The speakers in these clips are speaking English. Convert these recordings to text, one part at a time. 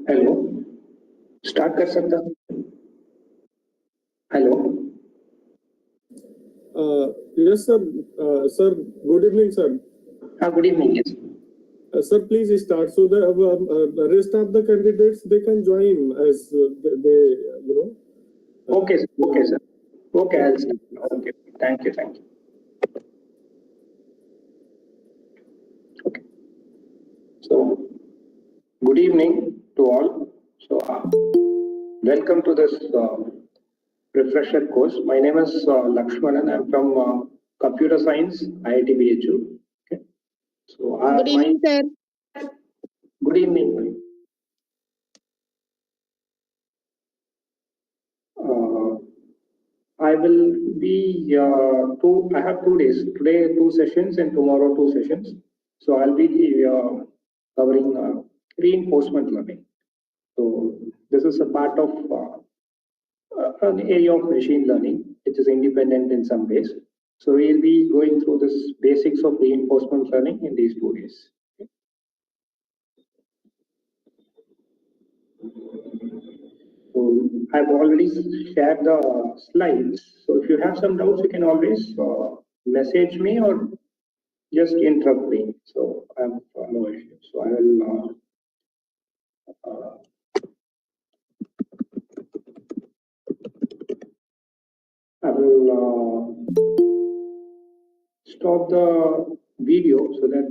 Hello, start कर सकता हूँ? Hello, yes sir. Sir, good evening sir. Good evening. Yes Sir, please start so that the rest of the candidates they can join as they you know. Okay sir. Okay, I'll start. Okay, thank you. Okay, so good evening to all. So welcome to this refresher course. My name is Lakshmanan. I'm from Computer Science, IIT BHU. Okay, so Good evening, sir. Good evening. I will be I have 2 days. Today 2 sessions and tomorrow 2 sessions. So I'll be covering reinforcement learning. So this is a part of an area of machine learning, which is independent in some ways. So we'll be going through this basics of reinforcement learning in these 2 days. So I've already shared the slides. So if you have some doubts, you can always message me or just interrupt me. So I have no issue. So I will stop the video so that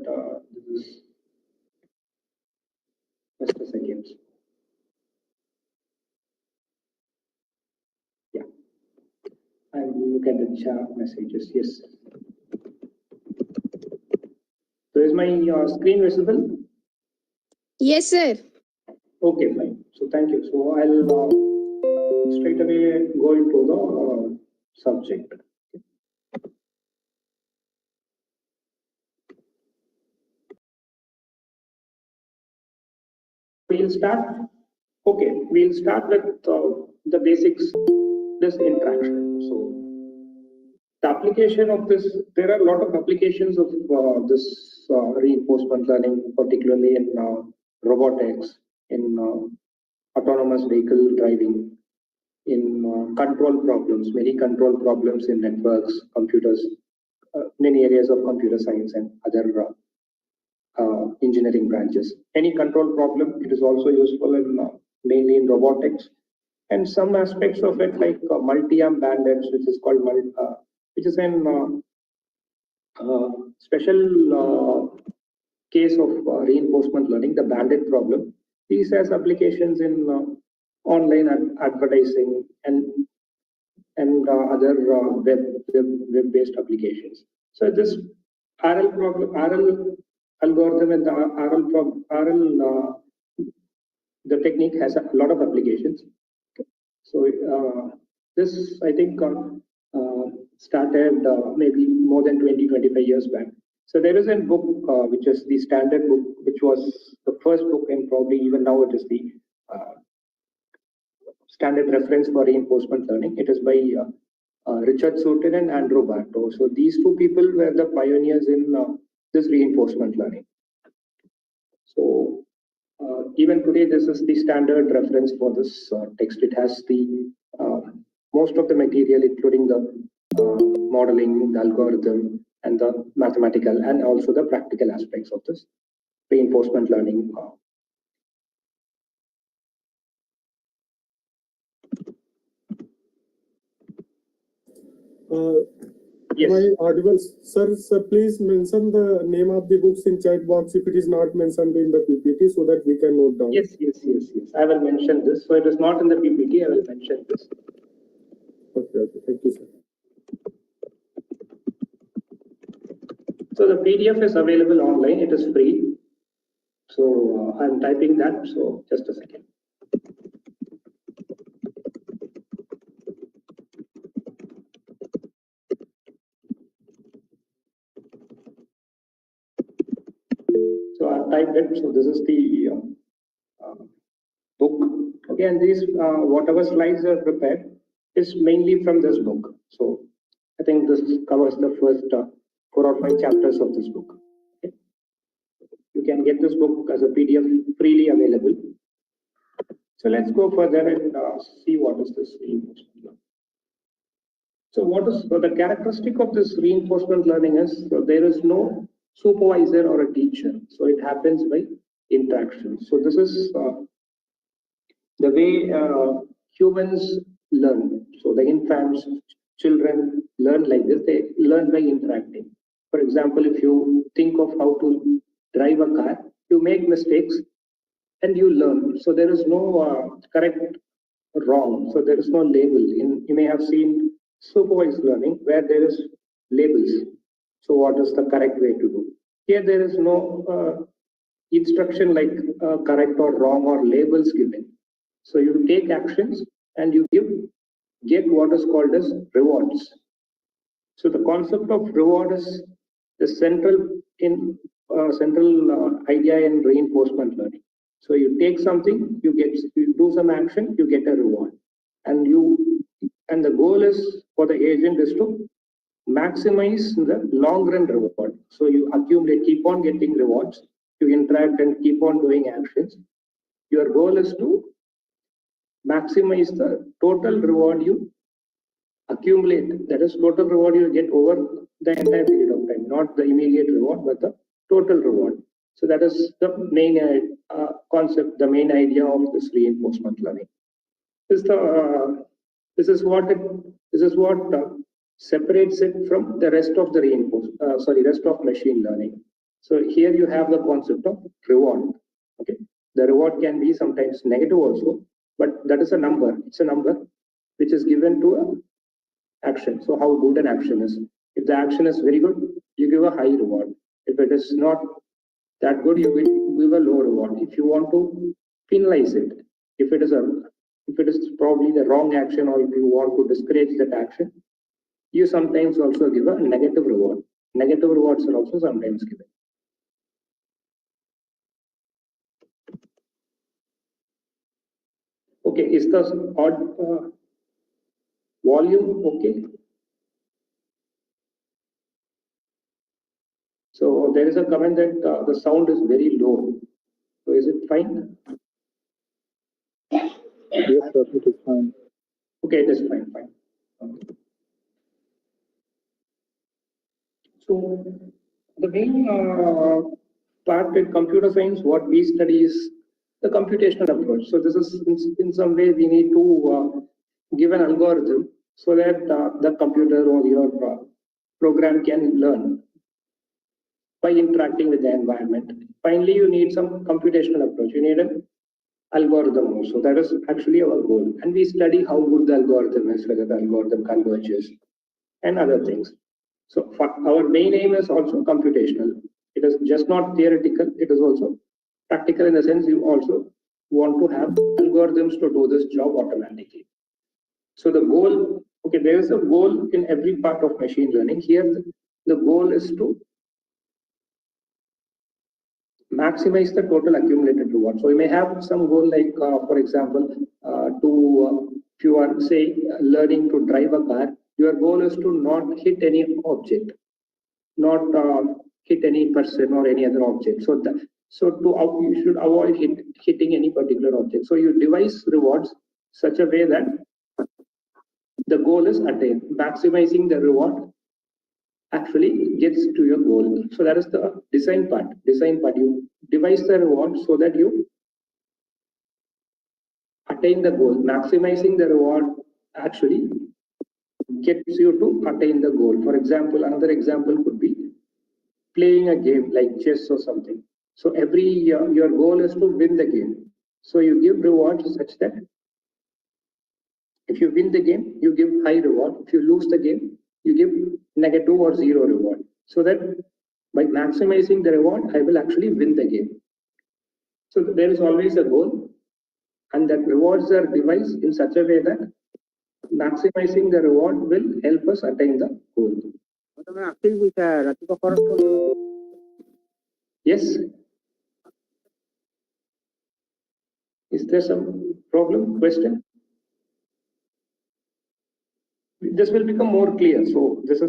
this is just a second. Yeah, and look at the chat messages. Yes. So is my screen visible? Yes, sir. Okay, fine. So thank you. So I'll straight away go into the subject. We'll start. Okay, we'll start with the basics. This interaction. So the application of this, there are a lot of applications of this reinforcement learning, particularly in robotics, in autonomous vehicle driving, in control problems, many control problems in networks, computers, many areas of computer science and other engineering branches. Any control problem, it is also useful in mainly in robotics, and some aspects of it like multi-arm bandits, which is called which is an special case of reinforcement learning, the bandit problem. These has applications in online advertising and other web-based applications. So this RL problem, RL algorithm, and the the technique has a lot of applications. So this, I think, started maybe more than 20-25 years back. So there is a book which is the standard book, which was the first book, and probably even now it is the standard reference for reinforcement learning. It is by Richard Sutton and Andrew Bartow. So these two people were the pioneers in this reinforcement learning. So even today, this is the standard reference for this text. It has the most of the material, including the modeling, the algorithm, and the mathematical, and also the practical aspects of this reinforcement learning. Yes. Am I audible? Sir, please mention the name of the books in chat box if it is not mentioned in the PPT so that we can note down. Yes. I will mention this. So it is not in the PPT, I will mention this. Okay. Thank you, sir. So the PDF is available online. It is free. So I'm typing that. So just a second. So I've typed it. So this is the book. Okay, and these whatever slides are prepared is mainly from this book. So I think this covers the first 4 or 5 chapters of this book. Okay. You can get this book as a PDF freely available. So let's go further and see what is this reinforcement learning. So the characteristic of this reinforcement learning is there is no supervisor or a teacher. So it happens by interaction. So this is the way humans learn. So the infants, children learn like this. They learn by interacting. For example, if you think of how to drive a car, you make mistakes and you learn. So there is no correct or wrong. So there is no label. You may have seen supervised learning where there is labels. So what is the correct way to do? Here there is no instruction like correct or wrong or labels given. So you take actions and you get what is called as rewards. So the concept of reward is the central idea in reinforcement learning. So you take something, you do some action, you get a reward, and the goal is for the agent is to maximize the long run reward. So you accumulate, keep on getting rewards, you interact and keep on doing actions. Your goal is to maximize the total reward you accumulate. That is total reward you get over the entire period of time, not the immediate reward, but the total reward. So that is the main concept, the main idea of this reinforcement learning. This is what separates it from the rest of the rest of machine learning. So here you have the concept of reward. Okay, the reward can be sometimes negative also, but that is a number. It's a number which is given to a action. So how good an action is. If the action is very good, you give a high reward. If it is not that good, you will give a low reward. If you want to penalize it, if it is probably the wrong action, or if you want to discourage that action, you sometimes also give a negative reward. Negative rewards are also sometimes given. Okay, is the odd volume okay? So there is a comment that the sound is very low. So is it fine? Yes, sir, it is fine. Okay, it is fine, fine. Okay. So the main part in computer science, what we study is the computational approach. So this is in some way we need to give an algorithm so that the computer or your program can learn by interacting with the environment. Finally, you need some computational approach. You need an algorithm also. That is actually our goal. And we study how good the algorithm is, whether the algorithm converges and other things. So our main aim is also computational. It is just not theoretical, it is also practical in the sense you also want to have algorithms to do this job automatically. So the goal, okay, there is a goal in every part of machine learning. Here, the goal is to maximize the total accumulated reward. So you may have some goal like, for example, if you are say learning to drive a car, your goal is to not hit any object, not hit any person or any other object. So you should avoid hitting any particular object. So you devise rewards such a way that the goal is attained. Maximizing the reward actually gets to your goal. So that is the design part. Design part, you devise the reward so that you attain the goal. Maximizing the reward actually gets you to attain the goal. For example, another example could be playing a game like chess or something. So every your goal is to win the game. So you give rewards such that if you win the game, you give high reward. If you lose the game, you give negative or zero reward. So that by maximizing the reward, I will actually win the game. So there is always a goal, and that rewards are devised in such a way that maximizing the reward will help us attain the goal. Yes. Is there some problem, question? This will become more clear. So this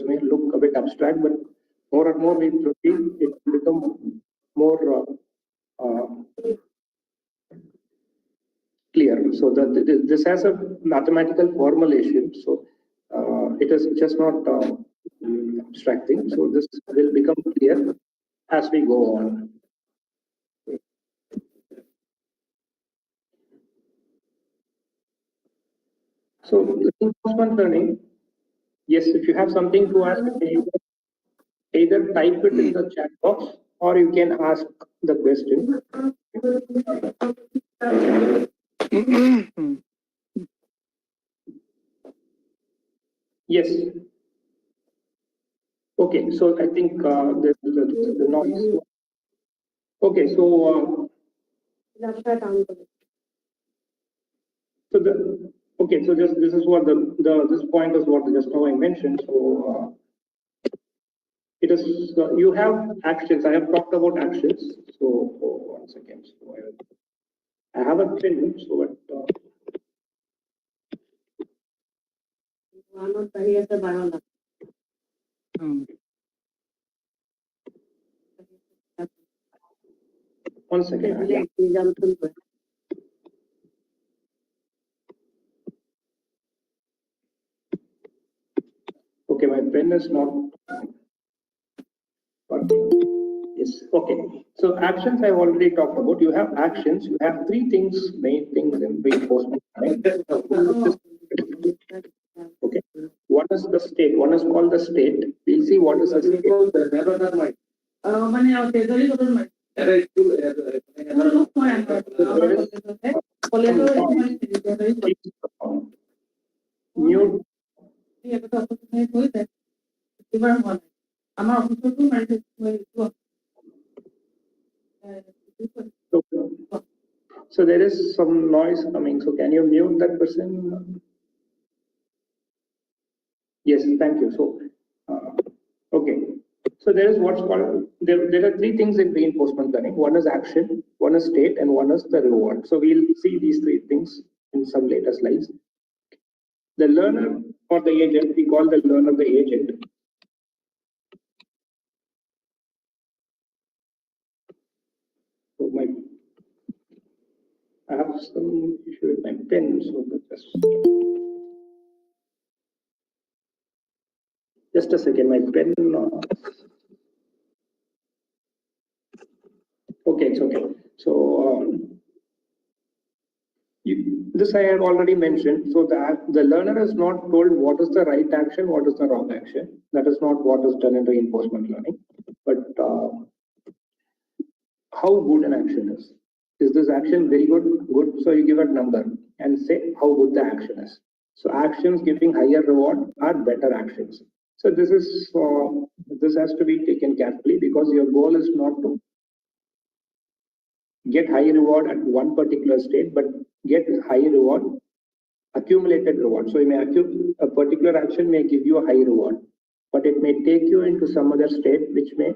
may look a bit abstract, but more and more we proceed, it will become more clear. So this has a mathematical formulation. So it is just not abstracting. So this will become clear as we go on. So reinforcement learning, yes, if you have something to ask, either type it in the chat box or you can ask the question. Yes. Okay, so I think the noise. Okay, so so this is what this point is what just now I mentioned. So it is you have actions. I have talked about actions. So 1 second. So I have a pen. So one second. Okay, my pen is not working. Yes. Okay. So actions I've already talked about. You have actions. You have three things, main things in reinforcement. Okay. What is the state? One is called the state. We'll see what is the state. Mute. So there is some noise coming. So can you mute that person? Yes, thank you. So, okay. So there is what's called, there are three things in reinforcement learning. One is action, one is state, and one is the reward. So we'll see these three things in some later slides. The learner or the agent, we call the learner the agent. So I have some issue with my pen, so just a second, my pen. Okay, it's okay. So this I had already mentioned. So the learner is not told what is the right action, what is the wrong action. That is not what is done in reinforcement learning. But how good an action is. Is this action very good? Good. So you give a number and say how good the action is. So actions giving higher reward are better actions. So this has to be taken carefully because your goal is not to get high reward at one particular state, but get high reward, accumulated reward. So you may a particular action may give you a high reward, but it may take you into some other state which may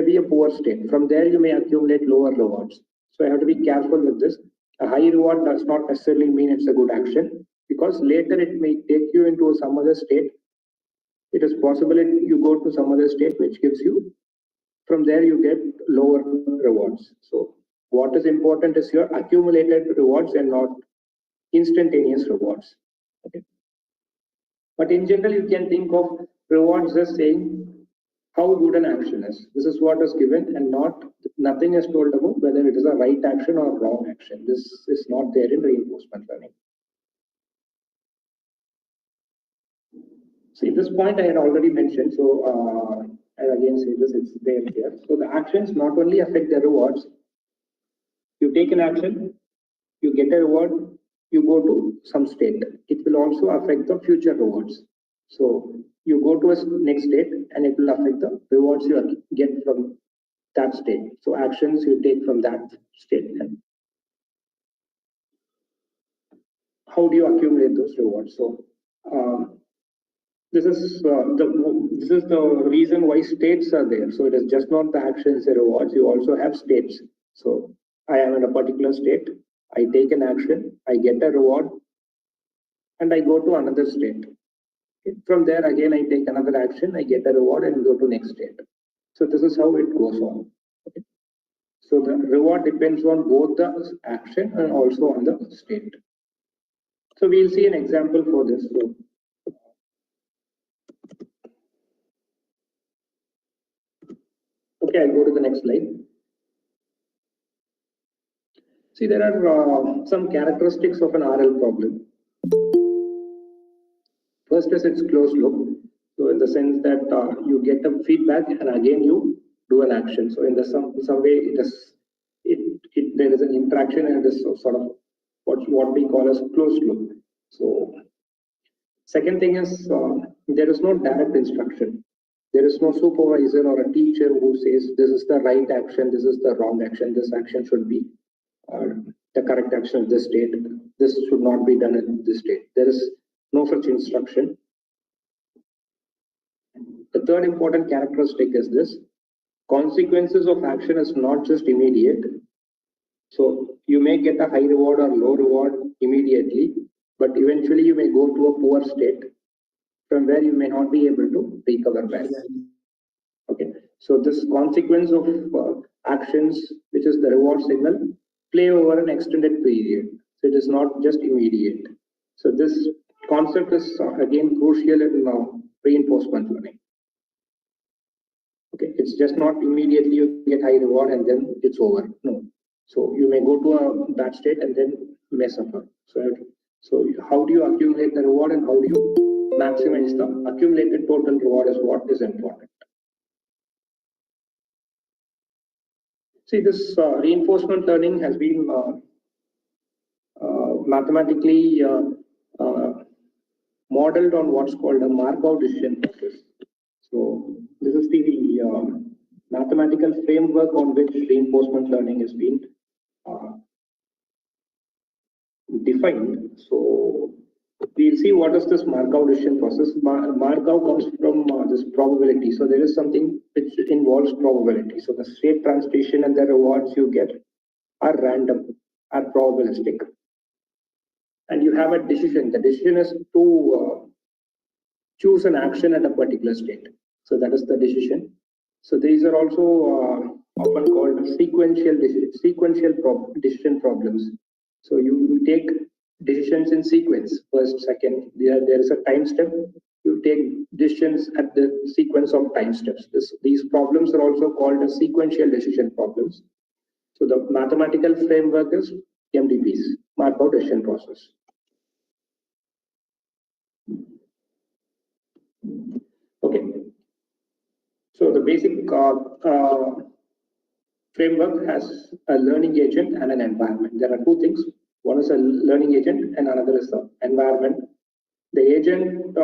be a poor state. From there, you may accumulate lower rewards. So I have to be careful with this. A high reward does not necessarily mean it's a good action because later it may take you into some other state. It is possible you go to some other state which gives you, from there you get lower rewards. So what is important is your accumulated rewards and not instantaneous rewards. Okay. But in general, you can think of rewards as saying how good an action is. This is what is given and nothing is told about whether it is a right action or wrong action. This is not there in reinforcement learning. See, this point I had already mentioned. So I'll again say this, it's there here. So the actions not only affect the rewards. You take an action, you get a reward, you go to some state. It will also affect the future rewards. So you go to a next state and it will affect the rewards you get from that state. So actions you take from that state. And how do you accumulate those rewards? So this is the reason why states are there. So it is just not the actions and rewards. You also have states. So I am in a particular state. I take an action. I get a reward, and I go to another state. From there, again, I take another action, I get a reward and go to next state. So this is how it goes on. Okay. So the reward depends on both the action and also on the state. So we'll see an example for this. So, okay, I'll go to the next slide. See, there are some characteristics of an RL problem. First is its closed loop. So in the sense that you get a feedback and again you do an action. So in some way there is an interaction and this sort of what we call as closed loop. So second thing is there is no direct instruction. There is no supervisor or a teacher who says this is the right action, this is the wrong action, this action should be the correct action at this state, this should not be done at this state. There is no such instruction. The third important characteristic is this: consequences of action is not just immediate. So you may get a high reward or low reward immediately, but eventually you may go to a poor state from where you may not be able to recover back. Okay, so this consequence of actions, which is the reward signal, play over an extended period. So it is not just immediate. So this concept is again crucial in reinforcement learning. Okay, it's just not immediately you get high reward and then it's over. No. So you may go to a bad state and then you may suffer. So how do you accumulate the reward and how do you maximize the accumulated total reward is what is important. See, this reinforcement learning has been mathematically modeled on what's called a Markov decision process. So this is the mathematical framework on which reinforcement learning has been defined. So we'll see what is this Markov decision process. Markov comes from this probability. So there is something which involves probability. So the state transition and the rewards you get are random, are probabilistic. And you have a decision. The decision is to choose an action at a particular state. So that is the decision. So these are also often called sequential decision problems. So you take decisions in sequence, first, second. There is a time step. You take decisions at the sequence of time steps. These problems are also called as sequential decision problems. So the mathematical framework is MDPs, Markov decision process. Okay. So the basic framework has a learning agent and an environment. There are two things. One is a learning agent and another is the environment. The agent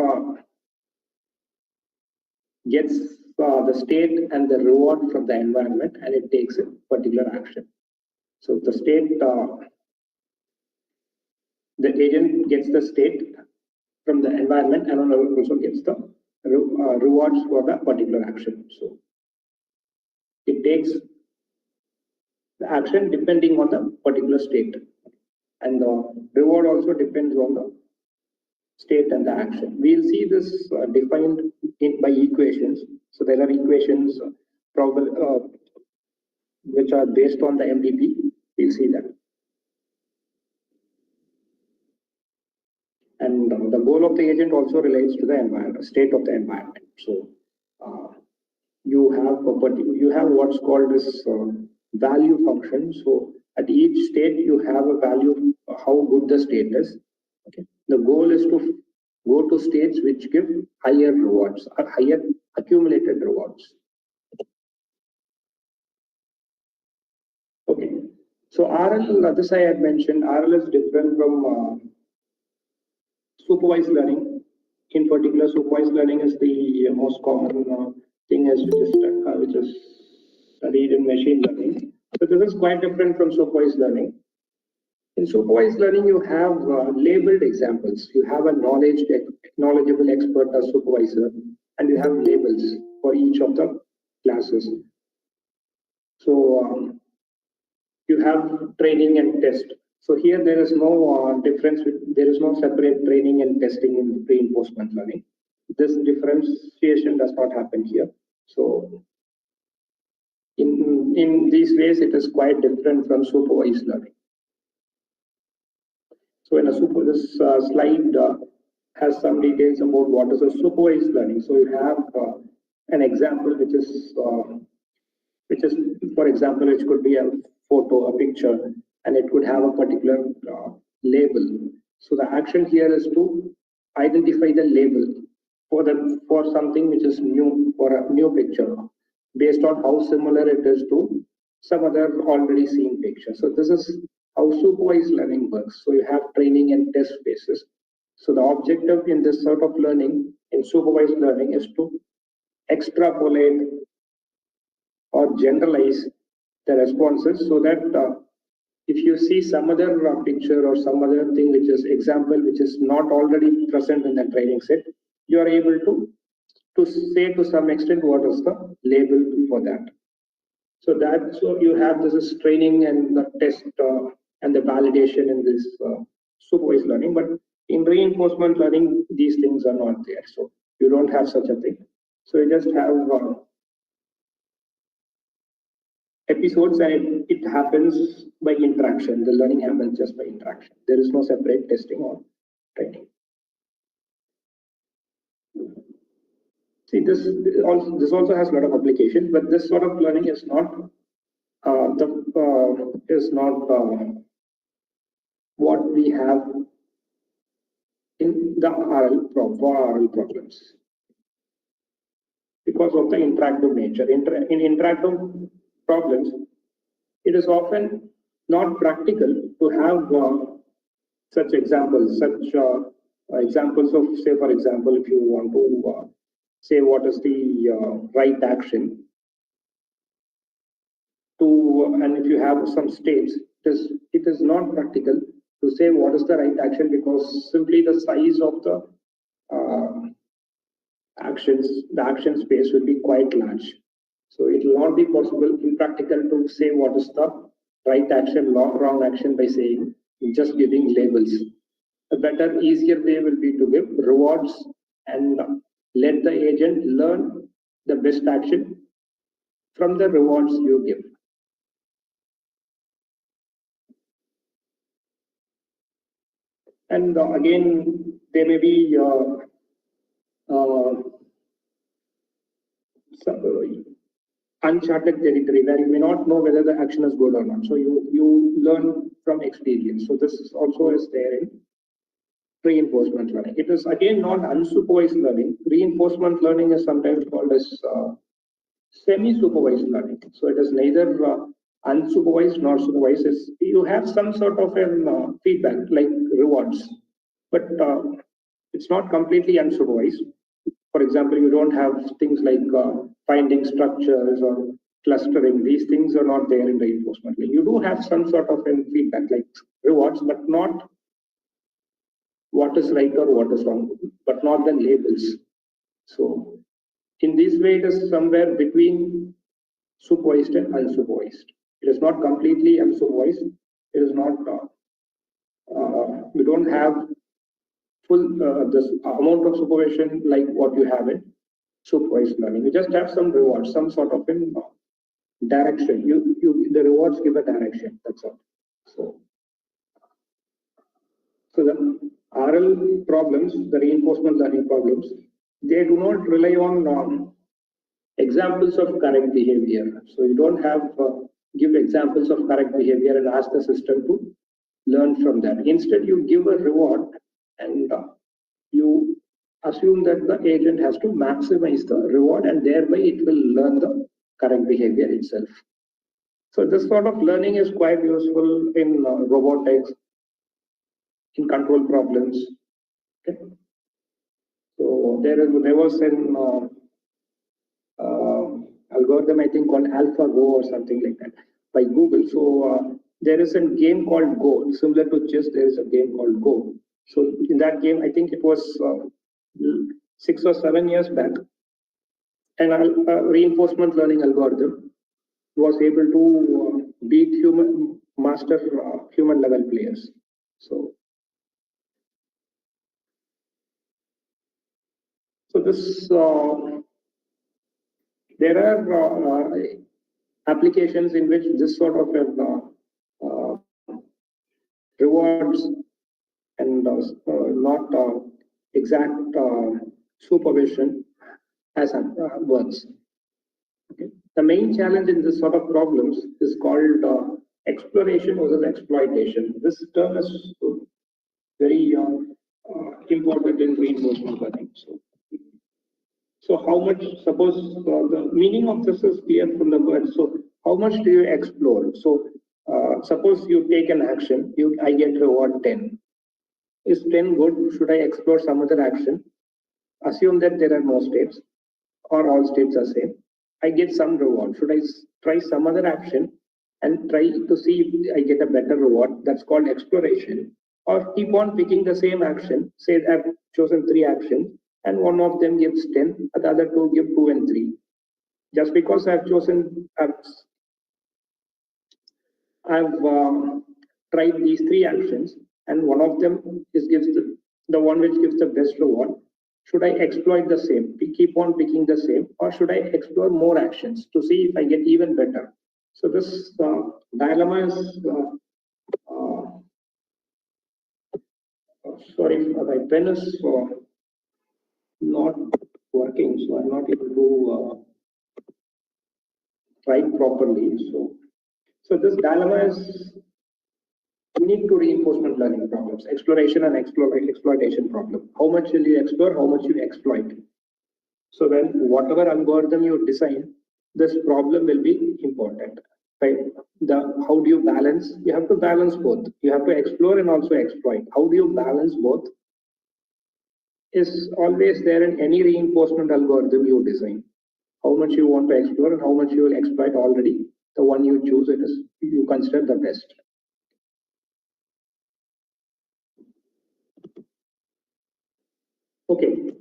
gets the state and the reward from the environment, and it takes a particular action. So the state, the agent gets the state from the environment and also gets the rewards for the particular action. So it takes the action depending on the particular state, and the reward also depends on the state and the action. We'll see this defined by equations. So there are equations which are based on the MDP. We'll see that. And the goal of the agent also relates to the environment, state of the environment. So you have what's called this value function. So at each state you have a value of how good the state is. Okay. The goal is to go to states which give higher rewards or higher accumulated rewards. Okay. So RL, this I had mentioned, RL is different from supervised learning. In particular, supervised learning is the most common thing which is studied in machine learning. So this is quite different from supervised learning. In supervised learning, you have labeled examples. You have a knowledgeable expert or supervisor, and you have labels for each of the classes. So you have training and test. So here there is no difference. There is no separate training and testing in reinforcement learning. This differentiation does not happen here. So in these ways, it is quite different from supervised learning. So in this slide has some details about what is a supervised learning. So you have an example which is, for example, it could be a photo, a picture, and it could have a particular label. So the action here is to identify the label for something which is new, for a new picture, based on how similar it is to some other already seen picture. So this is how supervised learning works. So you have training and test phases. So the objective in this sort of learning, in supervised learning, is to extrapolate or generalize the responses so that if you see some other picture or some other thing which is example which is not already present in the training set, you are able to say to some extent what is the label for that. So you have this is training and the test and the validation in this supervised learning, but in reinforcement learning, these things are not there. So you don't have such a thing. So you just have episodes, and it happens by interaction. The learning happens just by interaction. There is no separate testing or training. See, this also has a lot of application, but this sort of learning is not what we have in the RL problems because of the interactive nature. In interactive problems, it is often not practical to have such examples, examples of, say, for example, if you want to say what is the right action to, and if you have some states, it is not practical to say what is the right action because simply the size of the action space will be quite large. So it will not be possible, impractical to say what is the right action, wrong action by saying, just giving labels. A better, easier way will be to give rewards and let the agent learn the best action from the rewards you give. And again, there may be uncharted territory where you may not know whether the action is good or not. So you learn from experience. So this is also is there in reinforcement learning. It is again not unsupervised learning. Reinforcement learning is sometimes called as semi-supervised learning. So it is neither unsupervised nor supervised. You have some sort of feedback like rewards, but it's not completely unsupervised. For example, you don't have things like finding structures or clustering. These things are not there in reinforcement learning. You do have some sort of feedback like rewards, but not what is right or what is wrong, but not the labels. So in this way, it is somewhere between supervised and unsupervised. It is not completely unsupervised. It is not, you don't have full this amount of supervision like what you have in supervised learning. You just have some rewards, some sort of in direction. The rewards give a direction. That's all. So the RL problems, the reinforcement learning problems, they do not rely on examples of correct behavior. So you don't have give examples of correct behavior and ask the system to learn from that. Instead, you give a reward and you assume that the agent has to maximize the reward and thereby it will learn the correct behavior itself. So this sort of learning is quite useful in robotics, in control problems. Okay. So there was an algorithm, I think, called AlphaGo or something like that by Google. So there is a game called Go. Similar to chess, there is a game called Go. So in that game, I think it was 6 or 7 years back, and a reinforcement learning algorithm was able to beat master human level players. So this there are applications in which this sort of rewards and not exact supervision as works. Okay. The main challenge in this sort of problems is called exploration versus exploitation. This term is very important in reinforcement learning. So how much, suppose the meaning of this is clear from the word. So how much do you explore? So suppose you take an action, I get reward 10. Is 10 good? Should I explore some other action? Assume that there are no states or all states are same. I get some reward. Should I try some other action and try to see if I get a better reward? That's called exploration. Or keep on picking the same action. Say I've chosen 3 actions and one of them gives 10, the other 2 give 2 and 3. Just because I've tried these 3 actions and one of them gives the one which gives the best reward. Should I exploit the same, keep on picking the same, or should I explore more actions to see if I get even better? So this dilemma is, sorry, my pen is not working, so I'm not able to write properly. So this dilemma is unique to reinforcement learning problems, exploration and exploitation problem. How much will you explore, how much you exploit? So when whatever algorithm you design, this problem will be important, right? How do you balance? You have to balance both. You have to explore and also exploit. How do you balance both? Is always there in any reinforcement algorithm you design. How much you want to explore and how much you will exploit already. The one you choose, it is you consider the best. Okay.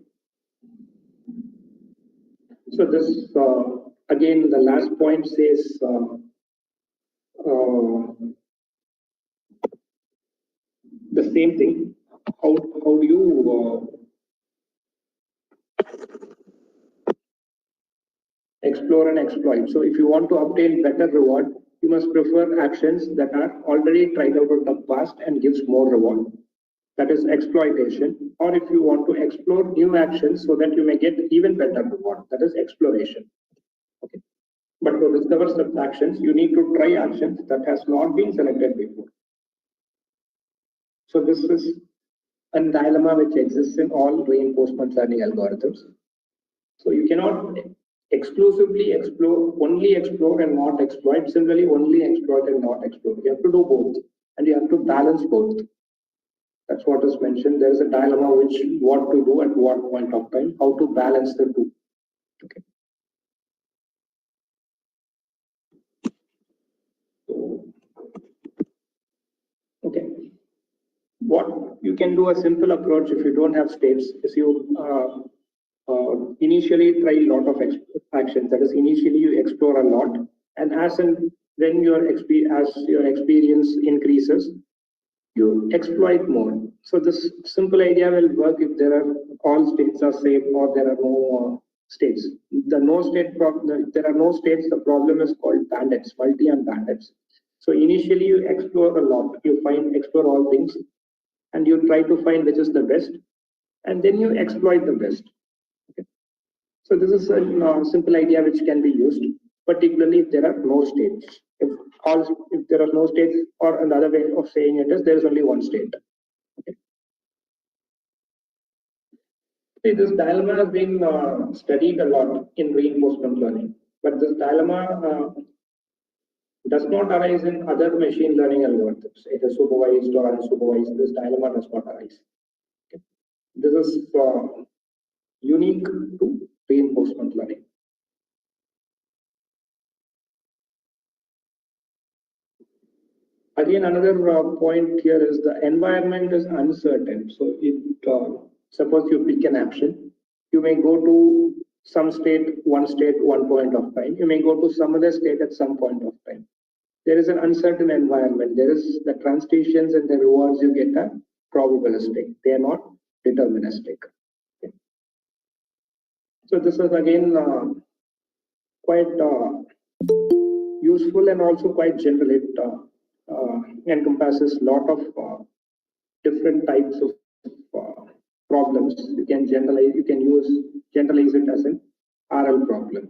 So this again, the last point says the same thing. How do you explore explore and exploit. So if you want to obtain better reward, you must prefer actions that are already tried out of the past and gives more reward. That is exploitation. Or if you want to explore new actions so that you may get even better reward, that is exploration. Okay. But to discover such actions, you need to try actions that has not been selected before. So this is a dilemma which exists in all reinforcement learning algorithms. So you cannot exclusively only explore and not exploit. Similarly, only exploit and not explore. You have to do both, and you have to balance both. That's what is mentioned. There is a dilemma which what to do at what point of time, how to balance the two. Okay. Okay. What you can do, a simple approach if you don't have states, is you initially try a lot of actions. That is, initially you explore a lot, and as your experience increases, you exploit more. So this simple idea will work if there are all states are safe or there are no states. There are no states. The problem is called bandits, multi and bandits. So initially you explore a lot. You explore all things, and you try to find which is the best, and then you exploit the best. Okay. So this is a simple idea which can be used, particularly if there are no states. If there are no states, or another way of saying it is there is only one state. Okay. See, this dilemma has been studied a lot in reinforcement learning, but this dilemma does not arise in other machine learning algorithms. It is supervised or unsupervised. This dilemma does not arise. Okay. This is unique to reinforcement learning. Again, another point here is the environment is uncertain. So suppose you pick an action, you may go to some state, one point of time. You may go to some other state at some point of time. There is an uncertain environment. There is the transitions and the rewards you get are probabilistic. They are not deterministic. Okay. So this is again quite useful and also quite general. It encompasses a lot of different types of problems. You can generalize it as an RL problem.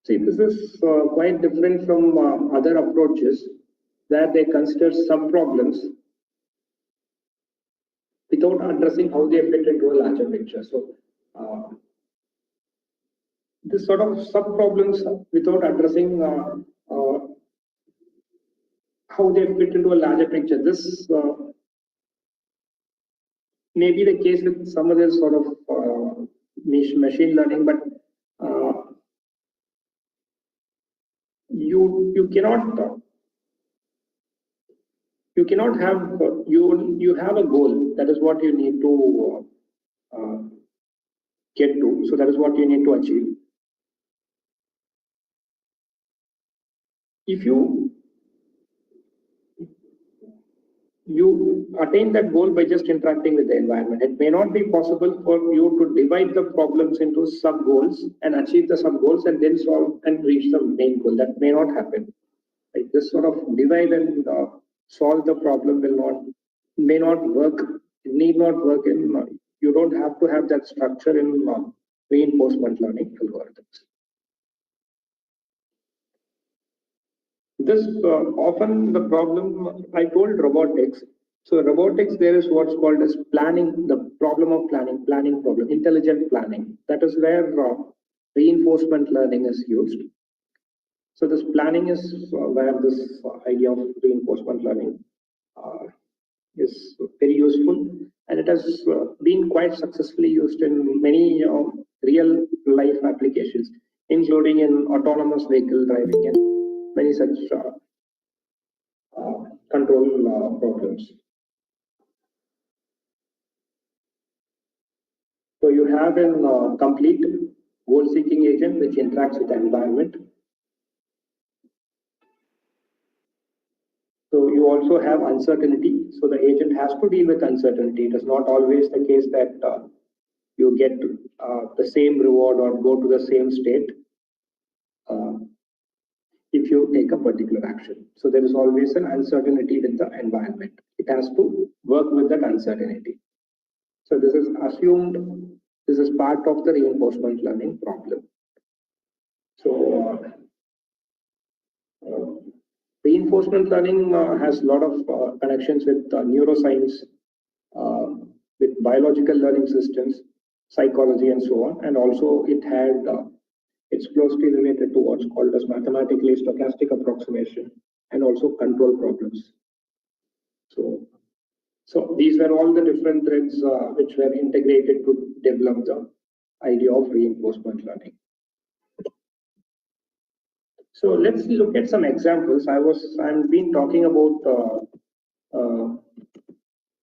See, this is quite different from other approaches where they consider sub-problems without addressing how they fit into a larger picture. So this sort of sub-problems without addressing how they fit into a larger picture. This may be the case with some other sort of machine learning, but you cannot have you have a goal. That is what you need to get to. So that is what you need to achieve. If you attain that goal by just interacting with the environment, it may not be possible for you to divide the problems into sub goals and achieve the sub goals and then solve and reach the main goal. That may not happen. Like this sort of divide and solve the problem may not work. It need not work in. You don't have to have that structure in reinforcement learning algorithms. This often the problem I told robotics. So robotics, there is what's called as planning, the problem of planning problem, intelligent planning. That is where reinforcement learning is used. So this planning is where this idea of reinforcement learning is very useful, and it has been quite successfully used in many real life applications, including in autonomous vehicle driving and many such control problems. So you have a complete goal-seeking agent which interacts with the environment. So you you also have uncertainty. So the agent has to deal with uncertainty. It is not always the case that you get the same reward or go to the same state if you take a particular action. So there is always an uncertainty with the environment. It has to work with that uncertainty. So this is assumed, this is part of the reinforcement learning problem. So reinforcement learning has a lot of connections with neuroscience, with biological learning systems, psychology, and so on. And also it had, it's closely related to what's called as mathematically stochastic approximation and also control problems. So these were all the different threads which were integrated to develop the idea of reinforcement learning. So let's look at some examples. I've been talking about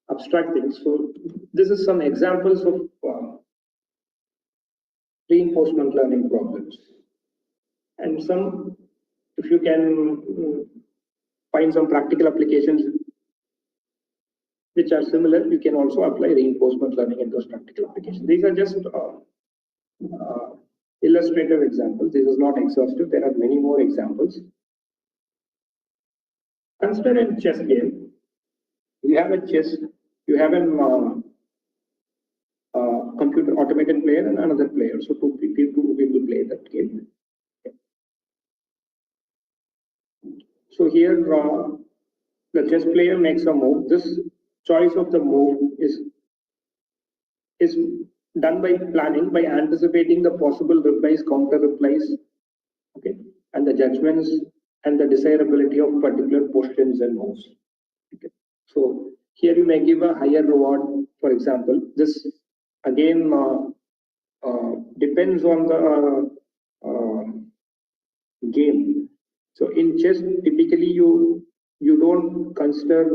abstract things. So this is some examples of reinforcement learning problems. And some, if you can find some practical applications which are similar, you can also apply reinforcement learning in those practical applications. These are just illustrative examples. This is not exhaustive. There are many more examples. Consider a chess game. You have a chess, you have a computer automated player and another player. So two people play that game. So here the chess player makes a move. This choice of the move is done by planning, by anticipating the possible replies, counter replies, okay, and the judgments and the desirability of particular positions and moves. Okay. So here you may give a higher reward. For example, this again depends on the game. So in chess, typically you don't consider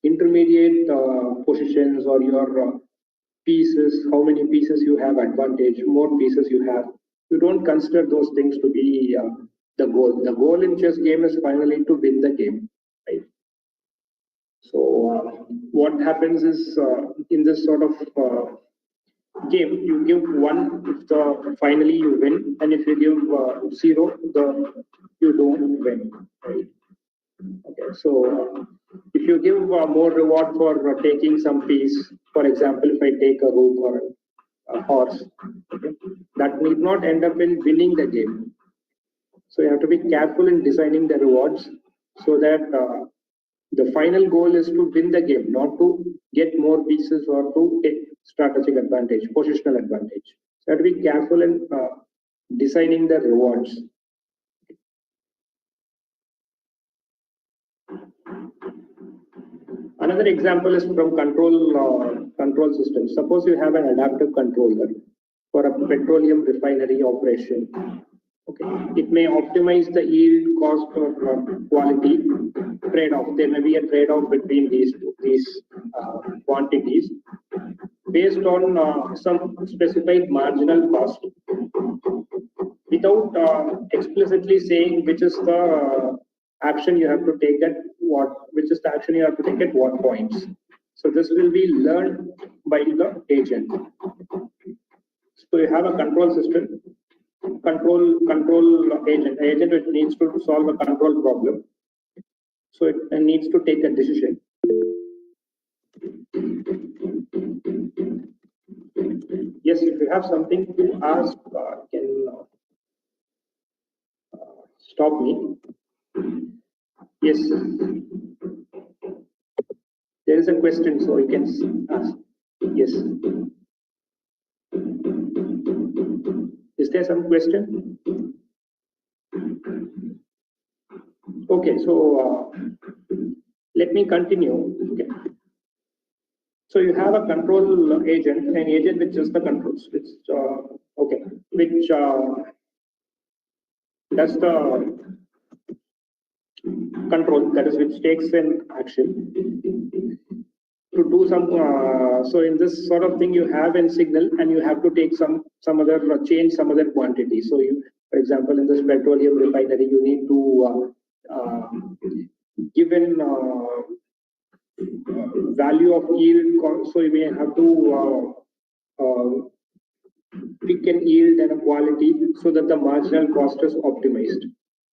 intermediate positions or your pieces, how many pieces you have advantage, more pieces you have. You don't consider those things to be the goal. The goal in chess game is finally to win the game, right? So what happens is in this sort of game, you give 1 if finally you win, and if you give 0, you don't win, right? Okay, so if you give more reward for taking some piece, for example, if I take a rook or a horse, okay, that need not end up in winning the game. So you have to be careful in designing the rewards so that the final goal is to win the game, not to get more pieces or to get strategic advantage, positional advantage. So you have to be careful in designing the rewards. Another example is from control systems. Suppose you have an adaptive controller for a petroleum refinery operation. Okay, it may optimize the yield, cost, or quality trade-off. There may be a trade-off between these quantities based on some specified marginal cost, without explicitly saying which is the action you have to take at what points. So this will be learned by the agent. So you have a control system, control agent which needs to solve a control problem. So it needs to take a decision. Yes, if you have something to ask, can stop me. Yes, there is a question, so you can ask. Yes. Is there some question? Okay, so let me continue. Okay. So you have a control agent, an agent which does the controls, which does the control, that is, which takes an action to do some. So in this sort of thing, you have a signal, and you have to take some other change some other quantity. So you, for example, in this petroleum refinery, you need to given value of yield, so you may have to pick an yield and a quality so that the marginal cost is optimized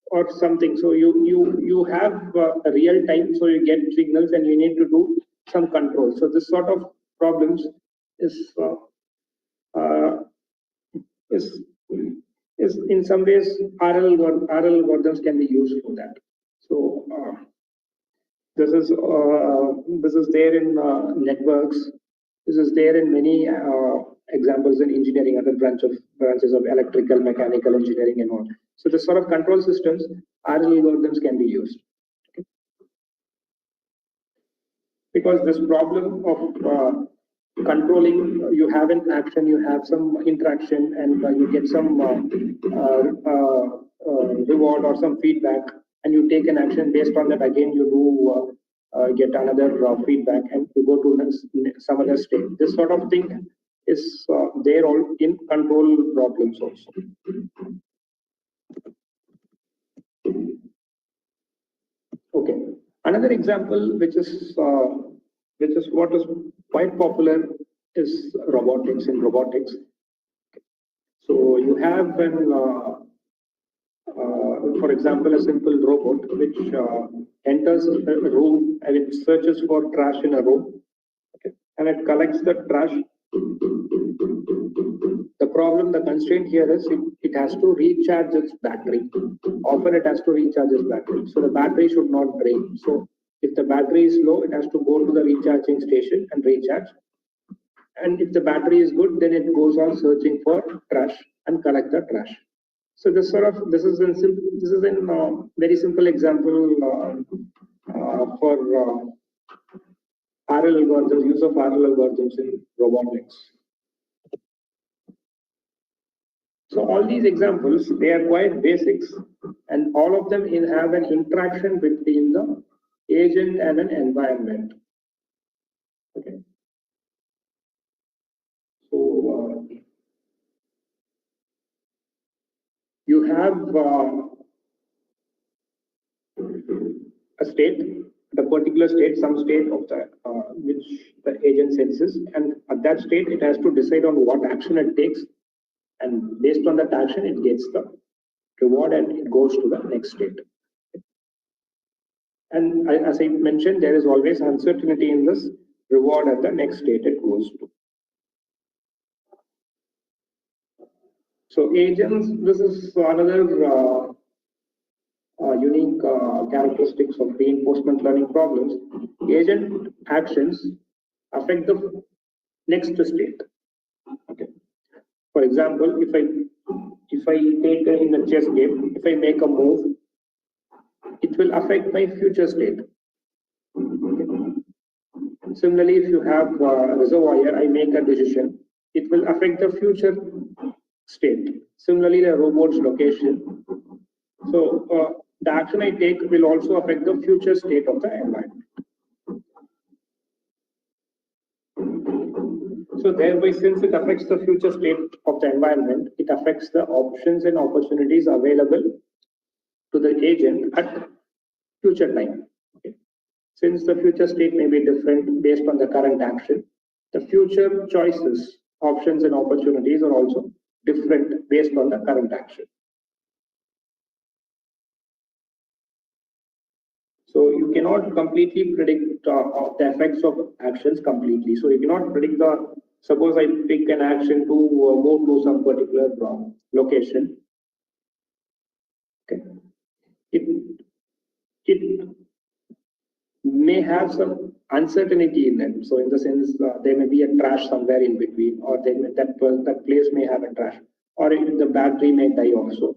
or something. So you have a real time, so you get signals and you need to do some control. So this sort of problems is in some ways RL algorithms can be used for that. So this is there in networks. This is there in many examples in engineering, other branches of electrical, mechanical engineering, and all. So this sort of control systems, RL algorithms can be used. Okay. Because this problem of controlling, you have an action, you have some interaction, and you get some reward or some feedback, and you take an action based on that. Again, you do get another feedback, and you go to some other state. This sort of thing is there all in control problems also. Okay, another example which is what is quite popular is robotics. In robotics, so you have an for example, a simple robot which enters a room and it searches for trash in a room, okay, and it collects the trash. The problem, the constraint here is it has to recharge its battery. Often it has to recharge its battery. So the battery should not drain. So if the battery is low, it has to go to the recharging station and recharge. And if the battery is good, then it goes on searching for trash and collect the trash. So this is in very simple example for RL algorithms, use of RL algorithms in robotics. So all these examples, they are quite basics, and all of them have an interaction between the agent and an environment. Okay. So you have a state, the particular state, some state of the which the agent senses, and at that state it has to decide on what action it takes, and based on that action it gets the reward and it goes to the next state. And as I mentioned, there is always uncertainty in this reward at the next state it goes to. So agents, this is another unique characteristics of reinforcement learning problems. Agent actions affect the next state. Okay. For example, if I take in a chess game, if I make a move, it will affect my future state. Okay. Similarly, if you have a reservoir, I make a decision, it will affect the future state. Similarly, the robot's location. So the action I take will also affect the future state of the environment. So thereby, since it affects the future state of the environment, it affects the options and opportunities available to the agent at future time. Okay. Since the future state may be different based on the current action, the future choices, options and opportunities are also different based on the current action. So you cannot completely predict the effects of actions completely. So you cannot predict suppose I pick an action to move to some particular location. Okay. It may have some uncertainty in it. So in the sense there may be a trash somewhere in between, or that place may have a trash, or the battery may die also.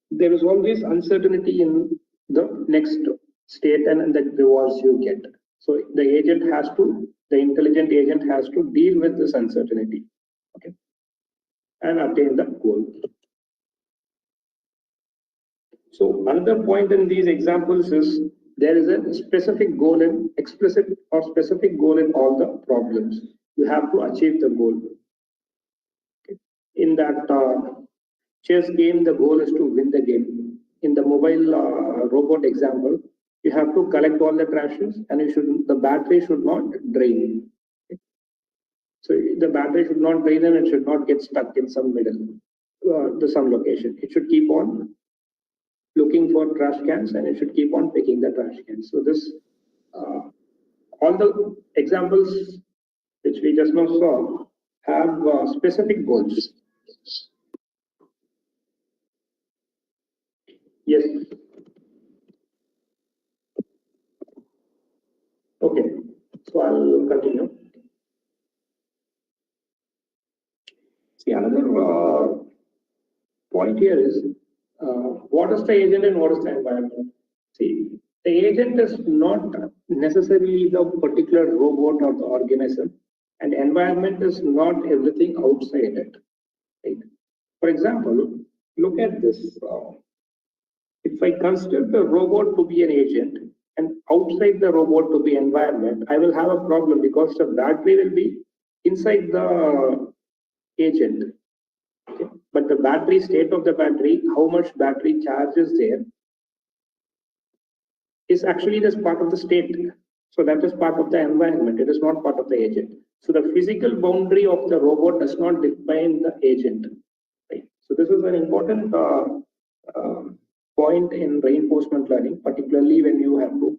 There is always uncertainty in the next state and the rewards you get. So the intelligent agent has to deal with this uncertainty, okay, and attain the goal. So another point in these examples is there is a specific goal in explicit or specific goal in all the problems. You have to achieve the goal. Okay. In that chess game, the goal is to win the game. In the mobile mobile robot example, you have to collect all the trashes, and the battery should not drain. So the battery should not drain and it should not get stuck in some some location. It should keep on looking for trash cans and it should keep on picking the trash cans. So this, all the examples which we just now saw have specific goals. Yes. Okay. So I'll continue. See, another point here is what is the agent and what is the environment? See, the agent is not necessarily the particular robot or the organism, and environment is not everything outside it. Right? For example, look at this. If I consider the robot to be an agent and outside the robot to be environment, I will have a problem because the battery will be inside the agent. Okay. But the battery state of the battery, how much battery charge is there, is actually this part of the state. So that is part of the environment. It is not part of the agent. So the physical boundary of the robot does not define the agent. Right? So this is an important point in reinforcement learning, particularly when you have to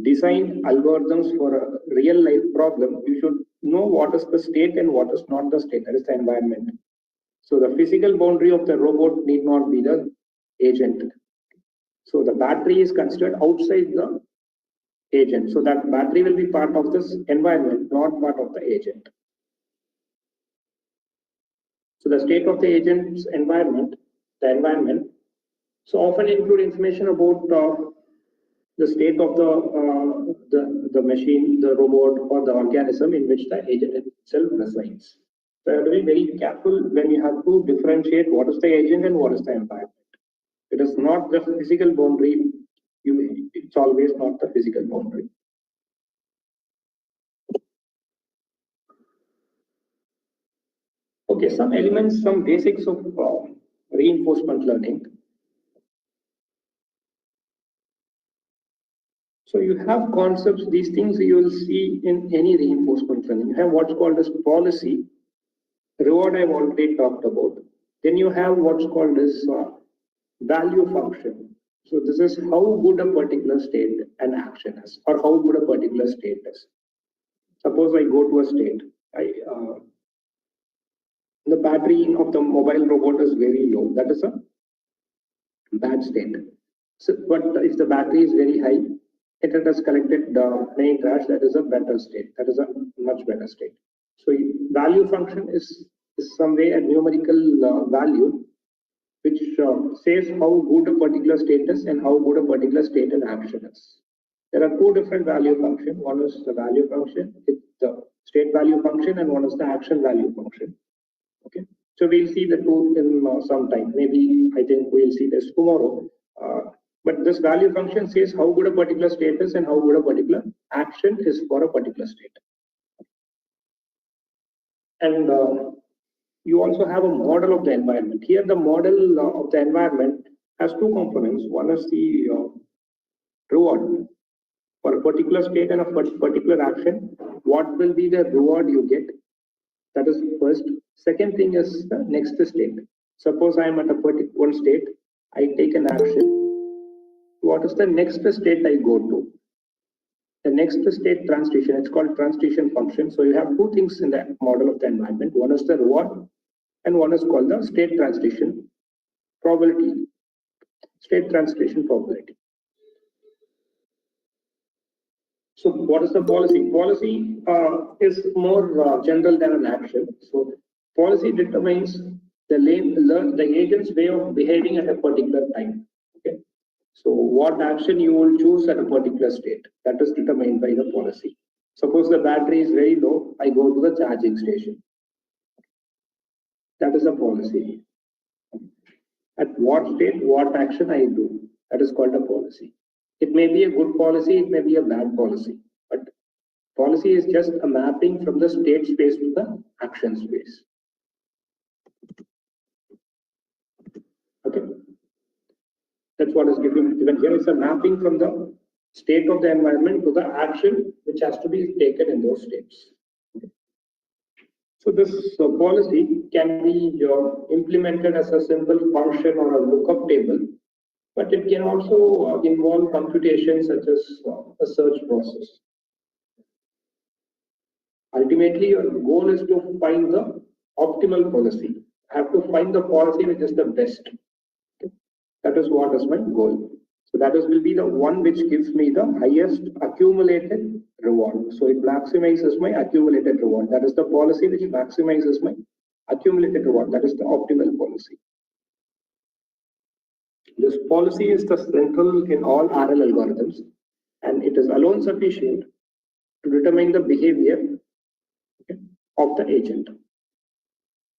design algorithms for a real life problem. You should know what is the state and what is not the state. That is the environment. So the physical boundary of the robot need not be the agent. So the battery is considered outside the agent. So that battery will be part of this environment, not part of the agent. So the state of the agent's environment, the environment, so often include information about the state of the machine, the robot, or the organism in which the agent itself resides. So you have to be very careful when you have to differentiate what is the agent and what is the environment. It is not the physical boundary. It's always not the physical boundary. Okay, some elements, some basics of reinforcement learning. So you have concepts, these things you will see in any reinforcement learning. You have what's called as policy, reward I've already talked about. Then you have what's called as value function. So this is how good a particular state and action is, or how good a particular state is. Suppose I go to a state, the battery of the mobile robot is very low. That is a bad state. So, but if the battery is very high, it has collected many trash, that is a better state. That is a much better state. So value function is some way a numerical value which says how good a particular state is and how good a particular state and action is. There are two different value functions. One is the value function, it's the state value function, and one is the action value function. Okay, so we'll see the two in some time. Maybe I think we'll see this tomorrow. But this value function says how good a particular state is and how good a particular action is for a particular state. And you also have a model of the environment. Here, the model of the environment has two components. One is the reward for a particular state and a particular action. What will be the reward you get? That is first. Second thing is the next state. Suppose I am at a particular state, I take an action. What is the next state I go to? The next state transition, it's called transition function. So you have two things in the model of the environment. One is the reward and one is called the state transition probability. State transition probability. So what is the policy? Policy is more general than an action. So policy determines the agent's way of behaving at a particular time. Okay. So what action you will choose at a particular state, that is determined by the policy. Suppose the battery is very low, I go to the charging station. That is a policy. At what state, what action I do, that is called a policy. It may be a good policy, it may be a bad policy, but policy is just a mapping from the state space to the action space. Okay. That's what is given here. It's a mapping from the state of the environment to the action which has to be taken in those states. So this policy can be implemented as a simple function or a lookup table, but it can also involve computation such as a search process. Ultimately, your goal is to find the optimal policy. I have to find the policy which is the best. That is what is my goal. So that will be the one which gives me the highest accumulated reward. So it maximizes my accumulated reward. That is the policy which maximizes my accumulated reward. That is the optimal policy. This policy is the central in all RL algorithms, and it is alone sufficient to determine the behavior of the agent.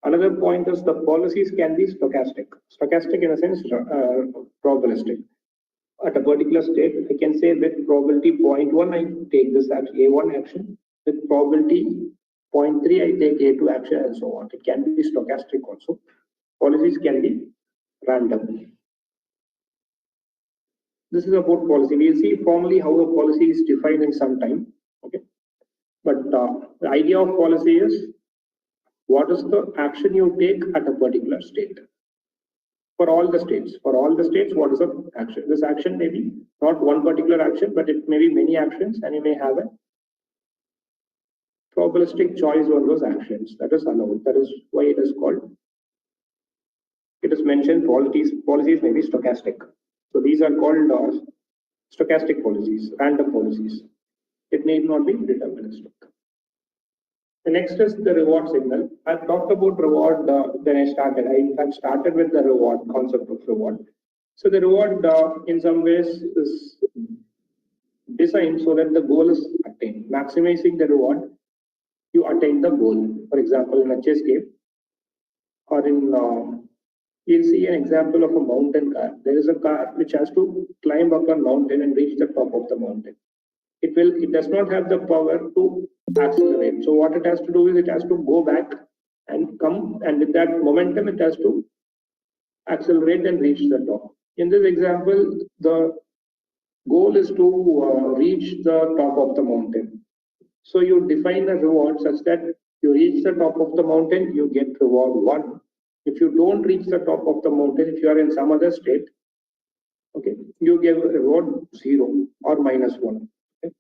Another point is the policies can be stochastic. Stochastic in a sense, probabilistic. At a particular state, I can say with probability 0.1, I take this action, A1 action. With probability 0.3, I take A2 action, and so on. It can be stochastic also. Policies can be random. This is about policy. We'll see formally how the policy is defined in some time. Okay, but the idea of policy is what is the action you take at a particular state. For all the states, what is the action? This action may be not one particular action, but it may be many actions, and you may have a probabilistic choice on those actions. That is allowed. That is why it is called. It is mentioned policies may be stochastic. So these are called stochastic policies, random policies. It need not be deterministic. The next is the reward signal. I've talked about reward when I started. I in fact started with the reward concept of reward. So the reward in some ways is designed so that the goal is attained. Maximizing the reward, you attain the goal. For example, in a chess game, or in you'll see an example of a mountain car. There is a car which has to climb up a mountain and reach the top of the mountain. It does not have the power to accelerate. So what it has to do is it has to go back and come, and with that momentum it has to accelerate and reach the top. In this example, the goal is to reach the top of the mountain. So you define a reward such that you reach the top of the mountain, you get reward 1. If you don't reach the top of the mountain, if you are in some other state, okay, you give reward 0 or -1. Okay.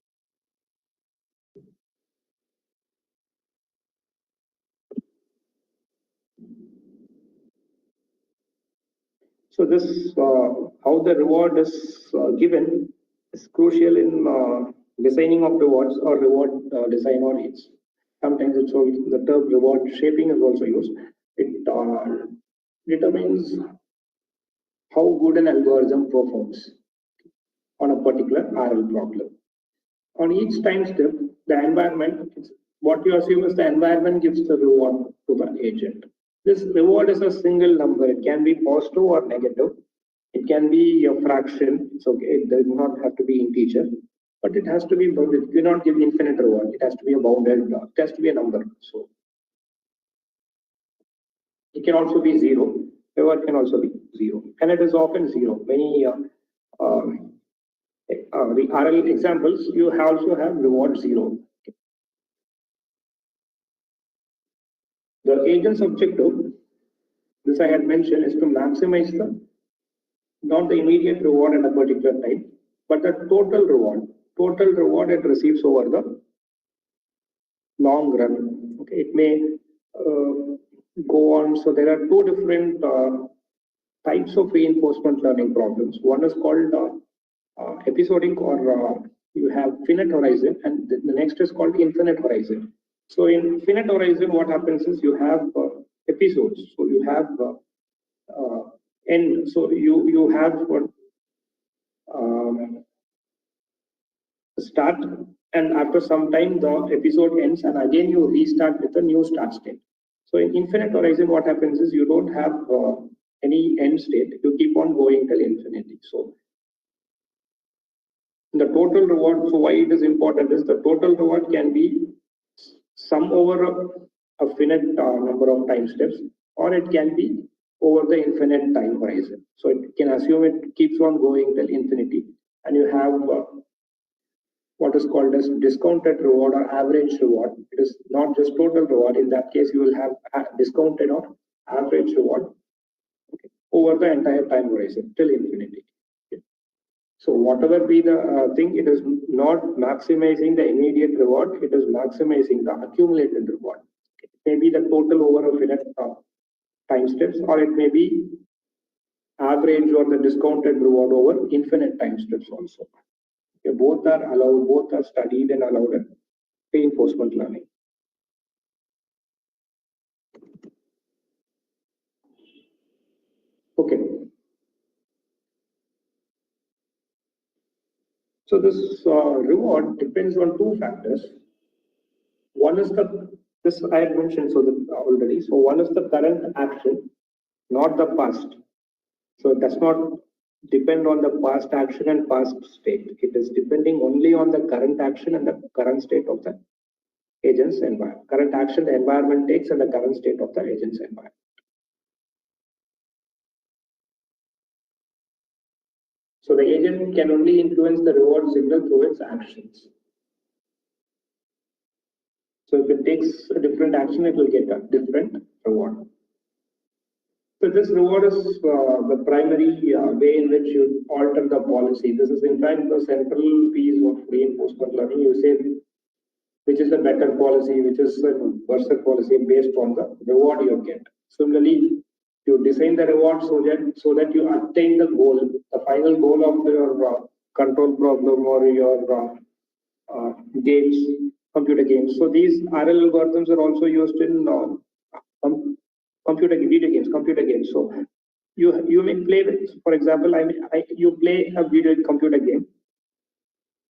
So this how the reward is given is crucial in designing of rewards or reward design or aids. Sometimes it's also the term reward shaping is also used. It determines how good an algorithm performs on a particular RL problem. On each time step, the environment, what you assume is the environment gives the reward to the agent. This reward is a single number. It can be positive or negative. It can be a fraction. It's okay. It does not have to be integer, but it has to be bounded. You cannot give infinite reward. It has to be a bounded. It has to be a number. So it can also be 0. Reward can also be 0, and it is often 0. Many the RL examples, you also have reward 0. The agent's objective, this I had mentioned, is to maximize the not the immediate reward at a particular time, but the total reward it receives over the long run. Okay, it may go on. So there are two different types of reinforcement learning problems. One is called episodic, or you have finite horizon, and the next is called infinite horizon. So in finite horizon, what happens is you have episodes. So you have end. So you have what start, and after some time the episode ends, and again you restart with a new start state. So in infinite horizon, what happens is you don't have any end state. You keep on going till infinity. So the total reward, so why it is important is the total reward can be sum over a finite number of time steps, or it can be over the infinite time horizon. So it can assume it keeps on going till infinity, and you have what is called as discounted reward or average reward. It is not just total reward. In that case, you will have discounted or average reward over the entire time horizon till infinity. So whatever be the thing, it is not maximizing the immediate reward, it is maximizing the accumulated reward. It may be the total over a finite time steps, or it may be average or the discounted reward over infinite time steps also. Okay, both are allowed, both are studied and allowed in reinforcement learning. Okay. So this reward depends on two factors. One is this I had mentioned already. So one is the current action, not the past. So it does not depend on the past action and past state. It is depending only on the current action and the current state of the agent's environment. Current action the environment takes and the current state of the agent's environment. So the agent can only influence the reward signal through its actions. So if it takes a different action, it will get a different reward. So this reward is the primary way in which you alter the policy. This is in fact the central piece of reinforcement learning. You say which is a better policy, which is a worse policy based on the reward you get. Similarly, you design the reward so that you attain the goal, the final goal of your control problem or your games, computer games. So these RL algorithms are also used in video games. So you may play with, for example, you play a computer game.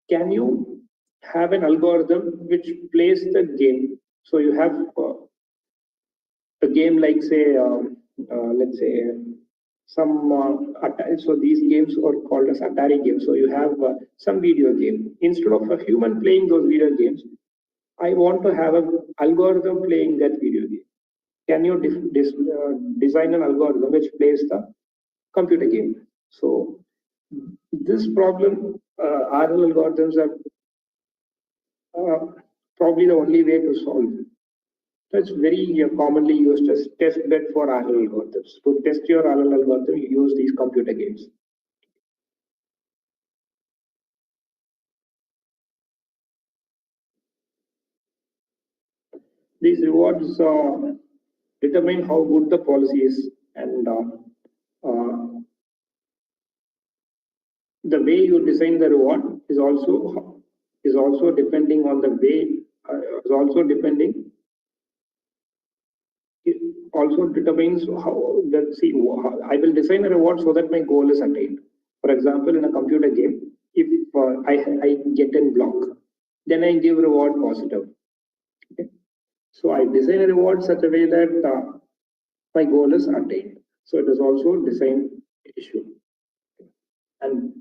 Can you have an algorithm which plays the game? So you have a game like say, let's say some so these games are called as Atari games. So you have some video game. Instead of a human playing those video games, I want to have an algorithm playing that video game. Can you design an algorithm which plays the computer game? So this problem, RL algorithms are probably the only way to solve. So it's very commonly used as test bed for RL algorithms. To test your RL algorithm, you use these computer games. These rewards determine how good the policy is, and the way you design the reward is also depending on the way is also depending. It also determines how I will design a reward so that my goal is attained. For example, in a computer game, if I get a block, then I give reward positive. Okay? So I design a reward such a way that my goal is attained. So it is also a design issue. And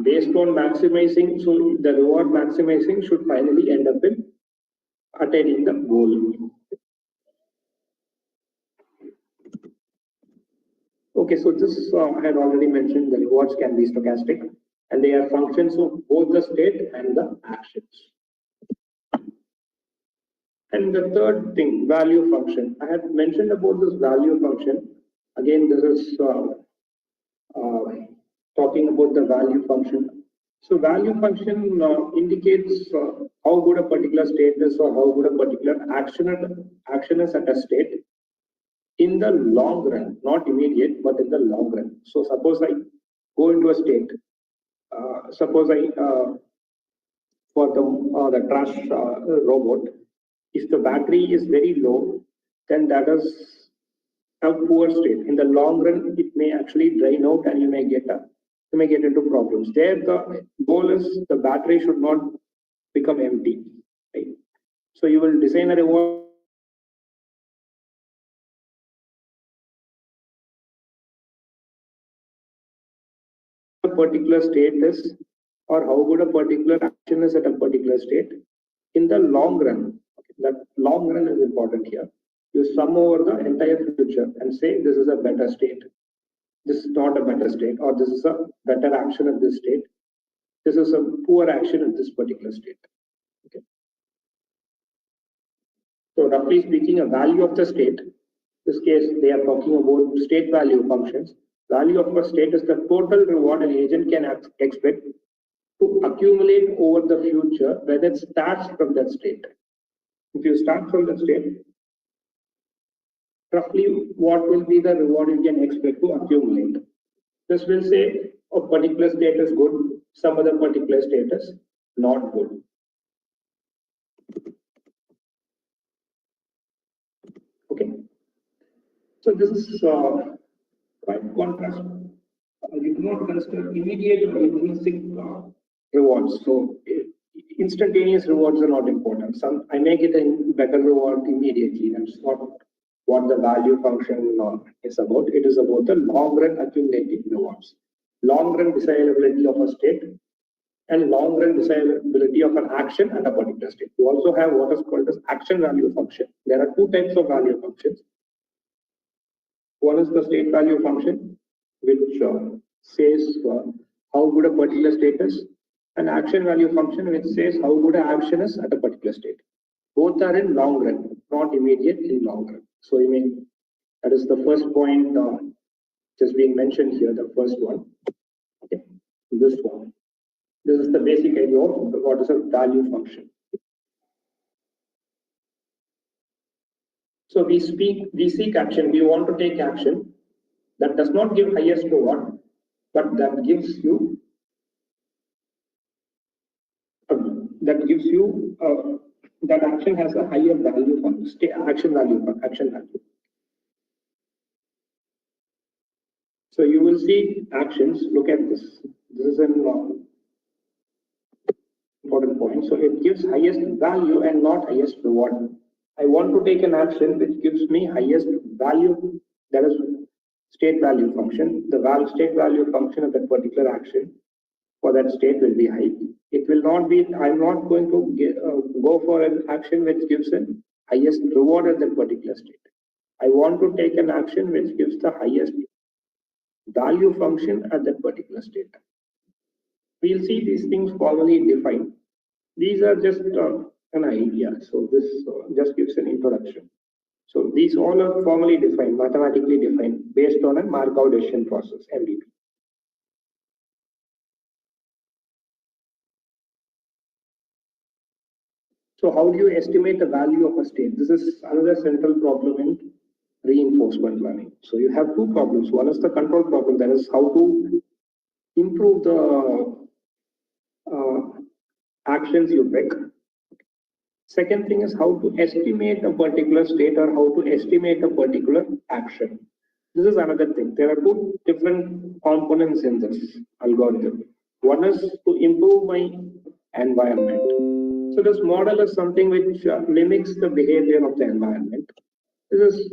based on maximizing, so the reward maximizing should finally end up in attaining the goal. Okay, so this I had already mentioned the rewards can be stochastic, and they are functions of both the state and the actions. And the third thing, value function. I had mentioned about this value function. Again, this is talking about the value function. So value function indicates how good a particular state is or how good a particular action is at a state in the long run, not immediate, but in the long run. So suppose I go into a state, suppose I for the trash robot, if the battery is very low, then that is a poor state. In the long run, it may actually drain out, and you may get into problems. There, the goal is the battery should not become empty. Right? So you will design a reward a particular state is, or how good a particular action is at a particular state in the long run. Okay, that long run is important here. You sum over the entire future and say this is a better state, this is not a better state, or this is a better action at this state, this is a poor action at this particular state. Okay. So roughly speaking, a value of the state, in this case they are talking about state value functions. Value of a state is the total reward an agent can expect to accumulate over the future when it starts from that state. If you start from the state, roughly what will be the reward you can expect to accumulate. This will say a particular state is good, some other particular state is not good. Okay. So this is quite contrast. You do not consider immediate or intrinsic rewards. So instantaneous rewards are not important. I may get a better reward immediately. That's not what the value function is about. It is about the long run accumulating rewards, long run desirability of a state, and long run desirability of an action at a particular state. You also have what is called as action value function. There are two types of value functions. One is the state value function, which says how good a particular state is, and action value function, which says how good an action is at a particular state. Both are in long run, not immediate, in long run. So you mean that is the first point just being mentioned here, the first one. Okay, this one. This is the basic idea of what is a value function. So we seek action, we want to take action that does not give highest reward, but that gives you that action has a higher value function, action value. So you will see actions. Look at this. This is an important point. So it gives highest value and not highest reward. I want to take an action which gives me highest value, that is state value function. The state value function of that particular action for that state will be high. It will not be, I'm not going to go for an action which gives a highest reward at that particular state. I want to take an action which gives the highest value function at that particular state. We'll see these things formally defined. These are just an idea. So this just gives an introduction. So these all are formally defined, mathematically defined, based on a Markov decision process, MDP. So how do you estimate the value of a state? This is another central problem in reinforcement learning. So you have two problems. One is the control problem, that is how to improve the actions you pick. Second thing is how to estimate a particular state or how to estimate a particular action. This is another thing. There are two different components in this algorithm. One is to improve my environment. So this model is something which mimics the behavior of the environment. This is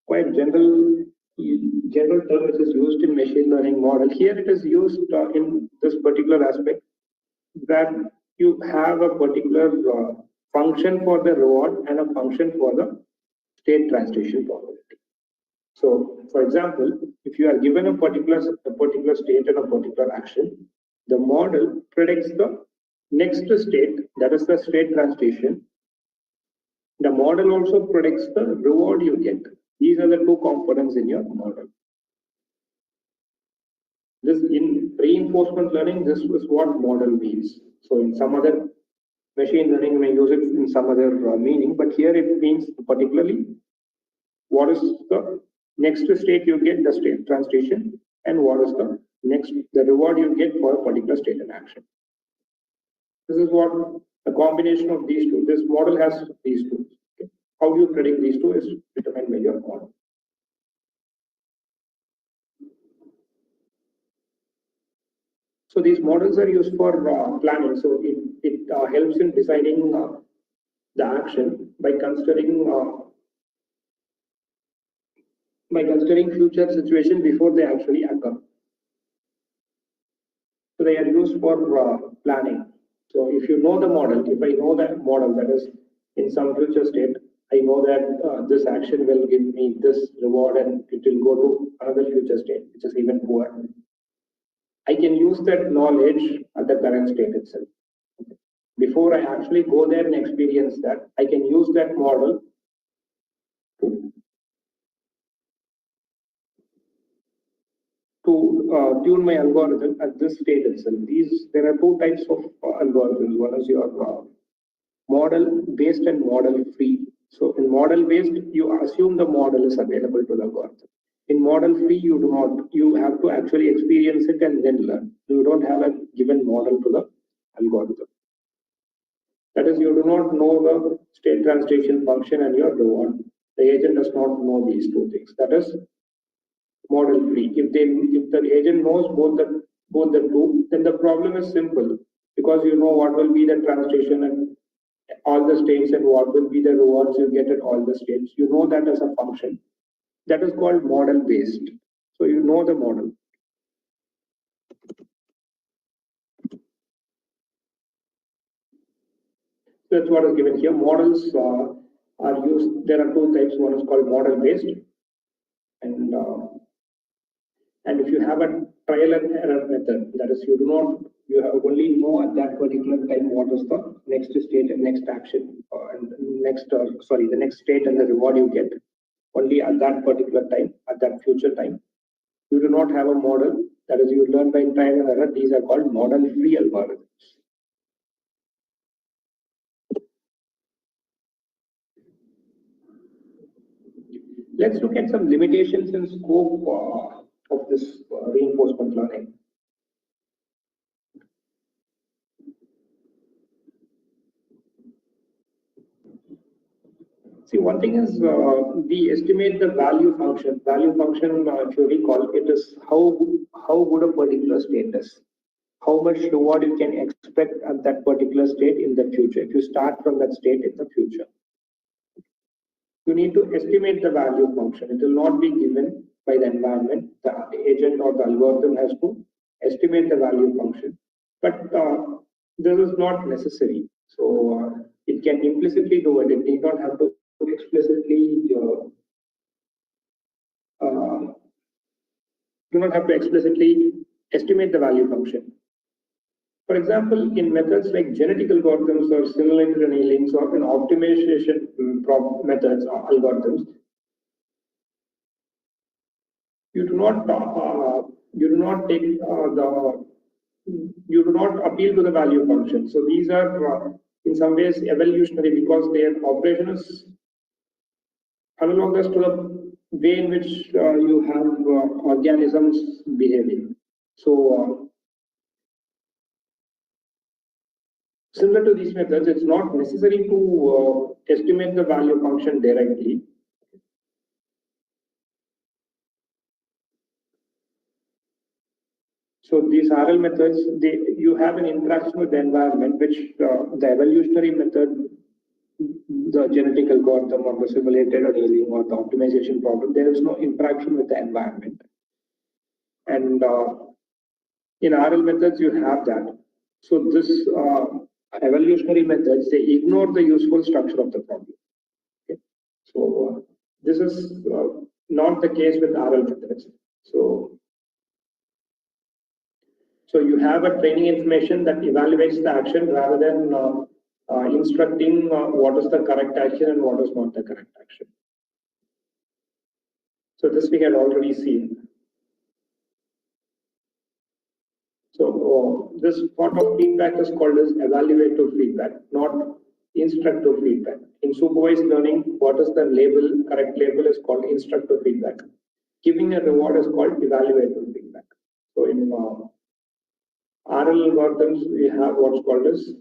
quite general term which is used in machine learning model. Here it is used in this particular aspect, that you have a particular function for the reward and a function for the state transition probability. So, for example, if you are given a particular state and a particular action, the model predicts the next state, that is the state transition. The model also predicts the reward you get. These are the two components in your model. This in reinforcement learning, this is what model means. So in some other machine learning, you may use it in some other meaning, but here it means particularly what is the next state you get, the state transition, and what is the reward you get for a particular state and action. This is what the combination of these two. This model has these two. Okay. How do you predict these two is determined by your model. So these models are used for planning. So it helps in deciding the action by considering future situation before they actually occur. So they are used for planning. So if you know the model, if I know that model that is in some future state, I know that this action will give me this reward and it will go to another future state, which is even poor. I can use that knowledge at the current state itself. Before I actually go there and experience that, I can use that model to tune my algorithm at this state itself. There are two types of algorithms. One is your model-based and model-free. So in model-based, you assume the model is available to the algorithm. In model-free, you do not. You have to actually experience it and then learn. You don't have a given model to the algorithm. That is, you do not know the state translation function and your reward. The agent does not know these two things. That is model free. If the agent knows both the two, then the problem is simple, because you know what will be the translation and all the states and what will be the rewards you get at all the states. You know that as a function. That is called model based. So you know the model. That's what is given here. Models are used. There are two types. One is called model based, and if you have a trial and error method, that is, you have only know at that particular time what is the next state and next action, and the next state and the reward you get only at that particular time, at that future time. You do not have a model. That is, you learn by trial and error. These are called model-free algorithms. Let's look at some limitations and scope of this reinforcement learning. See, one thing is we estimate the value function. Value function, if you recall, it is how good a particular state is. How much reward you can expect at that particular state in the future. If you start from that state in the future, you need to estimate the value function. It will not be given by the environment. The agent or the algorithm has to estimate the value function. But this is not necessary. So it can implicitly do it. It need not have to explicitly do not have to explicitly estimate the value function. For example, in methods like genetic algorithms or simulated annealings or in optimization methods or algorithms, you do not appeal to the value function. So these are in some ways evolutionary, because their operation is analogous to the way in which you have organisms behaving. So similar to these methods, it's not necessary to estimate the value function directly. So these RL methods, you have an interaction with the environment, which the evolutionary method, the genetic algorithm or the simulated annealing or the optimization problem, there is no interaction with the environment. And in RL methods, you have that. So this evolutionary methods, they ignore the useful structure of the problem. Okay? So this is not the case with RL methods. So you have a training information that evaluates the action rather than instructing what is the correct action and what is not the correct action. So this we had already seen. So this part of feedback is called as evaluative feedback, not instructive feedback. In supervised learning, what is the label? Correct label is called instructive feedback. Giving a reward is called evaluative feedback. So in RL algorithms, we have what's called as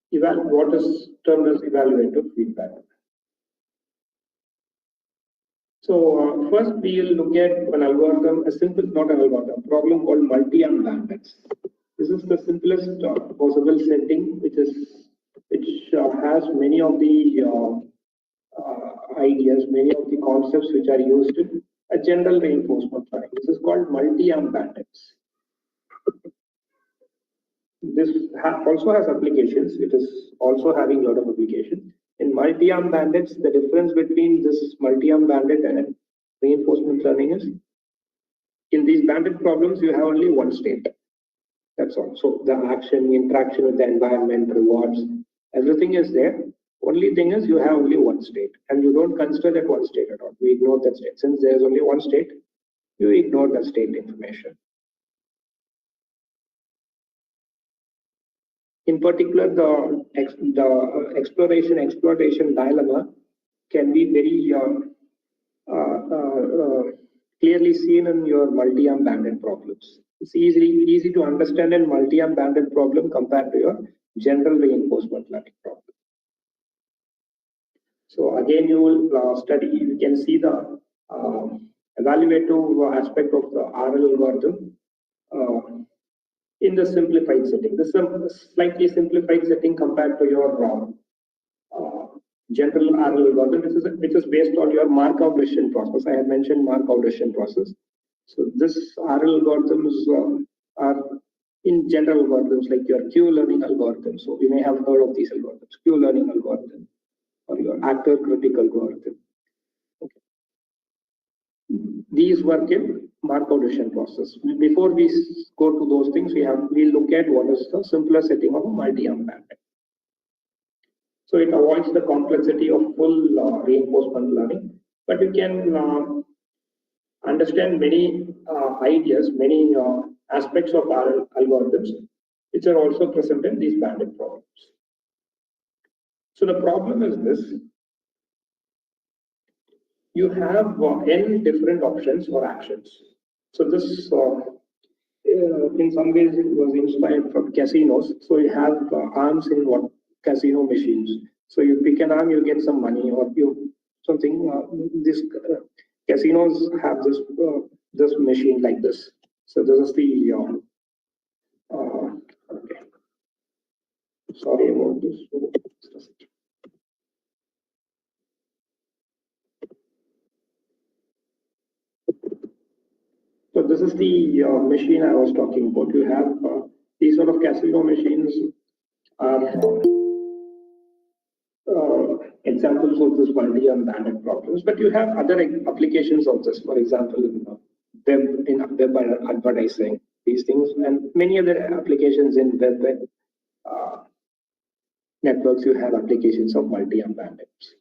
what is termed as evaluative feedback. So first we will look at an algorithm, not an algorithm, a problem called multi-arm bandits. This is the simplest possible setting, which has many of the ideas, many of the concepts which are used in a general reinforcement learning. This is called multi-arm bandits. This also has applications. It is also having a lot of applications. In multi-arm bandits, the difference between this multi-arm bandit and reinforcement learning is, in these bandit problems, you have only one state. That's all. So the action, interaction with the environment, rewards, everything is there. Only thing is you have only one state, and you don't consider that one state at all. We ignore that state. Since there is only one state, you ignore the state information. In particular, the exploration dilemma can be very clearly seen in your multi-arm bandit problems. It's easy to understand in multi-arm bandit problem compared to your general reinforcement learning problem. So again, you will study, you can see the evaluative aspect of the RL algorithm in the simplified setting. This is a slightly simplified setting compared to your general RL algorithm, which is based on your Markov decision process. I had mentioned Markov decision process. So this RL algorithms are in general algorithms like your Q learning algorithm. So you may have heard of these algorithms, Q learning algorithm or your actor critical algorithm. Okay. These work in Markov decision process. Before we go to those things, we look at what is the simplest setting of a multi-arm bandit. So it avoids the complexity of full reinforcement learning, but you can understand many ideas, many aspects of our algorithms, which are also present in these bandit problems. So the problem is this: you have n different options or actions. So this, in some ways, it was inspired from casinos. So you have arms in what casino machines. So you pick an arm, you get some money, or you something. This casinos have this machine like this. So this is the okay. Sorry about this. So this is the machine I was talking about. You have these sort of casino machines are examples of this multi-arm bandit problems, but you have other applications of this. For example, in web advertising, these things, and many other applications in web networks. You have applications of multi-arm bandits.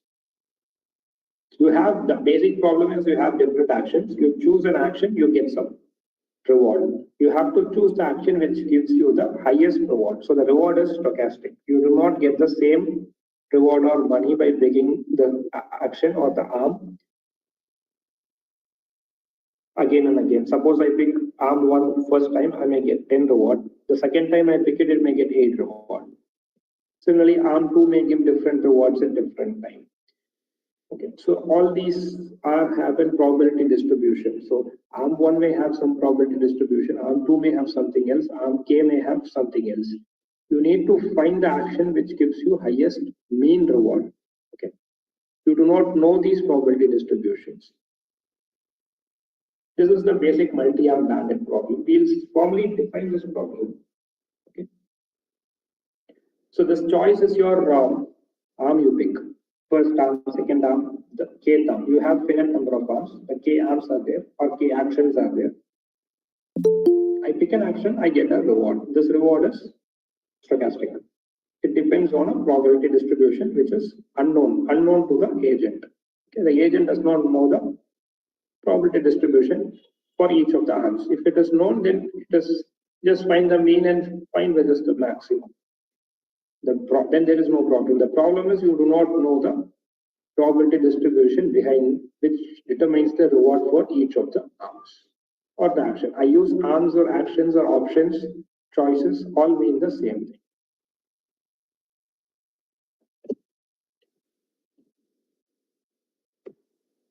You have the basic problem is you have different actions. You choose an action, you get some reward. You have to choose the action which gives you the highest reward. So the reward is stochastic. You do not get the same reward or money by picking the action or the arm again and again. Suppose I pick arm 1 first time, I may get 10 reward. The second time I pick it may get 8 reward. Similarly, arm 2 may give different rewards at different time. Okay, so all these have a probability distribution. So arm 1 may have some probability distribution, arm 2 may have something else, arm K may have something else. You need to find the action which gives you highest mean reward. Okay, you do not know these probability distributions. This is the basic multi-arm bandit problem. We'll formally define this problem. Okay, so this choice is your arm you pick. First arm, second arm, the kth arm. You have finite number of arms. The k arms are there, or k actions are there. I pick an action, I get a reward. This reward is stochastic. It depends on a probability distribution which is unknown to the agent. Okay, the agent does not know the probability distribution for each of the arms. If it is known, then it is just find the mean and find where is the maximum. Then there is no problem. The problem is you do not know the probability distribution behind which determines the reward for each of the arms or the action. I use arms or actions or options, choices, all mean the same thing.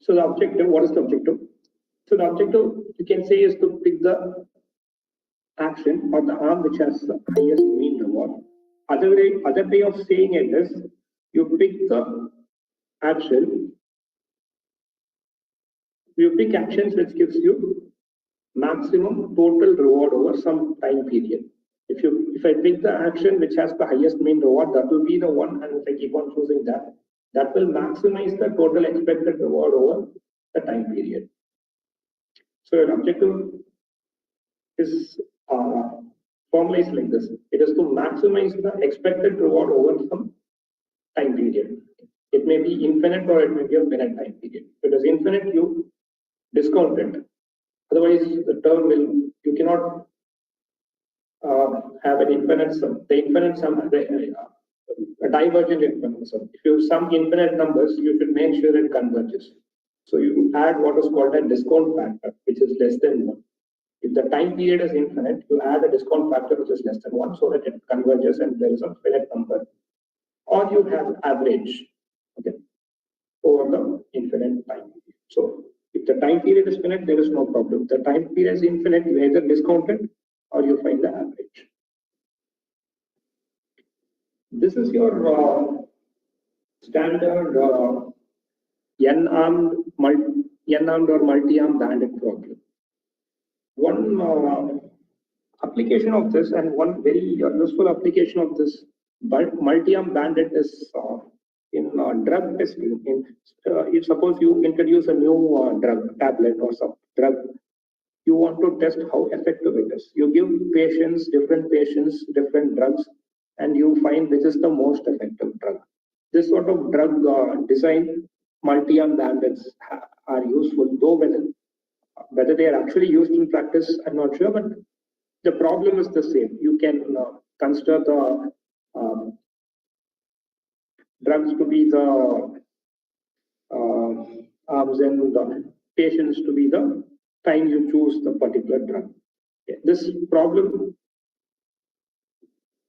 So the objective, what is the objective? So the objective, you can say, is to pick the action or the arm which has the highest mean reward. Other way of saying it is, you pick the action, you pick actions which gives you maximum total reward over some time period. If I pick the action which has the highest mean reward, that will be the one, and if I keep on choosing that, that will maximize the total expected reward over the time period. So your objective is formalized like this. It is to maximize the expected reward over some time period. It may be infinite or it may be a finite time period. If it is infinite, you discount it. Otherwise, the term will, you cannot have an infinite sum. The infinite sum, a divergent infinite sum. If you sum infinite numbers, you should make sure it converges. So you add what is called a discount factor, which is less than 1. If the time period is infinite, you add a discount factor which is less than 1 so that it converges and there is a finite number. Or you have average, okay, over the infinite time period. So if the time period is finite, there is no problem. If the time period is infinite, you either discount it or you find the average. This is your standard n-armed or multi-arm bandit problem. One application of this and one very useful application of this multi-arm bandit is in drug testing. If suppose you introduce a new drug, tablet or some drug, you want to test how effective it is. You give different patients, different drugs, and you find which is the most effective drug. This sort of drug design multi-arm bandits are useful, though whether they are actually used in practice, I'm not sure, but the problem is the same. You can consider the drugs to be the arms and the patients to be the time you choose the particular drug. Okay. This problem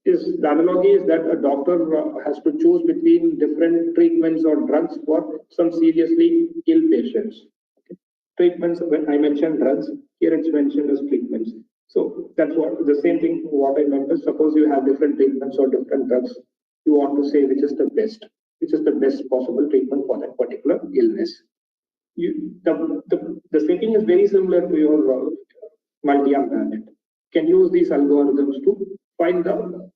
is, the analogy is that a doctor has to choose between different treatments or drugs for some seriously ill patients. Okay. Treatments, when I mentioned drugs, here it's mentioned as treatments. So that's what the same thing what I meant is, suppose you have different treatments or different drugs, you want to say which is the best possible treatment for that particular illness. The setting is very similar to your multi-arm bandit. Can use these algorithms to find the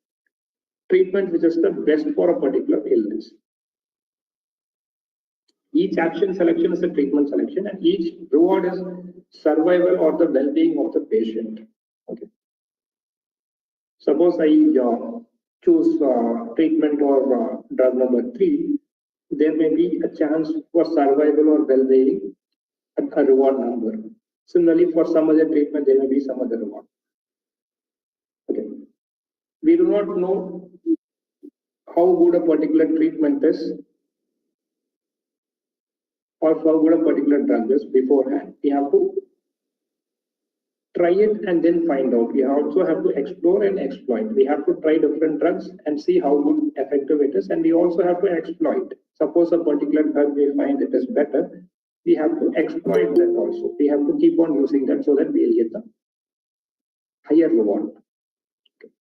treatment which is the best for a particular illness. Each action selection is a treatment selection, and each reward is survival or the well-being of the patient. Okay. Suppose I choose treatment or drug number 3, there may be a chance for survival or well-being at a reward number. Similarly, for some other treatment, there may be some other reward. Okay. We do not know how good a particular treatment is or how good a particular drug is beforehand. We have to try it and then find out. We also have to explore and exploit. We have to try different drugs and see how good effective it is, and we also have to exploit. Suppose a particular drug we find it is better, we have to exploit that also. We have to keep on using that so that we'll get the higher reward. Okay.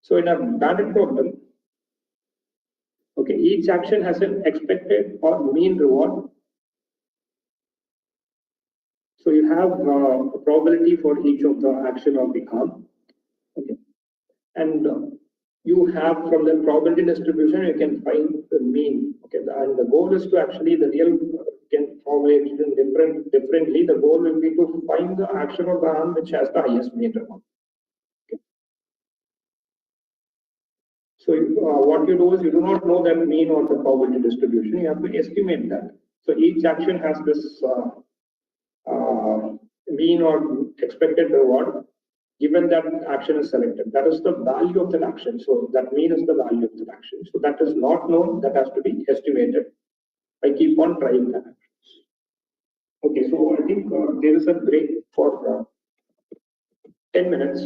So in a bandit problem, okay, each action has an expected or mean reward. So you have a probability for each of the action of the arm. Okay. And you have from the probability distribution, you can find the mean. Okay. And the goal is to actually, the real can formulate it differently. The goal will be to find the action of the arm which has the highest mean reward. Okay. So what you do is, you do not know that mean or the probability distribution. You have to estimate that. So each action has this mean or expected reward given that action is selected. That is the value of that action. So that mean is the value of that action. So that is not known, that has to be estimated. I keep on trying that. Okay, so I think there is a break for 10 minutes.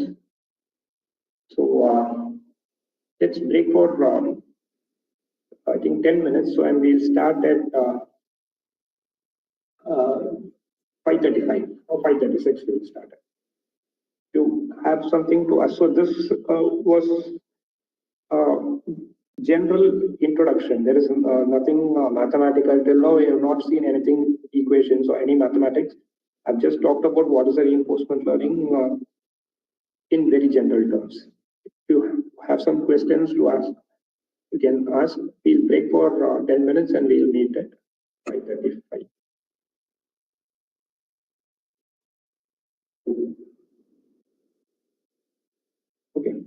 So let's break for I think 10 minutes. So and we'll start at 5:35 or 5:36 we'll start. You have something to ask. So this was general introduction. There is nothing mathematical till now. We have not seen anything equations or any mathematics. I've just talked about what is a reinforcement learning in very general terms. If you have some questions to ask, You can ask. We'll break for 10 minutes and we'll meet at 5:35. Okay.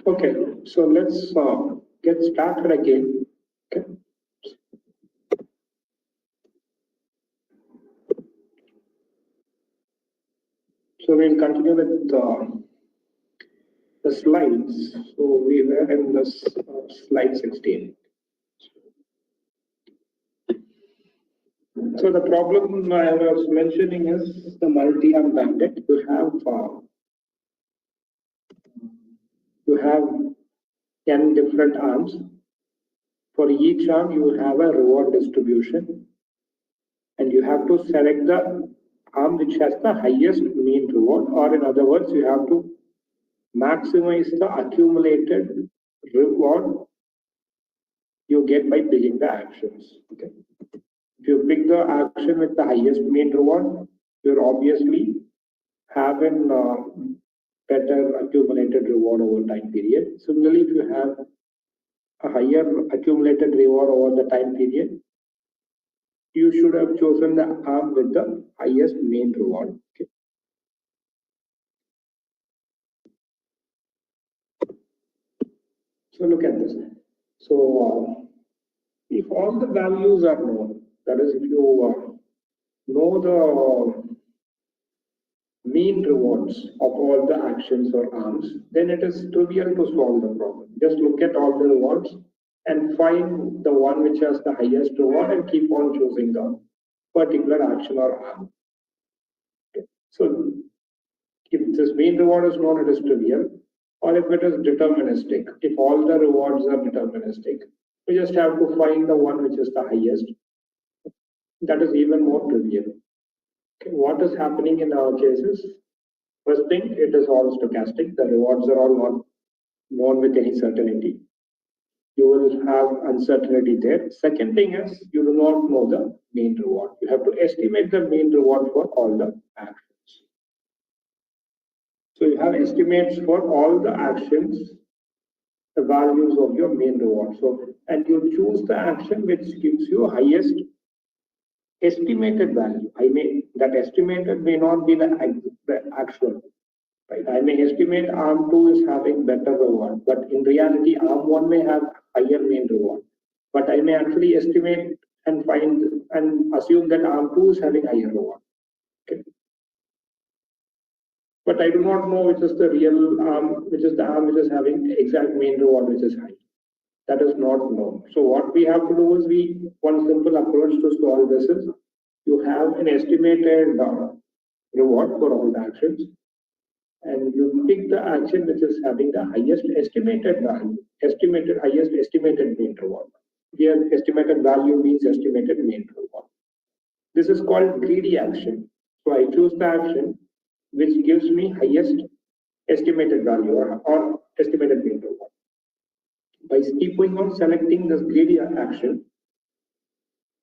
Okay, so let's get started again. Okay. So we'll continue with the slides. So we were in this slide 16. So the problem I was mentioning is the multi-arm bandit. You have n different arms. For each arm, you have a reward distribution, and you have to select the arm which has the highest mean reward, or in other words, you have to maximize the accumulated reward you get by picking the actions. Okay. If you pick the action with the highest mean reward, you're obviously having better accumulated reward over time period. Similarly, if you have a higher accumulated reward over the time period, you should have chosen the arm with the highest mean reward. Okay. So look at this. So if all the values are known, that is, if you know the mean rewards of all the actions or arms, then it is trivial to solve the problem. Just look at all the rewards and find the one which has the highest reward and keep on choosing the particular action or arm. Okay. So if this mean reward is known, it is trivial. Or if it is deterministic, if all the rewards are deterministic, we just have to find the one which is the highest. That is even more trivial. Okay. What is happening in our cases? First thing, it is all stochastic. The rewards are all not known with any certainty. You will have uncertainty there. Second thing is, you do not know the mean reward. You have to estimate the mean reward for all the actions. So you have estimates for all the actions, the values of your mean reward. So, and you choose the action which gives you highest estimated value. That estimated may not be the actual. Right. I may estimate arm 2 is having better reward, but in reality, arm 1 may have higher mean reward. But I may actually estimate and find and assume that arm 2 is having higher reward. Okay. But I do not know which is the real arm, which is the arm which is having exact mean reward which is high. That is not known. So what we have to do is one simple approach to solve this is you have an estimated reward for all the actions, and you pick the action which is having the highest estimated value, highest estimated mean reward. Here, estimated value means estimated mean reward. This is called greedy action. So I choose the action which gives me highest estimated value or estimated mean reward. By keeping on selecting this greedy action,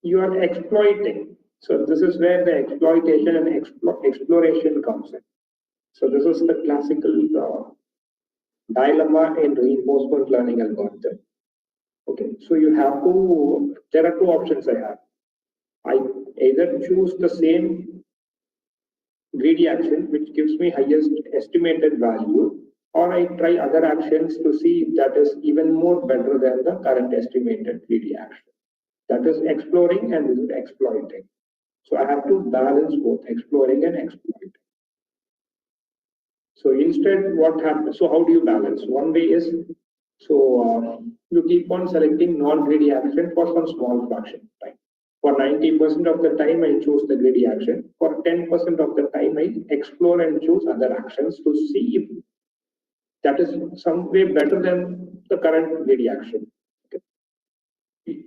you are exploiting. So this is where the exploitation and exploration comes in. So this is the classical dilemma in reinforcement learning algorithm. Okay, so you have to, there are two options I have. I either choose the same greedy action which gives me highest estimated value, or I try other actions to see if that is even more better than the current estimated greedy action. That is exploring and this is exploiting. So I have to balance both exploring and exploiting. So instead, what happens? So how do you balance? One way is, you keep on selecting non-greedy action for some small fraction of time. For 90% of the time, I choose the greedy action. For 10% of the time, I explore and choose other actions to see if that is some way better than the current greedy action. Okay.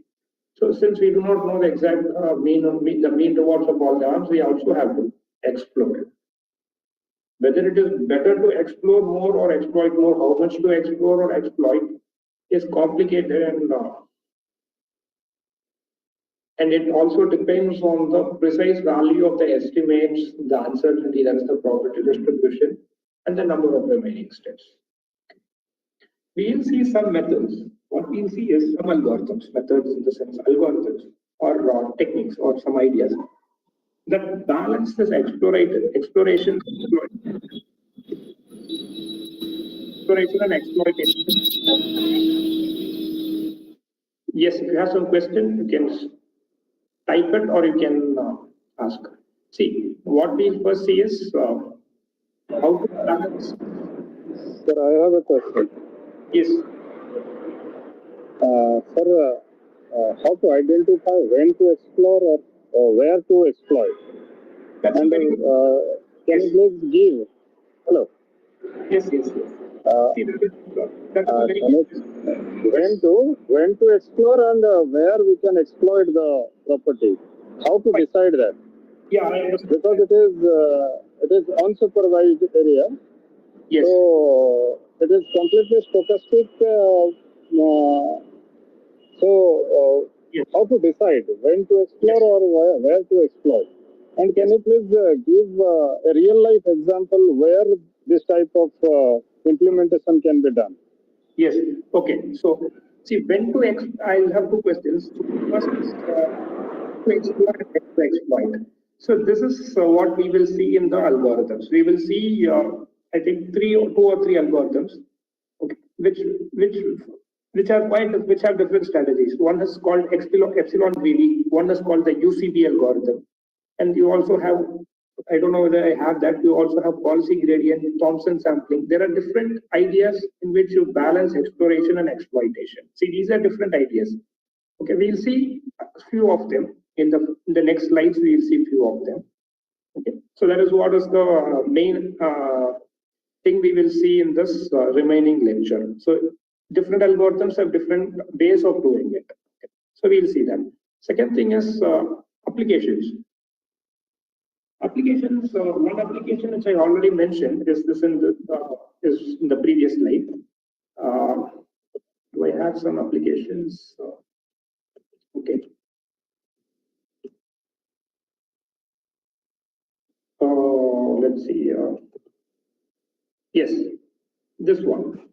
So since we do not know the exact the mean rewards of all the arms, we also have to explore. Whether it is better to explore more or exploit more, how much to explore or exploit is complicated, and it also depends on the precise value of the estimates, the uncertainty, that is the probability distribution, and the number of remaining steps. We will see some methods. What we will see is some algorithms, methods in the sense algorithms or techniques or some ideas that balance this exploration. exploration and exploitation. Yes, if you have some question, you can type it or you can ask. See, what we first see is how to balance. Sir, I have a question. Yes. Sir, how to identify when to explore or where to exploit? That's And very good. can Yes. you please give? Hello. Yes. See, that's a very Can you, when to explore and where we can exploit the property? How to decide that? Yeah, I understand. Because it is unsupervised area. Yes. So it is completely stochastic. Yes. How to decide when to explore or where to exploit? And can you please give a real life example where this type of implementation can be done? Yes. Okay. So, see, I'll have two questions. So first is to explore and when to exploit. So this is what we will see in the algorithms. We will see, I think, two or three algorithms, okay, which have different strategies. One is called epsilon greedy. One is called the UCB algorithm, and you also have, I don't know whether I have that. You also have policy gradient, Thompson sampling. There are different ideas in which you balance exploration and exploitation. See, these are different ideas. Okay, we'll see a few of them in the next slides. We'll see a few of them. Okay, so that is what is the main thing we will see in this remaining lecture. So different algorithms have different ways of doing it. Okay. So we'll see them. Second thing is applications. Applications. One application which I already mentioned is this in the previous slide. Do I have some applications? Okay. Let's see. Yes, this one.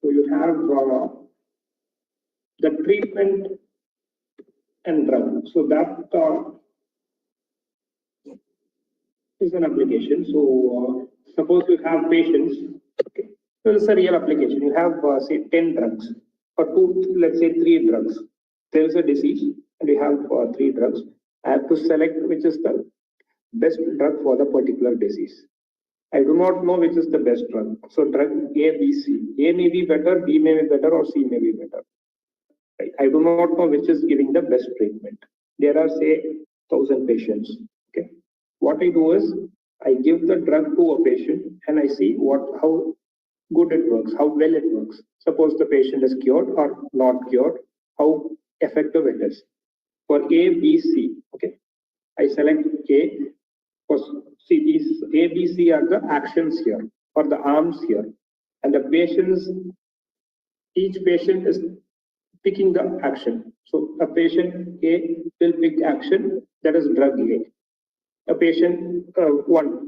So you have the treatment and drug. So that is an application. So suppose you have patients. Okay. So it's a real application. You have say 10 drugs or let's say 3 drugs. There is a disease and you have 3 drugs. I have to select which is the best drug for the particular disease. I do not know which is the best drug. So drug A, B, C. A may be better, B may be better, or C may be better. Right? I do not know which is giving the best treatment. There are say 1,000 patients. Okay. What I do is I give the drug to a patient and I see how good it works, how well it works. Suppose the patient is cured or not cured, how effective it is. For A, B, C. Okay. I select A. See, these A, B, C are the actions here or the arms here, and the patients, each patient is picking the action. So a patient A will pick action, that is drug A. A patient one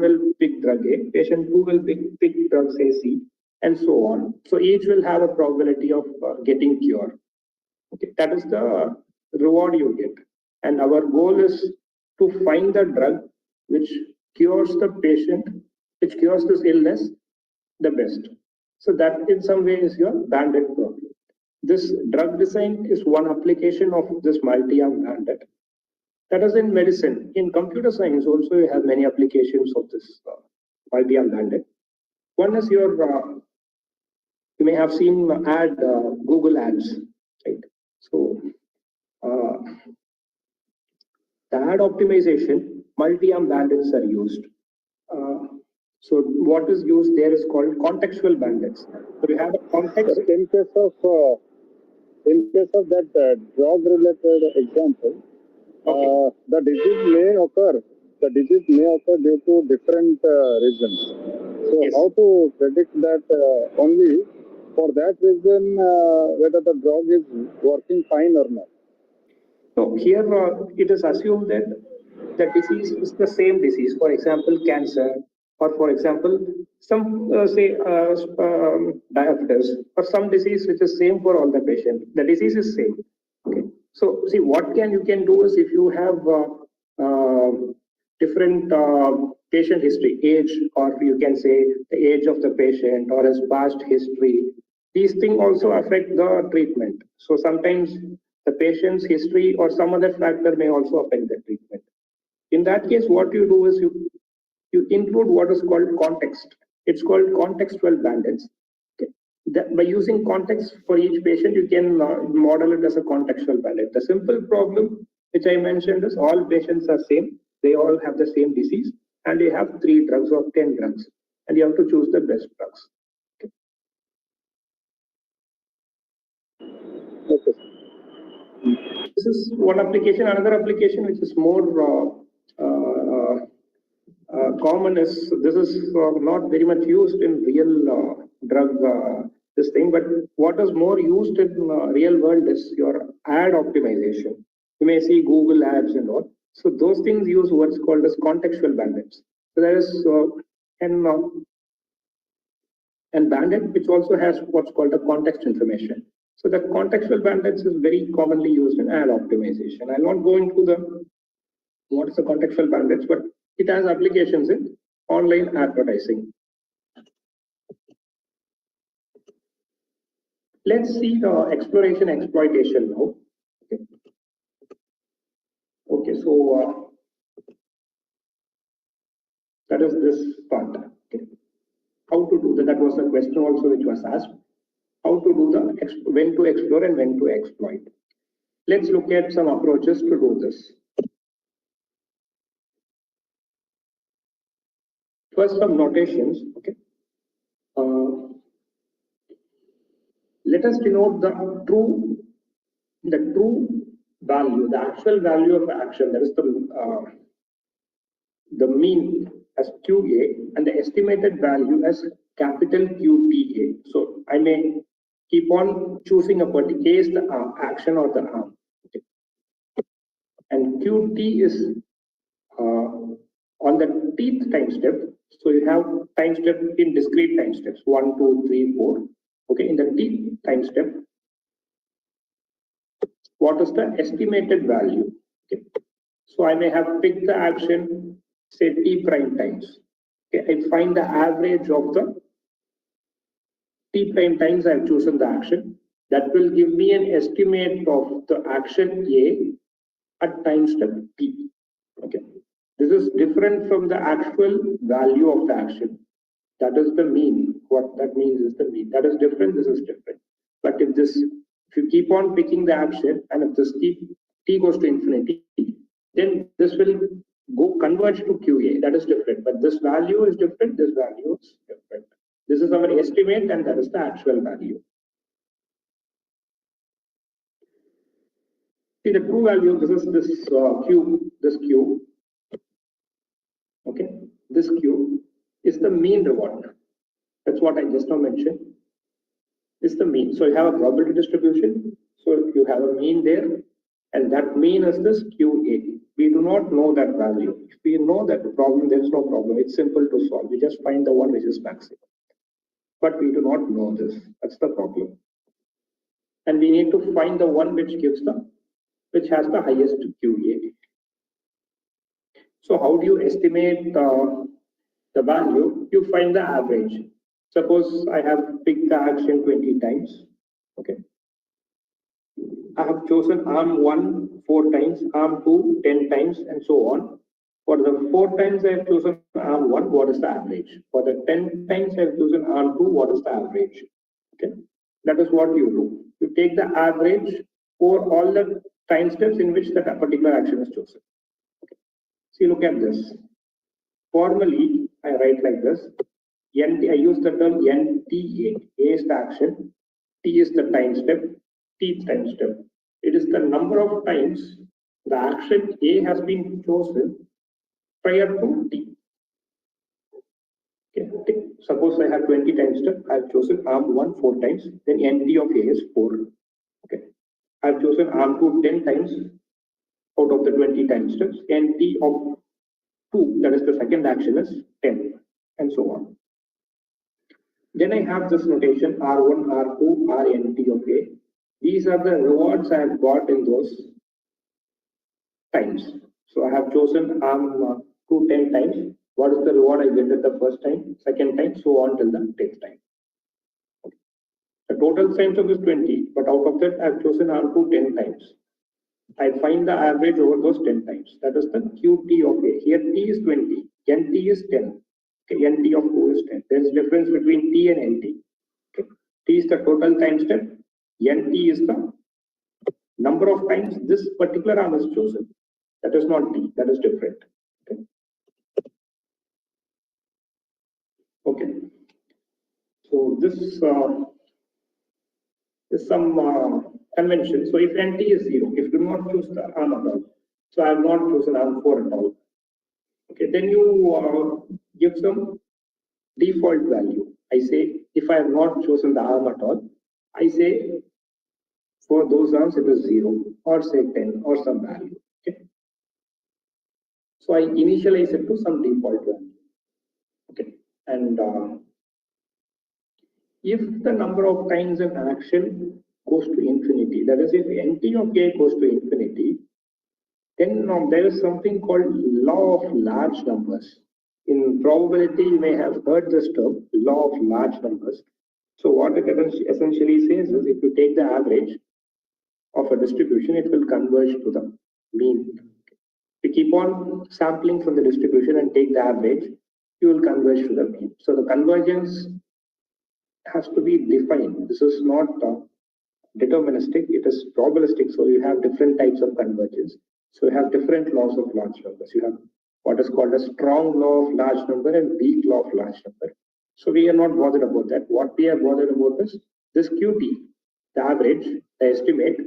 will pick drug A, patient 2 will pick drug say C, and so on. So each will have a probability of getting cured. Okay, that is the reward you get, and our goal is to find the drug which cures the patient, which cures this illness the best. So that in some way is your bandit problem. This drug design is one application of this multi-arm bandit. That is in medicine. In computer science also you have many applications of this multi-arm bandit. One is your, you may have seen Google ads, right? So the ad optimization, multi-arm bandits are used. So what is used there is called contextual bandits. So we have a context. In case of that drug-related example, Okay. the disease may occur. The disease may occur due to different reasons. So Yes. how to predict that only for that reason whether the drug is working fine or not? So here it is assumed that the disease is the same disease. For example, cancer, or for example, some diabetes, or some disease which is same for all the patients. The disease is same. Okay. So see what you can do is if you have different patient history, age, or you can say the age of the patient or his past history. These things also affect the treatment. So sometimes the patient's history or some other factor may also affect the treatment. In that case, what you do is you include what is called context. It's called contextual bandits. Okay. By using context for each patient, you can model it as a contextual bandit. The simple problem which I mentioned is all patients are same. They all have the same disease, and they have 3 drugs or 10 drugs, and you have to choose the best drugs. Okay. This is one application. Another application which is more common is, this is not very much used in real drug this thing, but what is more used in real world is your ad optimization. You may see Google ads and all. So those things use what's called as contextual bandits. So there is and bandit which also has what's called a context information. So the contextual bandits is very commonly used in ad optimization. I'll not go into the what is the contextual bandits, but it has applications in online advertising. Let's see the exploration exploitation now. Okay, so that is this part. Okay. How to do that? That was a question also which was asked. How to do the when to explore and when to exploit. Let's look at some approaches to do this. First, some notations. Okay. Let us denote the true value, the actual value of the action. That is the mean as QA and the estimated value as capital QTA. So I may keep on choosing a particular case, the action or the arm. Okay. And QT is on the teeth time step. So you have time step in discrete time steps 1, 2, 3, 4. Okay, in the teeth time step, what is the estimated value? Okay. So I may have picked the action, say t prime times. Okay, I find the average of the t prime times I have chosen the action. That will give me an estimate of the action A at time step t. Okay, this is different from the actual value of the action. That is the mean. What that means is the mean. That is different. This is different. But if you keep on picking the action, and if this t goes to infinity, then this will go converge to QA. That is different. But this value is different. This value is different. This is our estimate, and that is the actual value. See the true value. This is this Q. This Q. Okay. This Q is the mean reward. That's what I just now mentioned. Is the mean. So you have a probability distribution. So you have a mean there, and that mean is this QA. We do not know that value. If we know that problem, there is no problem. It's simple to solve. We just find the one which is maximum. But we do not know this. That's the problem. And we need to find the one which has the highest QA. So how do you estimate the value? You find the average. Suppose I have picked the action 20 times. Okay. I have chosen arm 1 4 times, arm 2 10 times, and so on. For the 4 times I have chosen arm 1, what is the average? For the 10 times I have chosen arm 2, what is the average? Okay. That is what you do. You take the average for all the time steps in which that particular action is chosen. Okay. See, look at this. Formally, I write like this. I use the term NTA. A is the action, T is the time step, T time step. It is the number of times the action A has been chosen prior to T. Okay. Suppose I have 20 time step, I have chosen arm 1 4 times, then NT of A is 4. Okay. I have chosen arm 2 10 times out of the 20 time steps, NT of 2, that is the second action, is 10, and so on. Then I have this notation R1, R2, RNT of A. These are the rewards I have got in those times. So I have chosen arm 2 10 times. What is the reward I get at the first time, second time, so on till the 10th time. Okay. The total times of is 20, but out of that I've chosen R2 10 times. I find the average over those 10 times. That is the QT of A. Here T is 20, NT is 10. Okay, NT of 2 is 10. There is difference between T and NT. Okay. T is the total time step. NT is the number of times this particular arm is chosen. That is not T. That is different. Okay. Okay. So this is some convention. So if NT is 0, if you do not choose the arm at all, so I have not chosen arm 4 at all. Okay, then you give some default value. I say if I have not chosen the arm at all, I say for those arms it is 0 or say 10 or some value. Okay. So I initialize it to some default value. Okay, and if the number of times an action goes to infinity, that is if NT of A goes to infinity, then there is something called law of large numbers. In probability, you may have heard this term, law of large numbers. So what it essentially says is if you take the average of a distribution, it will converge to the mean. If you keep on sampling from the distribution and take the average, you will converge to the mean. So the convergence has to be defined. This is not deterministic, it is probabilistic. So you have different types of convergence. So you have different laws of large numbers. You have what is called a strong law of large number and weak law of large number. So we are not bothered about that. What we are bothered about is this QT, the average, the estimate,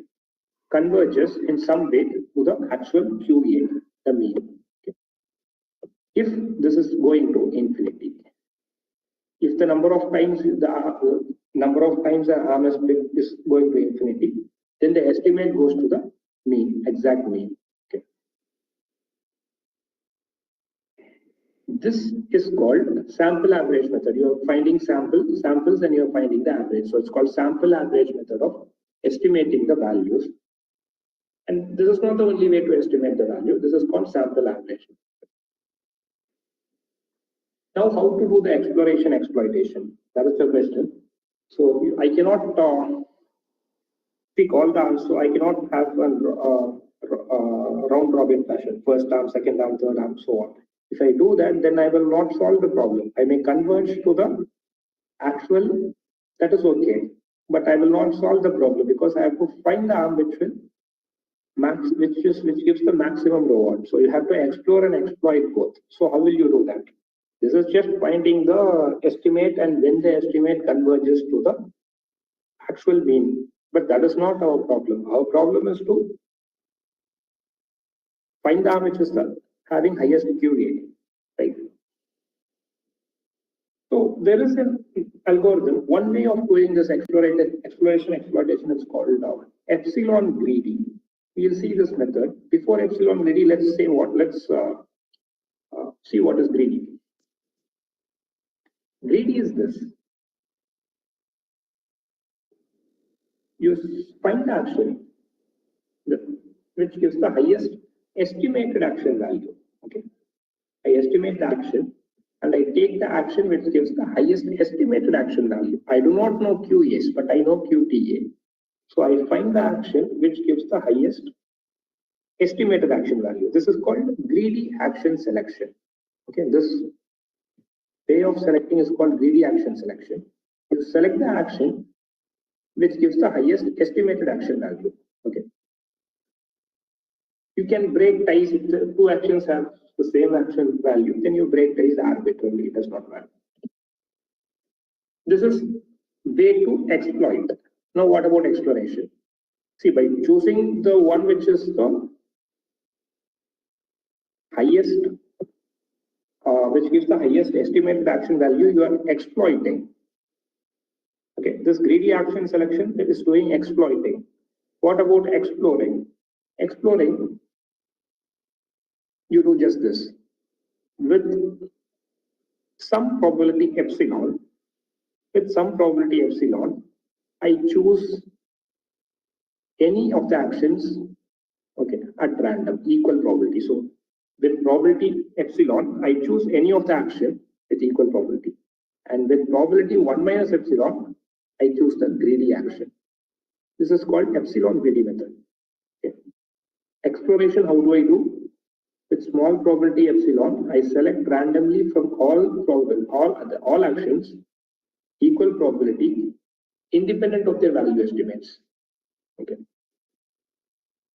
converges in some way to the actual QA, the mean. Okay. If this is going to infinity, if the number of times the arm is going to infinity, then the estimate goes to the mean, exact mean. Okay. This is called sample average method. You are finding samples and you are finding the average. So it's called sample average method of estimating the values. And this is not the only way to estimate the value. This is called sample average. Now, how to do the exploration exploitation? That is the question. So I cannot pick all the arms. So I cannot have a round robin fashion, first arm, second arm, third arm, so on. If I do that, then I will not solve the problem. I may converge to the actual, that is okay, but I will not solve the problem because I have to find the arm which will which gives the maximum reward. So you have to explore and exploit both. So how will you do that? This is just finding the estimate and when the estimate converges to the actual mean. But that is not our problem. Our problem is to find the arm which is having highest QA, right? So there is an algorithm. One way of doing this exploration exploitation is called epsilon greedy. We'll see this method. Before epsilon greedy, let's say what? Let's see what is greedy. Greedy is this. You find the action which gives the highest estimated action value. Okay, I estimate the action and I take the action which gives the highest estimated action value. I do not know QAs, but I know QTA. So I find the action which gives the highest estimated action value. This is called greedy action selection. Okay, this way of selecting is called greedy action selection. You select the action which gives the highest estimated action value. Okay. You can break ties if the two actions have the same action value, then you break ties arbitrarily, it does not matter. This is way to exploit. Now what about exploration? See, by choosing the one which is the highest, which gives the highest estimated action value, you are exploiting. Okay, this greedy action selection is doing exploiting. What about exploring? Exploring, you do just this. With some probability epsilon, I choose any of the actions, okay, at random, equal probability. So with probability epsilon, I choose any of the action with equal probability. And with probability 1 minus epsilon, I choose the greedy action. This is called epsilon greedy method. Okay. Exploration, how do I do? With small probability epsilon, I select randomly from all actions, equal probability, independent of their value estimates. Okay.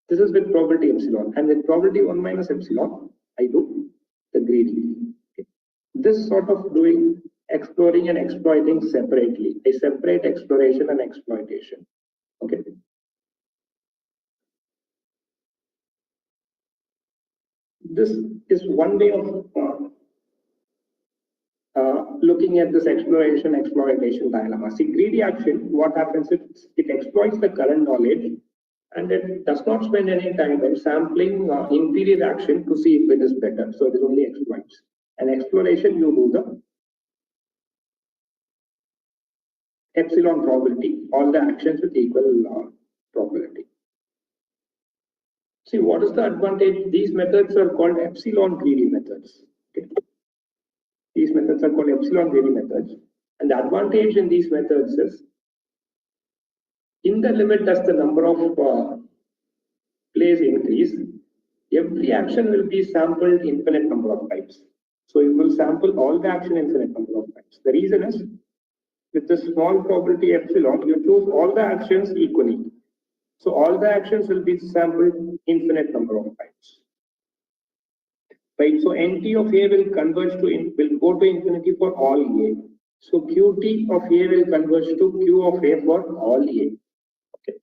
This is with probability epsilon, and with probability 1 minus epsilon, I do the greedy. Okay. This sort of doing exploring and exploiting separately. I separate exploration and exploitation. Okay. This is one way of looking at this exploration exploitation dilemma. See, greedy action, what happens is it exploits the current knowledge and it does not spend any time in sampling inferior action to see if it is better. So it is only exploits. And exploration, you do the epsilon probability, all the actions with equal probability. See, what is the advantage? These methods are called epsilon greedy methods. Okay. These methods are called epsilon greedy methods. And the advantage in these methods is, in the limit as the number of plays increase, every action will be sampled infinite number of times. So you will sample all the action infinite number of times. The reason is, with the small probability epsilon, you choose all the actions equally. So all the actions will be sampled infinite number of times. Right, so NT of A will converge to will go to infinity for all A. So QT of A will converge to Q of A for all A. Okay.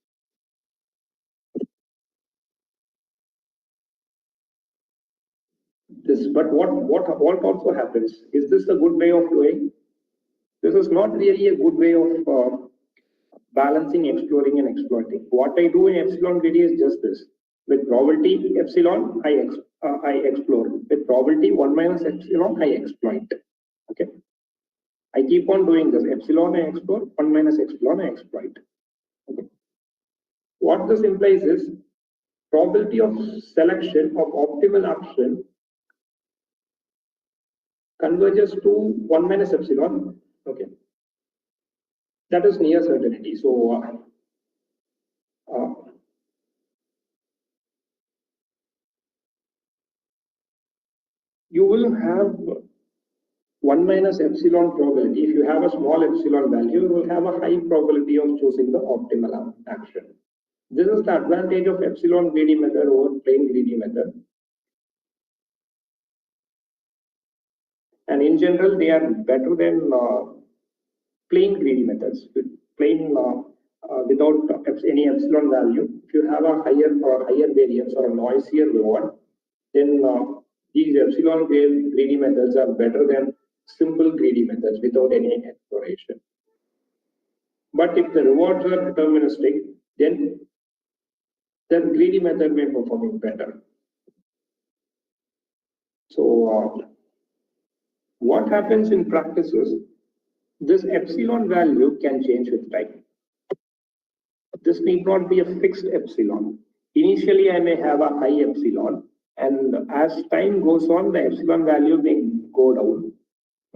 This, but what also happens? Is this a good way of doing? This is not really a good way of balancing, exploring, and exploiting. What I do in epsilon greedy is just this. With probability epsilon, I explore. With probability 1 minus epsilon, I exploit. Okay. I keep on doing this. Epsilon I explore, 1 minus epsilon I exploit. Okay. What this implies is probability of selection of optimal action converges to 1 minus epsilon. Okay. That is near certainty. So you will have 1 minus epsilon probability. If you have a small epsilon value, you will have a high probability of choosing the optimal action. This is the advantage of epsilon greedy method over plain greedy method. And in general, they are better than plain greedy methods. With plain without any epsilon value, if you have a higher variance or a noisier reward, then these epsilon greedy methods are better than simple greedy methods without any exploration. But if the rewards are deterministic, then the greedy method may perform better. So what happens in practice is, this epsilon value can change with time. This need not be a fixed epsilon. Initially, I may have a high epsilon, and as time goes on, the epsilon value may go down.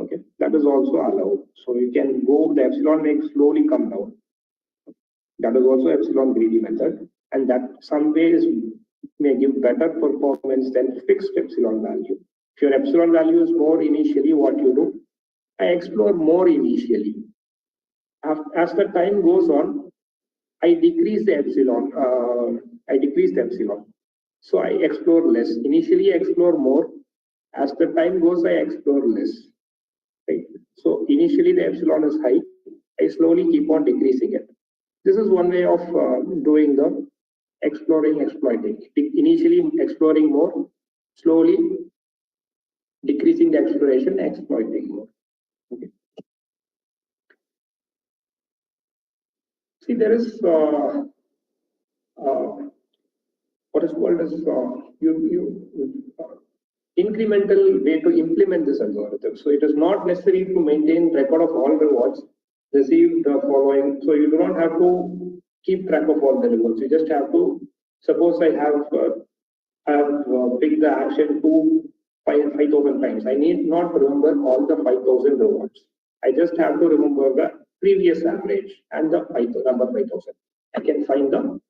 Okay, that is also allowed. So you can go, the epsilon may slowly come down. That is also epsilon greedy method, and that some ways may give better performance than fixed epsilon value. If your epsilon value is more initially, what you do? I explore more initially. As the time goes on, I decrease the epsilon. So I explore less. Initially, I explore more. As the time goes, I explore less. Right? So initially, the epsilon is high. I slowly keep on decreasing it. This is one way of doing the exploring, exploiting. Initially, exploring more. Slowly decreasing the exploration, exploiting more. Okay. See, there is what is called as incremental way to implement this algorithm. So it is not necessary to maintain record of all rewards received following. So you do not have to keep track of all the rewards. You just have to, suppose I have have picked the action to 5,000 times. I need not remember all the 5,000 rewards. I just have to remember the previous average and the number 5,000. I can find the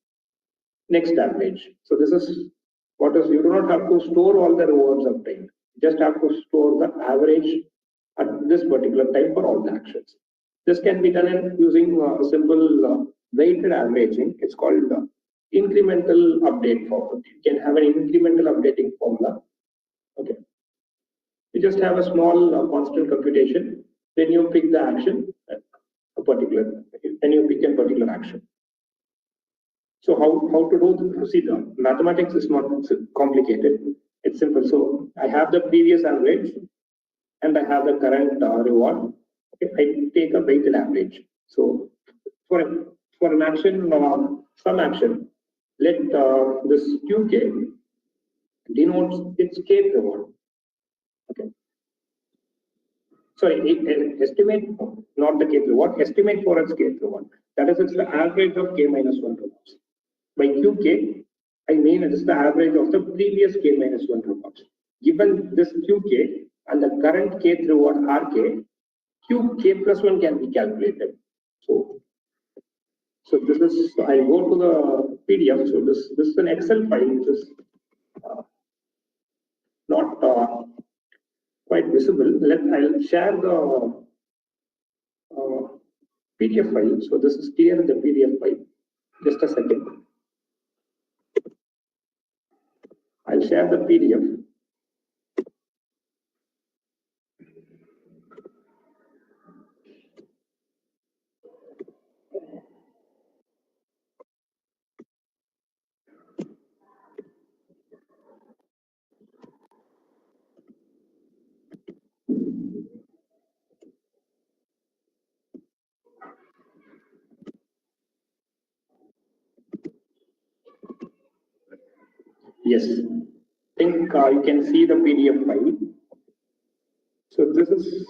next average. So this is what is, you do not have to store all the rewards obtained. You just have to store the average at this particular time for all the actions. This can be done using a simple weighted averaging. It's called incremental update formula. You can have an incremental updating formula. Okay. You just have a small constant computation. Then you pick the action, then you pick a particular action. So how to do this? See, the mathematics is not complicated. It's simple. So I have the previous average and I have the current reward. Okay, I take a weighted average. So for an action, some action, let this QK denotes its kth reward. Okay. Sorry, estimate, not the kth reward, estimate for its kth reward. That is, it's the average of k minus 1 rewards. By QK, I mean it is the average of the previous k minus 1 rewards. Given this QK and the current kth reward RK, QK plus 1 can be calculated. So this is, I'll go to the PDF. So this is an Excel file which is not quite visible. I'll share the PDF file. So this is clear in the PDF file. Just a second. I'll share the PDF. Yes, I think you can see the PDF file. So this is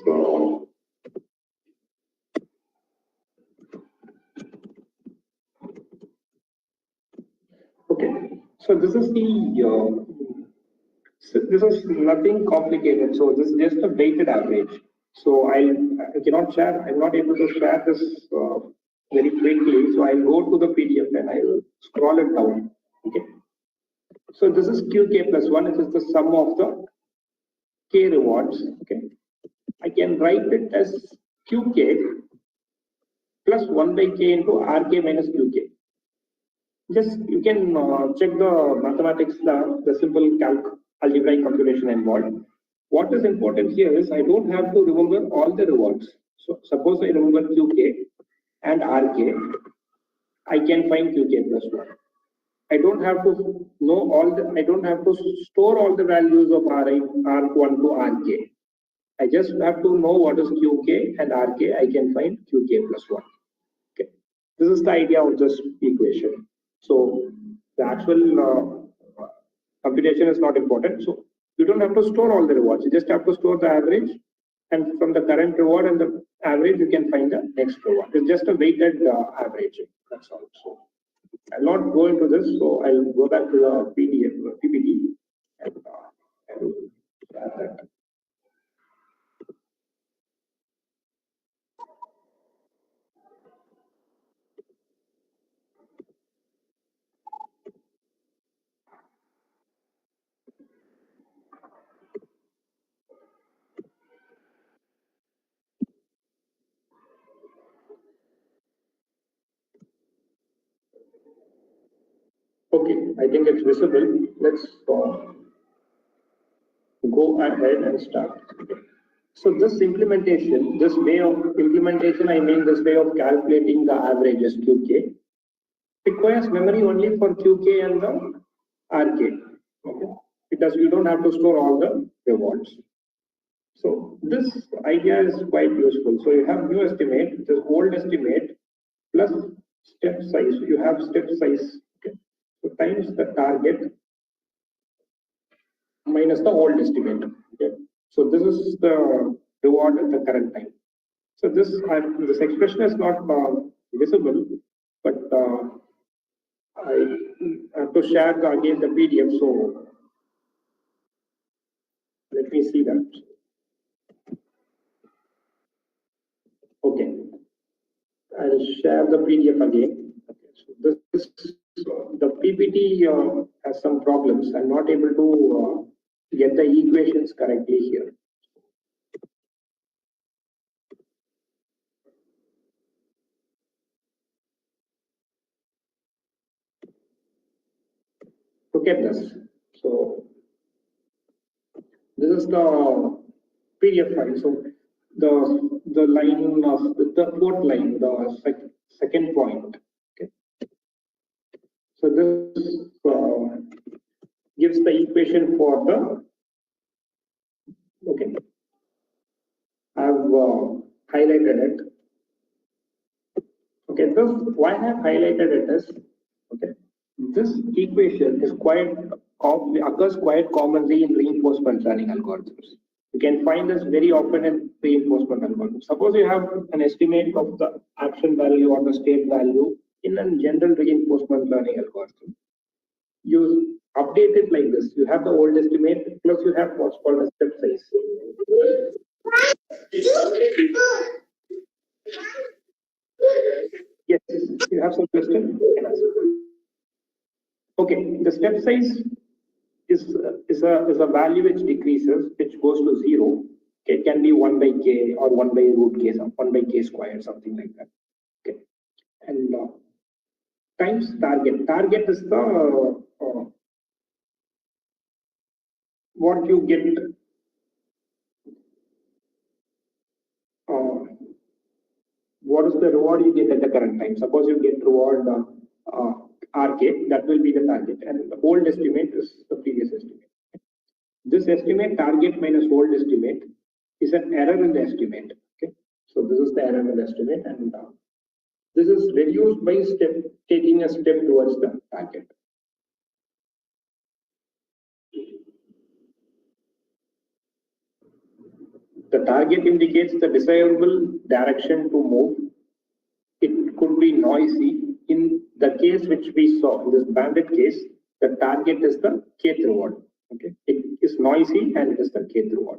okay. So this is the this is nothing complicated. So this is just a weighted average. So I cannot share. I'm not able to share this very quickly. So I'll go to the PDF and I'll scroll it down. Okay. So this is QK plus 1. It is the sum of the K rewards. Okay. I can write it as QK plus 1 by K into RK minus QK. Just you can check the mathematics, the simple algebraic computation involved. What is important here is I don't have to remember all the rewards. So suppose I remember QK and RK, I can find QK plus 1. I don't have to know all the, I don't have to store all the values of R1 to RK. I just have to know what is QK and RK. I can find QK plus 1. Okay. This is the idea of this equation. So the actual computation is not important. So you don't have to store all the rewards. You just have to store the average. And from the current reward and the average, you can find the next reward. It's just a weighted averaging. That's all. So I'll not go into this. So I'll go back to the PDF, PPT, and I'll share that. Okay, I think it's visible. Let's go ahead and start. So this implementation, this way of implementation, I mean this way of calculating the averages QK, requires memory only for QK and the RK. Okay, because you don't have to store all the rewards. So this idea is quite useful. So you have new estimate, this old estimate plus step size. You have step size. Okay. So times the target minus the old estimate. Okay. So this is the reward at the current time. So this expression is not visible, but I have to share again the PDF. So me see that. Okay, I'll share the PDF again. Okay, so this the PPT has some problems. I'm not able to get the equations correctly here. Look at this. So this is the PDF file. So the line of the fourth line, the second point. Okay. So this gives the equation for the. Okay. I've highlighted it. Okay. This why I have highlighted it is okay. This equation is occurs quite commonly in reinforcement learning algorithms. You can find this very often in reinforcement algorithms. Suppose you have an estimate of the action value or the state value in a general reinforcement learning algorithm. You update it like this. You have the old estimate plus you have what's called a step size. Yes, you have some question? Okay, the step size is a value which decreases, which goes to 0. Okay, it can be 1 by k or 1 by root k, 1 by k squared, something like that. Okay, and times target. Target is the what you get. What is the reward you get at the current time? Suppose you get reward RK, that will be the target, and the old estimate is the previous estimate. This estimate, target minus old estimate, is an error in the estimate. Okay, so this is the error in the estimate, and this is reduced by taking a step towards the target. The target indicates the desirable direction to move. It could be noisy. In the case which we saw, in this bandit case, the target is the kth reward. Okay, it is noisy and it is the kth reward.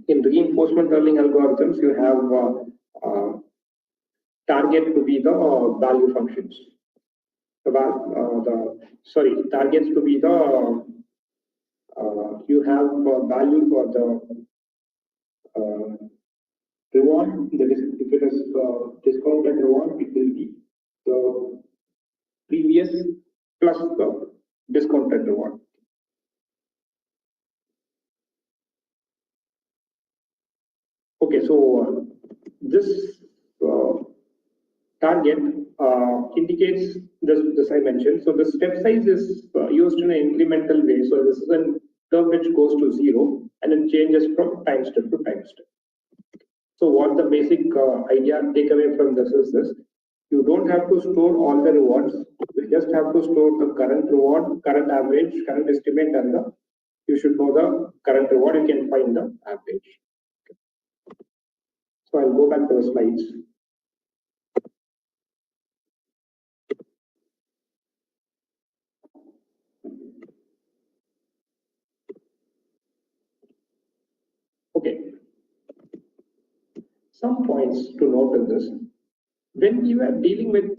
In reinforcement learning algorithms, you have target to be the value functions. Targets to be the you have value for the reward. If it is discounted reward, it will be the previous plus the discounted reward. Okay, so this target indicates this I mentioned. So the step size is used in an incremental way. So this is a term which goes to 0 and it changes from time step to time step. So what the basic idea takeaway from this is this: you don't have to store all the rewards. You just have to store the current reward, current average, current estimate, and you should know the current reward. You can find the average. So I'll go back to the slides. Okay. Some points to note in this. When you are dealing with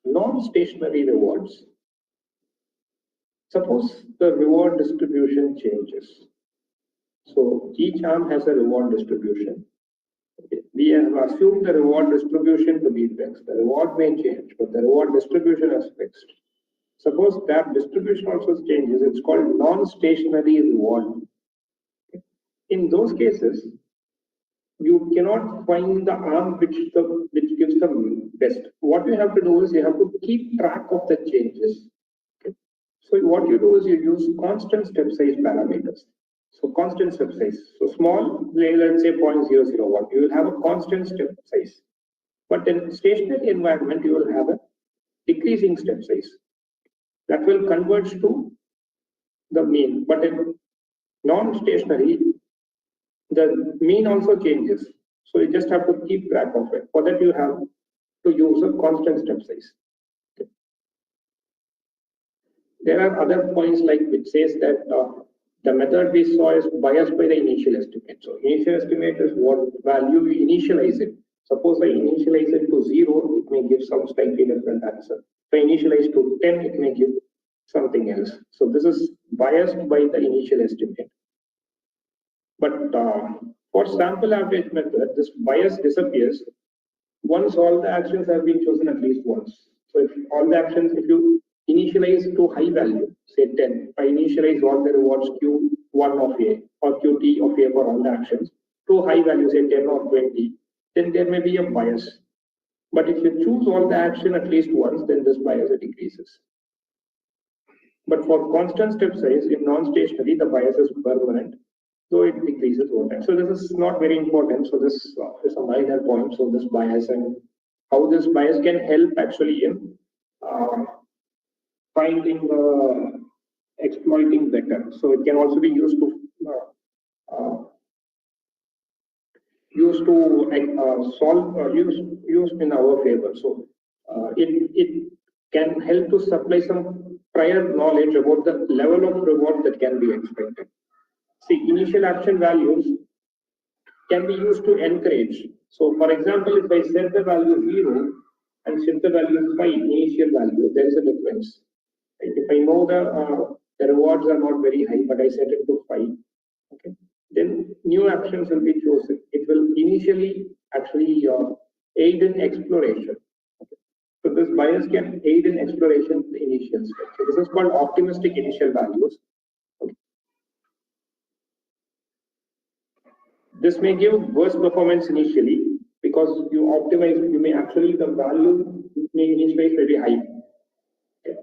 non-stationary rewards, suppose the reward distribution changes. So each arm has a reward distribution. Okay. We have assumed the reward distribution to be fixed. The reward may change, but the reward distribution is fixed. Suppose that distribution also changes, it's called non-stationary reward. Okay. In those cases, you cannot find the arm which gives the best. What you have to do is you have to keep track of the changes. Okay. So what you do is you use constant step size parameters. So constant step size. So small, let's say 0.001. You will have a constant step size. But in stationary environment, you will have a decreasing step size. That will converge to the mean. But in non-stationary, the mean also changes. So you just have to keep track of it. For that, you have to use a constant step size. Okay. there are other points like which says that the method we saw is biased by the initial estimate. So initial estimate is what value we initialize it. Suppose I initialize it to 0, it may give some slightly different answer. If I initialize to 10, it may give something else. So this is biased by the initial estimate. But for sample average method, this bias disappears once all the actions have been chosen at least once. So if all the actions, if you initialize to high value, say 10, if I initialize all the rewards Q1 of A or Qt of A for all the actions to high value, say 10 or 20, then there may be a bias. But if you choose all the action at least once, then this bias decreases. But for constant step size in non-stationary, the bias is permanent, though it decreases over time. So this is not very important. So this is a minor point. So this bias and how this bias can help actually in finding exploiting better. So it can also be used to solve or used in our favor. So it can help to supply some prior knowledge about the level of reward that can be expected. See, initial action values can be used to encourage. So for example, if I set the value 0 and set the value 5 initial value, there is a difference. Right? If I know the rewards are not very high, but I set it to 5, okay, then new actions will be chosen. It will initially actually aid in exploration. Okay. So this bias can aid in exploration in the initial step. So this is called optimistic initial values. Okay. This may give worse performance initially because you optimize, you may actually, the value may initialize very high. Okay.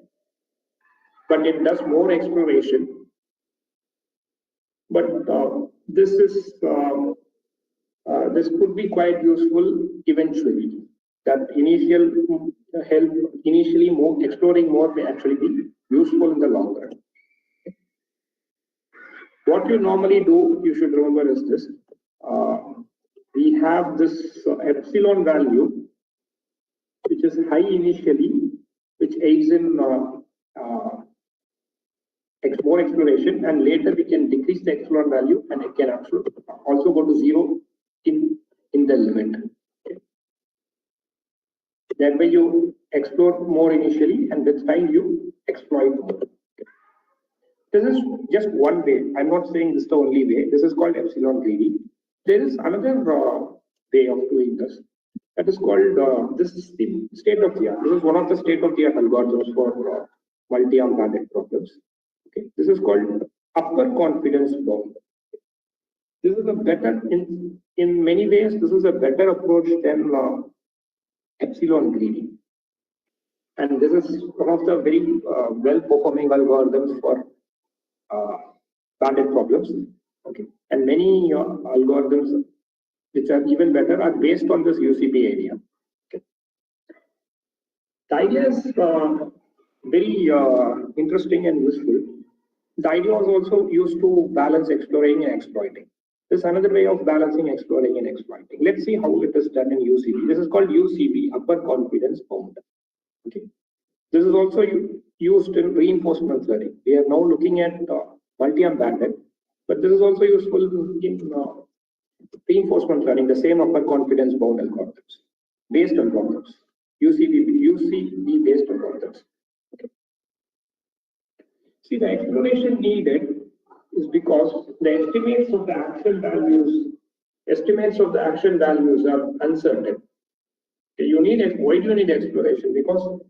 But it does more exploration. But this could be quite useful eventually. That initial help, initially more exploring more may actually be useful in the long run. What you normally do, you should remember, is this. We have this epsilon value, which is high initially, which aids in more exploration, and later we can decrease the epsilon value, and it can also go to 0 in the limit. Okay. That way you explore more initially, and with time you exploit more. Okay. This is just one way. I'm not saying this is the only way. This is called epsilon greedy. There is another way of doing this. That is called, this is the state of the art. This is one of the state of the art algorithms for multi-arm bandit problems. Okay. This is called upper confidence bound. This is a better, in many ways, this is a better approach than epsilon greedy. And this is one of the very well-performing algorithms for bandit problems. Okay. And many algorithms which are even better are based on this UCB area. Okay. The idea is very interesting and useful. The idea was also used to balance exploring and exploiting. This is another way of balancing exploring and exploiting. Let's see how it is done in UCB. This is called UCB, upper confidence bound. Okay. This is also used in reinforcement learning. We are now looking at multi-arm bandit, but this is also useful in reinforcement learning, the same upper confidence bound algorithms, based algorithms, UCB based algorithms. Okay. See, the exploration needed is because the estimates of the action values are uncertain. Okay. Why do you need exploration? Because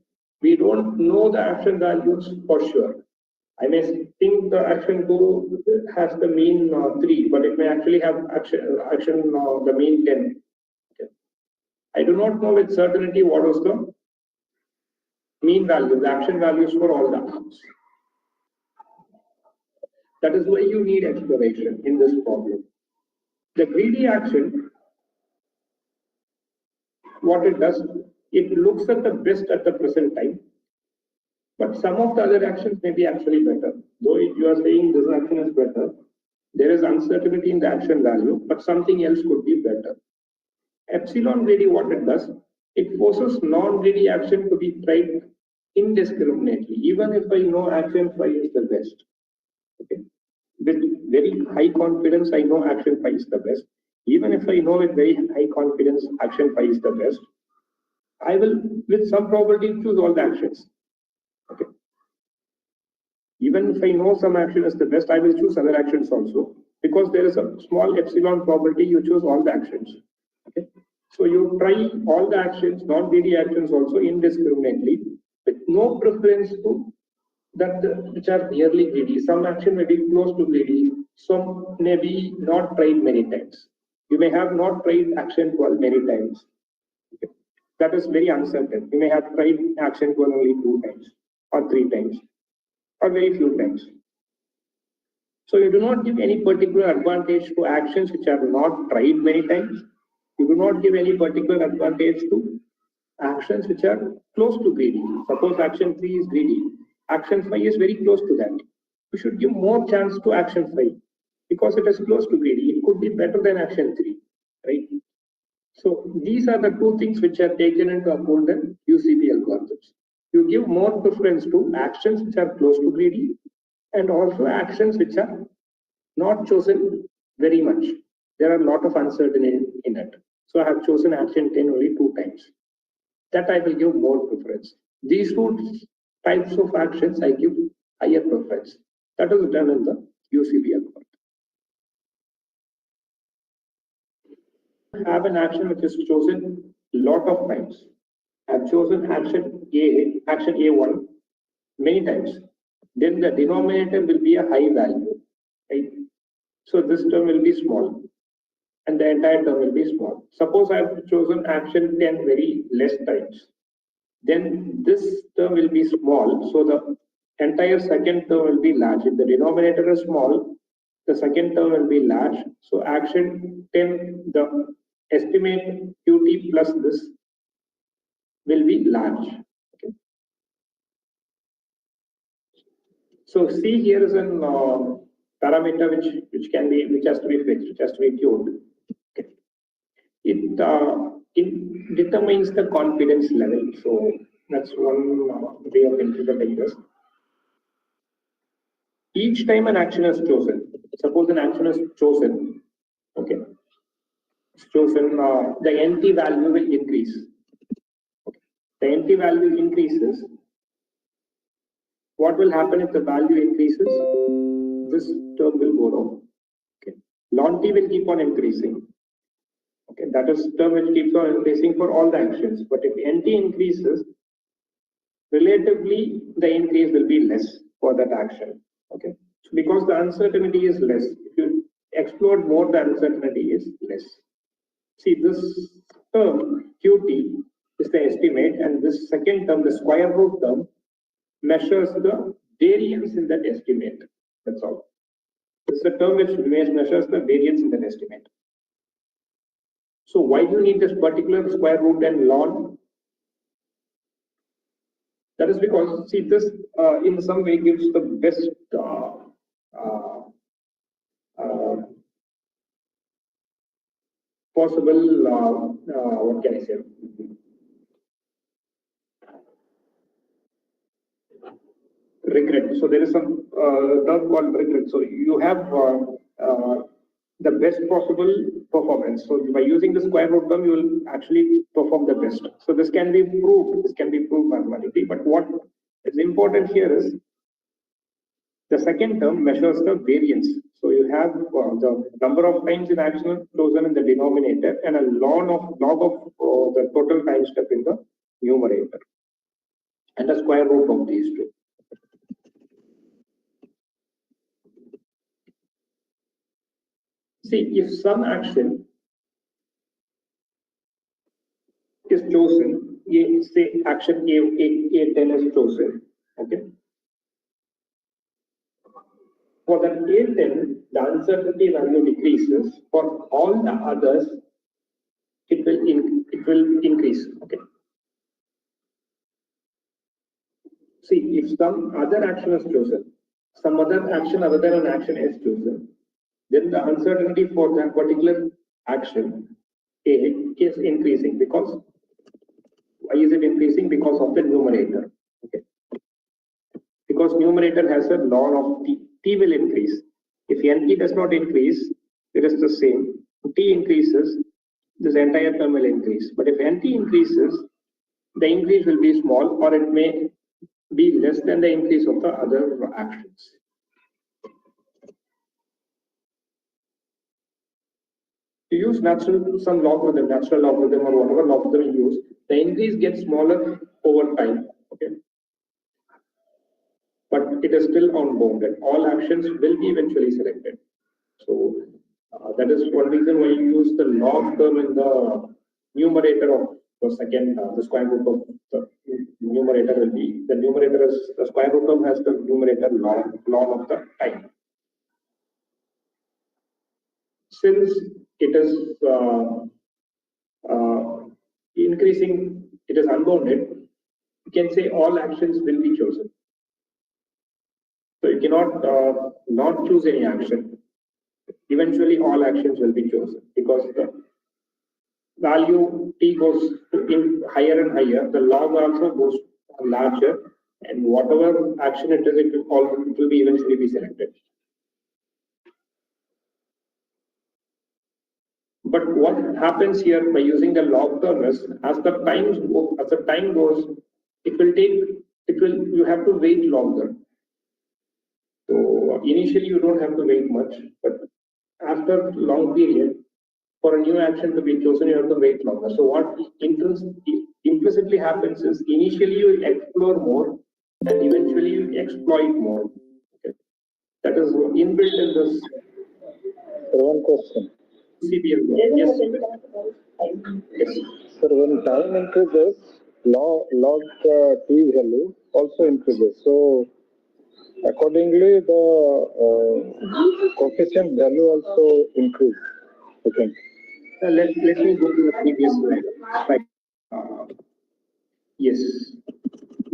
we don't know the action values for sure. I may think the action 2 has the mean 3, but it may actually have the mean 10. Okay. I do not know with certainty what was the mean value, the action values for all the arms. That is why you need exploration in this problem. The greedy action, what it does, it looks at the best at the present time, but some of the other actions may be actually better. Though you are saying this action is better, there is uncertainty in the action value, but something else could be better. Epsilon greedy, what it does, it forces non-greedy action to be tried indiscriminately, even if I know action 5 is the best. Okay. With very high confidence, I know action 5 is the best. Even if I know with very high confidence action 5 is the best, I will, with some probability, choose all the actions. Okay. Even if I know some action is the best, I will choose other actions also, because there is a small epsilon probability you choose all the actions. Okay. So you try all the actions, non-greedy actions also indiscriminately, with no preference to that which are nearly greedy. Some action may be close to greedy, some may be not tried many times. You may have not tried action 12 many times. Okay. That is very uncertain. You may have tried action 12 only 2 times or 3 times or very few times. So you do not give any particular advantage to actions which are not tried many times. You do not give any particular advantage to actions which are close to greedy. Suppose action 3 is greedy, action 5 is very close to that. You should give more chance to action 5 because it is close to greedy. It could be better than action 3, right? So these are the two things which are taken into account in UCP algorithms. You give more preference to actions which are close to greedy and also actions which are not chosen very much. There are a lot of uncertainty in it. So I have chosen action 10 only 2 times. That I will give more preference. These 2 types of actions I give higher preference. That is done in the UCP algorithm. Have an action which is chosen lot of times. I have chosen action A1 many times. Then the denominator will be a high value, right? So this term will be small and the entire term will be small. Suppose I have chosen action 10 very less times. Then this term will be small. So the entire second term will be large. If the denominator is small, the second term will be large. So action 10, the estimate QT plus this will be large. Okay. So C here is an parameter which has to be fixed, which has to be tuned. Okay. It determines the confidence level. So that's one way of interpreting this. Each time an action is chosen, suppose an action is chosen, okay, it's chosen, the NT value will increase. Okay. The NT value increases. What will happen if the value increases? This term will go down. Okay. Ln T will keep on increasing. Okay, that is term which keeps on increasing for all the actions. But if NT increases, relatively the increase will be less for that action. Okay, so because the uncertainty is less, if you explore more, the uncertainty is less. See, this term QT is the estimate, and this second term, the square root term, measures the variance in that estimate. That's all. This is a term which measures the variance in that estimate. So why do you need this particular square root and ln? That is because, see, this in some way gives the best possible, what can I say? Regret. So there is some term called regret. So you have the best possible performance. So by using the square root term, you will actually perform the best. So this can be proved. This can be proved mathematically. But what is important here is the second term measures the variance. So you have the number of times in action chosen in the denominator and a log of the total time step in the numerator, and the square root of these two. See, if some action is chosen, say action A10 is chosen, okay. For that A10, the uncertainty value decreases. For all the others, it will increase. Okay. See, if some other action is chosen, some other action other than an action is chosen, then the uncertainty for that particular action A is increasing. Because why is it increasing? Because of the numerator. Okay, because numerator has a log of t. T will increase. If NT does not increase, it is the same. T increases, this entire term will increase. But if NT increases, the increase will be small, or it may be less than the increase of the other actions. To use some natural logarithm or whatever logarithm you use, the increase gets smaller over time. Okay, but it is still unbounded. All actions will be eventually selected. So that is one reason why you use the log term in the numerator of the second. The square root of the numerator will be the numerator is the square root term has the numerator log of the time. Since it is increasing, it is unbounded, you can say all actions will be chosen. So you cannot not choose any action. Eventually, all actions will be chosen because the value t goes in higher and higher. The log also goes larger, and whatever action it is, it will be eventually be selected. But what happens here by using the log term is, as the time goes, you have to wait longer. So initially you don't have to wait much, but after long period, for a new action to be chosen, you have to wait longer. So what implicitly happens is, initially you explore more, and eventually you exploit more. Okay. That is inbuilt in this. One question. CBL. Yes. Yes. Sir, when time increases, log t value also increases. So accordingly, the coefficient value also increase, I think. Let me go to the previous slide. Right. Yes.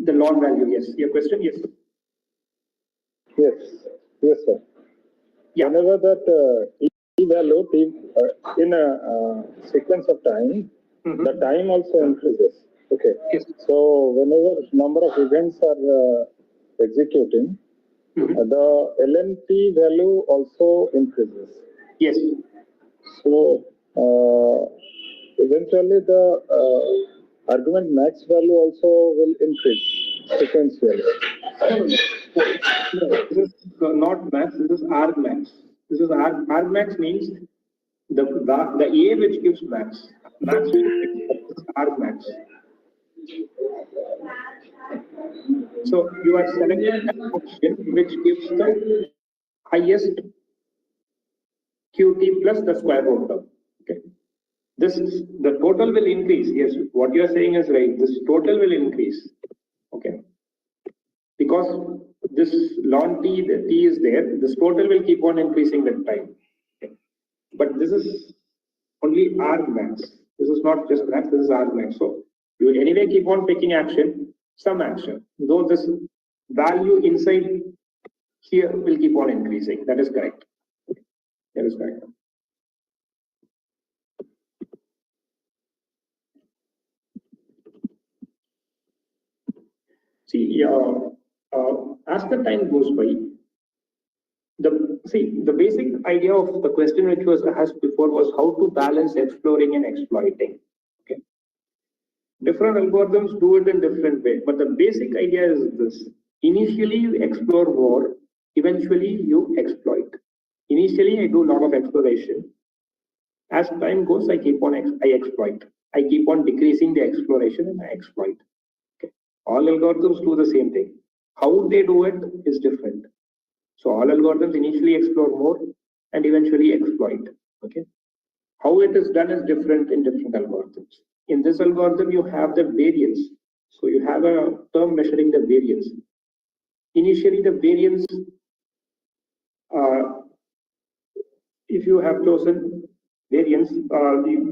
The log value. Yes. Your question. Yes. Yes, yes, sir. Yeah. Whenever that t value in a sequence of time, the time also increases. Okay. Yes. So whenever number of events are executing, the ln(t) value also increases. Yes. So eventually the argument max value also will increase sequentially. No, this is not max. This is argmax. This is argmax means the A which gives max. Max is argmax. So you are selecting an option which gives the highest QT plus the square root term. Okay. The total will increase. Yes, what you are saying is right. This total will increase. Okay. Because this ln t, the t is there, this total will keep on increasing with time. Okay. But this is only argmax. This is not just max, this is argmax. So you will anyway keep on taking action, some action, though this value inside here will keep on increasing. That is correct. That is correct. See, as the time goes by, the basic idea of the question which was asked before was how to balance exploring and exploiting. Okay. Different algorithms do it in different way, but the basic idea is this: initially you explore more, eventually you exploit. Initially, I do a lot of exploration. As time goes, I exploit. I keep on decreasing the exploration and I exploit. Okay. All algorithms do the same thing. How they do it is different. So all algorithms initially explore more and eventually exploit. Okay. How it is done is different in different algorithms. In this algorithm, you have the variance. So you have a term measuring the variance. Initially, the variance, if you have chosen variance,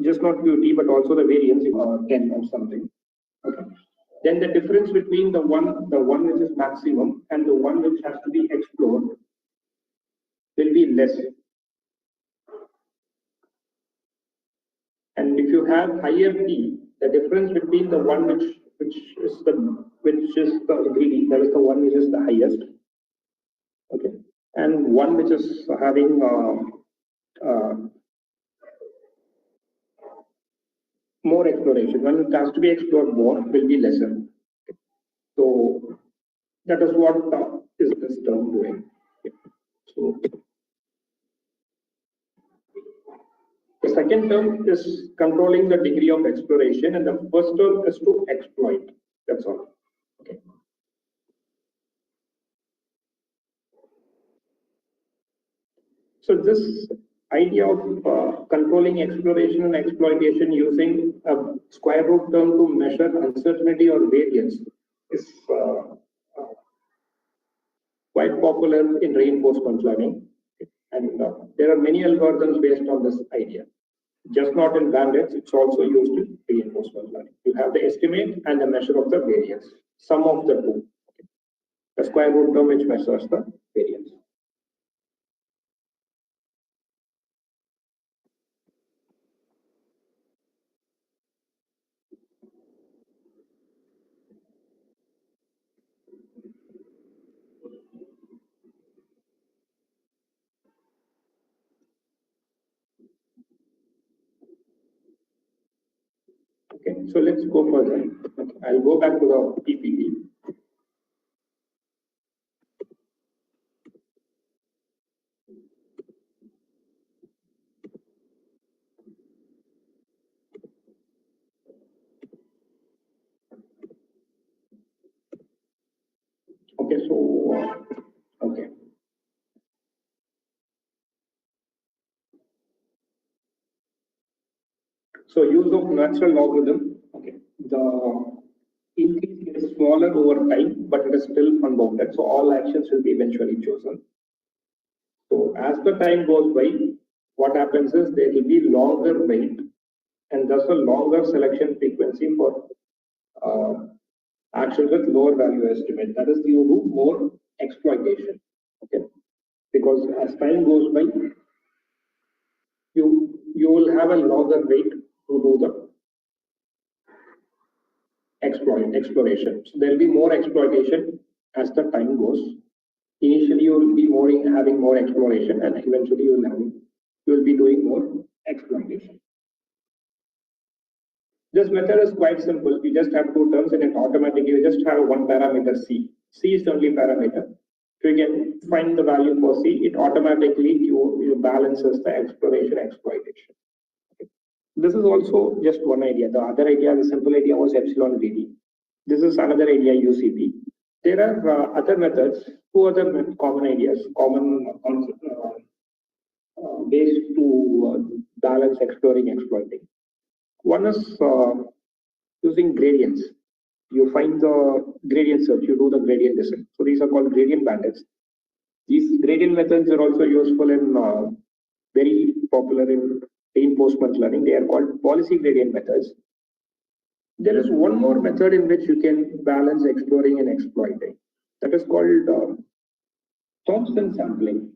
just not QT, but also the variance, 10 or something. Okay. Then the difference between the one which is maximum and the one which has to be explored will be less. And if you have higher T, the difference between the one which is the which is the greedy, that is the one which is the highest. Okay, and one which is having more exploration. When it has to be explored more, will be lesser. So that is what is this term doing. So the second term is controlling the degree of exploration, and the first term is to exploit. That's all. Okay. So this idea of controlling exploration and exploitation using a square root term to measure uncertainty or variance is quite popular in reinforcement learning. And there are many algorithms based on this idea. Just not in bandits, it's also used in reinforcement learning. You have the estimate and the measure of the variance, sum of the two. The square root term which measures the variance. Okay, so let's go further. Okay, I'll go back to the PPT. Okay, so okay. So use of natural logarithm. Okay, the increase gets smaller over time, but it is still unbounded. So all actions will be eventually chosen. So as the time goes by, what happens is there will be longer weight and thus a longer selection frequency for actions with lower value estimate. That is due to more exploitation. Okay, because as time goes by, you will have a longer weight to do the exploration. So there will be more exploitation as the time goes. Initially, you will be having more exploration, and eventually you will be doing more exploitation. This method is quite simple. You just have two terms, and it automatically you just have one parameter C. C is the only parameter. If you can find the value for C, it automatically you balances the exploration exploitation. This is also just one idea. The other idea, the simple idea was epsilon greedy. This is another idea, UCP. There are other methods, two other common ideas, common ways to balance exploring, exploiting. One is using gradients. You find the gradient search, you do the gradient descent. So these are called gradient bandits. These gradient methods are also useful in very popular in reinforcement learning. They are called policy gradient methods. There is one more method in which you can balance exploring and exploiting. That is called Thompson sampling.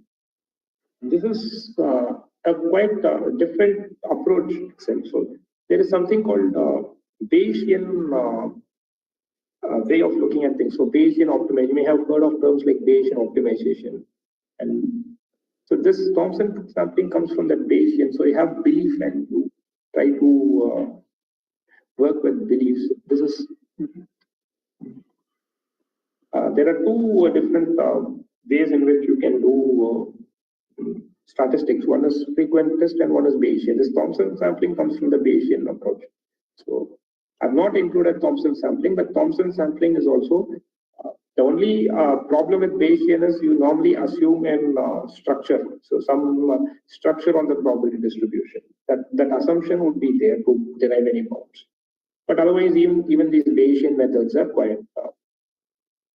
This is a quite different approach itself. So there is something called Bayesian way of looking at things. So Bayesian optimization, you may have heard of terms like Bayesian optimization. And so this Thompson sampling comes from that Bayesian. So you have belief and you try to work with beliefs. This is there are two different ways in which you can do statistics. One is frequentist and one is Bayesian. This Thompson sampling comes from the Bayesian approach. So I've not included Thompson sampling, but Thompson sampling is also the only problem with Bayesian is you normally assume in structure. So some structure on the probability distribution. That assumption would be there to derive any bounds. But otherwise, even these Bayesian methods are quite,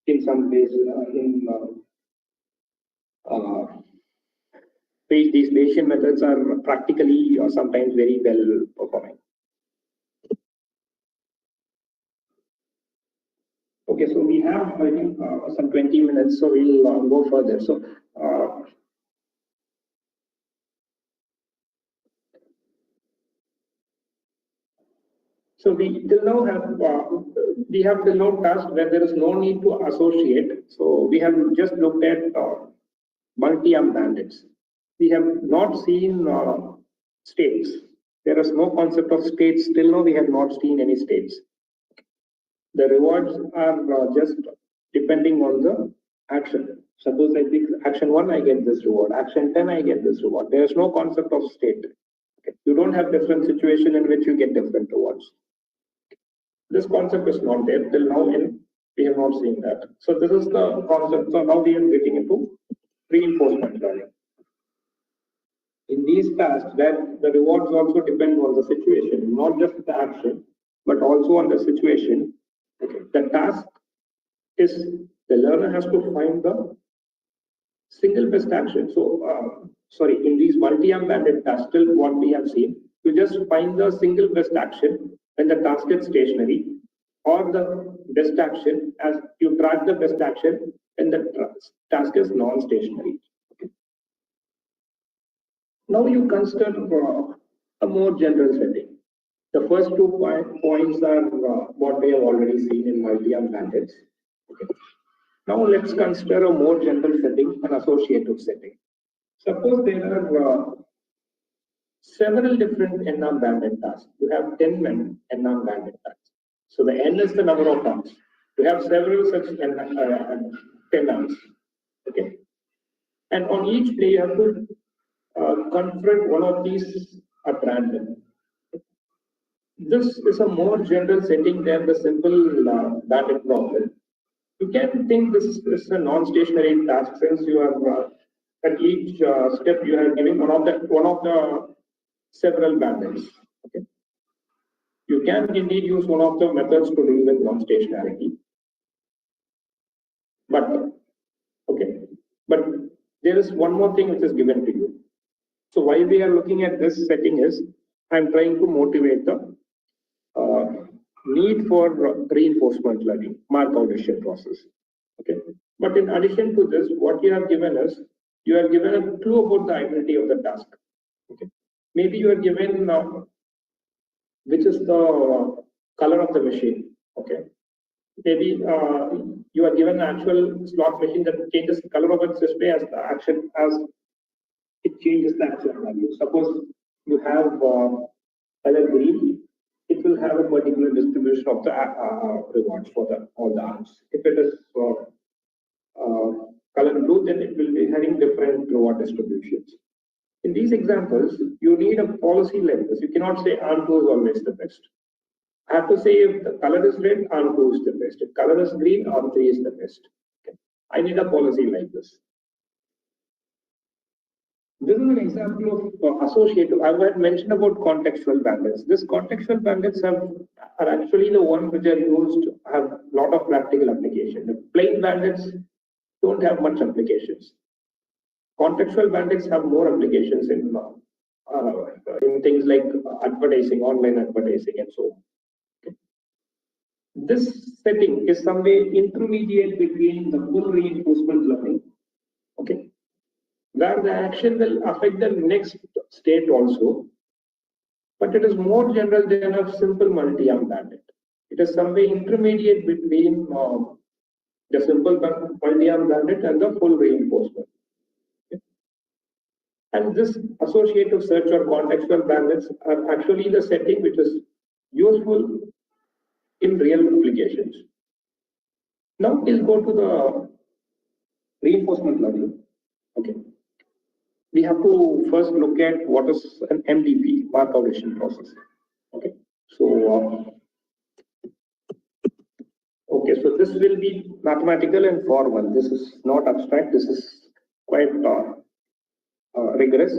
in some ways, these Bayesian methods are practically or sometimes very well performing. Okay, so we have, I think, some 20 minutes, so we'll go further. So we till now have till now task where there is no need to associate. So we have just looked at multi-arm bandits. We have not seen states. There is no concept of states. Till now we have not seen any states. The rewards are just depending on the action. Suppose I pick action 1, I get this reward. Action 10, I get this reward. There is no concept of state. Okay. You don't have different situation in which you get different rewards. This concept is not there till now, and we have not seen that. So this is the concept. So now we are getting into reinforcement learning. In these tasks, where the rewards also depend on the situation, not just the action, but also on the situation. Okay. The task is the learner has to find the single best action. So, in these multi-arm banded tasks, still what we have seen, you just find the single best action when the task is stationary, or the best action as you track the best action when the task is non-stationary. Okay. Now you consider a more general setting. The first 2 points are what we have already seen in multi-arm bandits. Okay. Now let's consider a more general setting, an associative setting. Suppose there are several different n-arm bandit tasks. You have 10 n-arm bandit tasks. So the n is the number of arms. You have several such 10 arms. Okay. And on each day you have to confront one of these at random. This is a more general setting than the simple bandit problem. You can think this is a non-stationary task since you are at each step you are giving one of the several bandits. Okay. You can indeed use one of the methods to deal with non-stationarity. But there is one more thing which is given to you. So why we are looking at this setting is I'm trying to motivate the need for reinforcement learning, mark-out decision process. Okay. But in addition to this, what you have given is you are given a clue about the identity of the task. Okay. Maybe you are given which is the color of the machine. Okay. Maybe you are given an actual slot machine that changes the color of its display as the action as it changes the actual value. Suppose you have color green, it will have a particular distribution of the rewards for all the arms. If it is color blue, then it will be having different reward distributions. In these examples, you need a policy like this. You cannot say arm 2 is always the best. I have to say if the color is red, arm 2 is the best. If color is green, arm 3 is the best. Okay. I need a policy like this. This is an example of associative. I had mentioned about contextual bandits. This contextual bandits are actually the ones which are used, have a lot of practical application. The plain bandits don't have much applications. Contextual bandits have more applications in things like advertising, online advertising, and so on. Okay. This setting is some way intermediate between the full reinforcement learning, okay, where the action will affect the next state also, but it is more general than a simple multi-arm bandit. It is some way intermediate between the simple multi-arm bandit and the full reinforcement. Okay. And this associative search or contextual bandits are actually the setting which is useful in real applications. Now we'll go to the reinforcement learning. Okay. We have to first look at what is an MTP, mark-out decision process. Okay. So, so this will be mathematical and formal. This is not abstract. This is quite rigorous.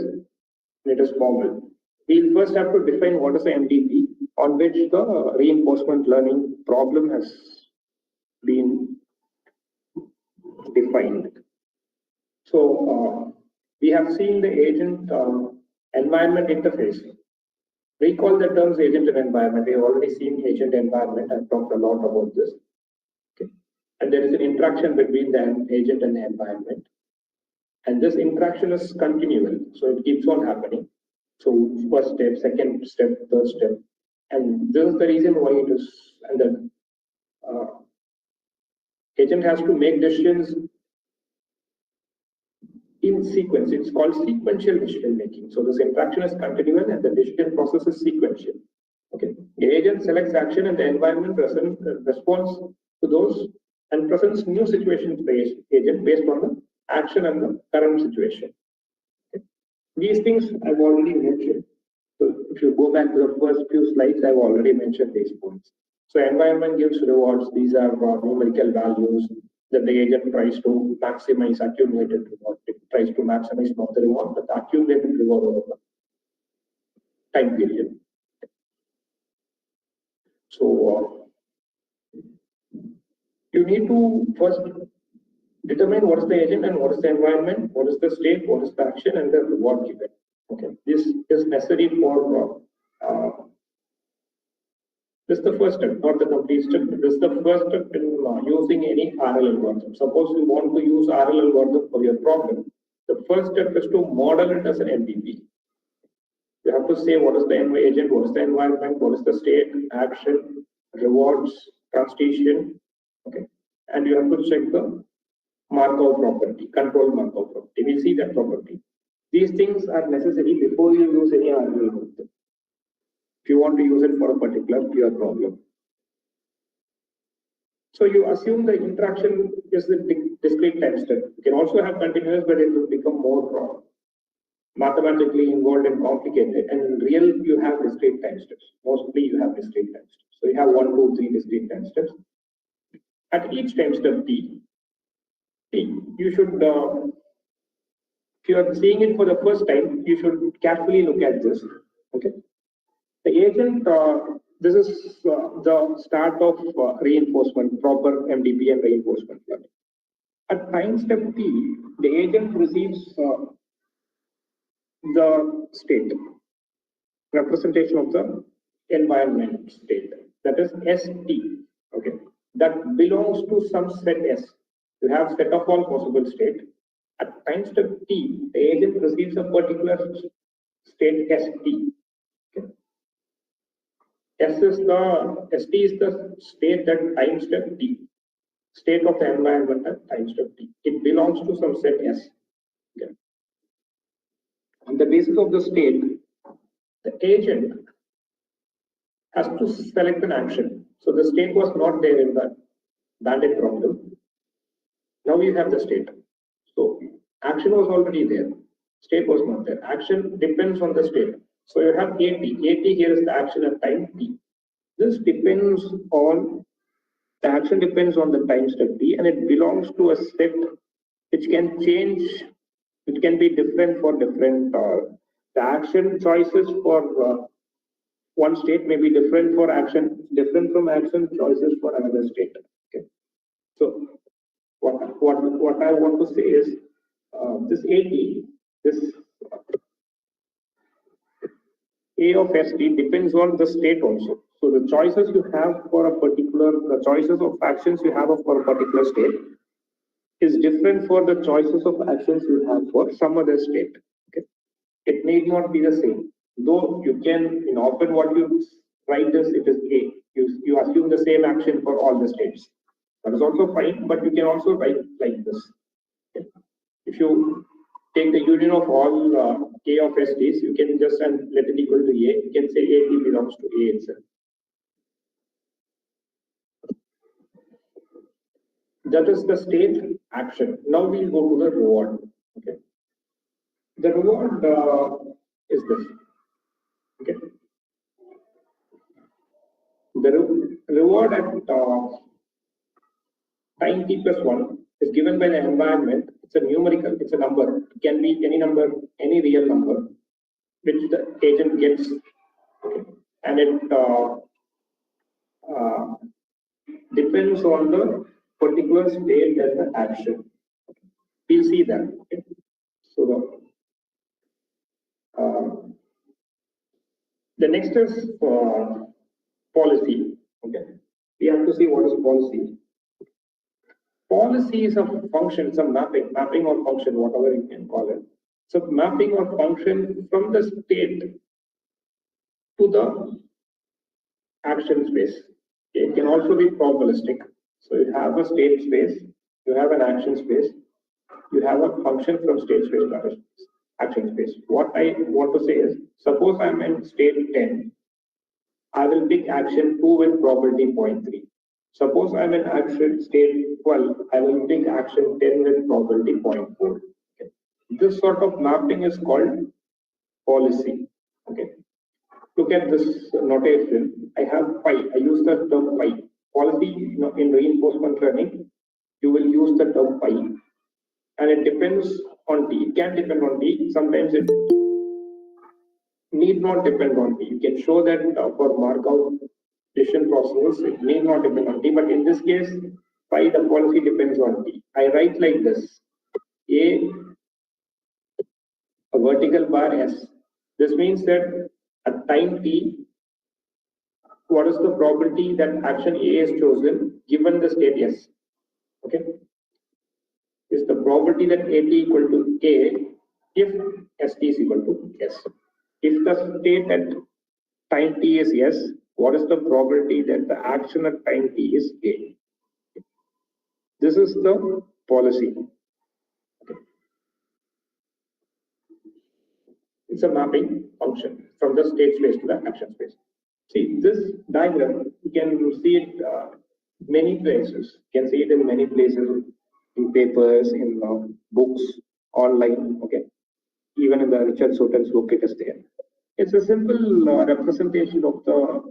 It is formal. We'll first have to define what is the MTP on which the reinforcement learning problem has been defined. So, we have seen the agent environment interface. Recall the terms agent and environment. We have already seen agent environment. I've talked a lot about this. Okay. And there is an interaction between the agent and the environment. And this interaction is continual. So it keeps on happening. So first step, second step, third step. And this is the reason why it is, and the agent has to make decisions in sequence. It's called sequential decision making. So this interaction is continuous and the decision process is sequential. Okay. The agent selects action and the environment responds to those and presents new situations based agent based on the action and the current situation. Okay. These things I've already mentioned. So if you go back to the first few slides, I've already mentioned these points. So environment gives rewards. These are numerical values that the agent tries to maximize accumulated reward. It tries to maximize not the reward, but the accumulated reward over the time period. So you need to first determine what is the agent and what is the environment, what is the state, what is the action, and the reward given. Okay, this is necessary for this is the first step, not the complete step. This is the first step in using any RL algorithm. Suppose you want to use RL algorithm for your problem. The first step is to model it as an MTP. You have to say what is the agent, what is the environment, what is the state, action, rewards, transition. Okay, and you have to check the Markov property, control Markov property. We see that property. These things are necessary before you use any RL algorithm. If you want to use it for a particular your problem. So you assume the interaction is the discrete time step. You can also have continuous, but it will become more mathematically involved and complicated. And in real, you have discrete time steps. Mostly you have discrete time steps. So you have 1, 2, 3 discrete time steps. At each time step T, you should, if you are seeing it for the first time, you should carefully look at this. Okay. The agent, this is the start of reinforcement, proper MTP and reinforcement learning. At time step T, the agent receives the state, representation of the environment state, that is ST. Okay, that belongs to some set S. You have set of all possible state. At time step T, the agent receives a particular state ST. Okay. ST is the state that time step T, state of the environment at time step T. It belongs to some set S. Okay. On the basis of the state, the agent has to select an action. So the state was not there in the bandit problem. Now you have the state. So action was already there. State was not there. Action depends on the state. So you have AT. AT here is the action at time T. This depends on, the action depends on the time step T, and it belongs to a set which can change, it can be different for different, the action choices for one state may be different for action, different from action choices for another state. Okay. So what I want to say is this AT, this A of ST depends on the state also. So the choices you have for a particular, the choices of actions you have for a particular state is different for the choices of actions you have for some other state. Okay. It need not be the same. Though you can, often what you write is it is A. You assume the same action for all the states. That is also fine, but you can also write like this. Okay. If you take the union of all K of STs, you can just let it equal to A. You can say AT belongs to A itself. That is the state action. Now we'll go to the reward. Okay. The reward is this. Okay. The reward at time T plus 1 is given by the environment. It's a numerical, it's a number. It can be any number, any real number, which the agent gets. Okay. And it depends on the particular state and the action. We'll see that. Okay. So the next is policy. Okay, we have to see what is policy. Policy is a function, it's a mapping or function, whatever you can call it. So mapping or function from the state to the action space. It can also be probabilistic. So you have a state space, you have an action space, you have a function from state space to action space. What I want to say is, suppose I'm in state 10, I will pick action 2 with probability 0.3. Suppose I'm in action state 12, I will pick action 10 with probability 0.4. Okay. This sort of mapping is called policy. Okay. Look at this notation. I have pi. I use the term pi. Policy, in reinforcement learning, you will use the term pi, and it depends on t. It can depend on t. Sometimes it need not depend on t. You can show that for Markov decision processes, it need not depend on t. But in this case, pi, the policy depends on t. I write like this: a vertical bar s. This means that at time t, what is the probability that action A is chosen given the state S? Okay, is the probability that AT equal to A if ST is equal to S. If the state at time t is yes, what is the probability that the action at time t is A? This is the policy. Okay. It's a mapping function from the state space to the action space. See, this diagram, you can see it many places. You can see it in many places, in papers, in books, online, okay? Even in the Richard Soten's book, it is there. It's a simple representation of the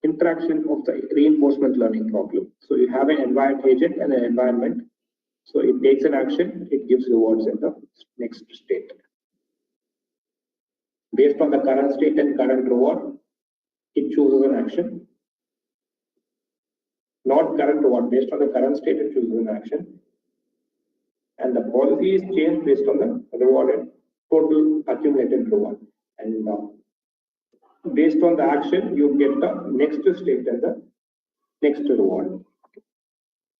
interaction of the reinforcement learning problem. So you have an environment agent and an environment. So it takes an action, it gives rewards in the next state. Based on the current state and current reward, it chooses an action. Not current reward, based on the current state, it chooses an action. And the policy is changed based on the rewarded total accumulated reward. And based on the action, you get the next state and the next reward.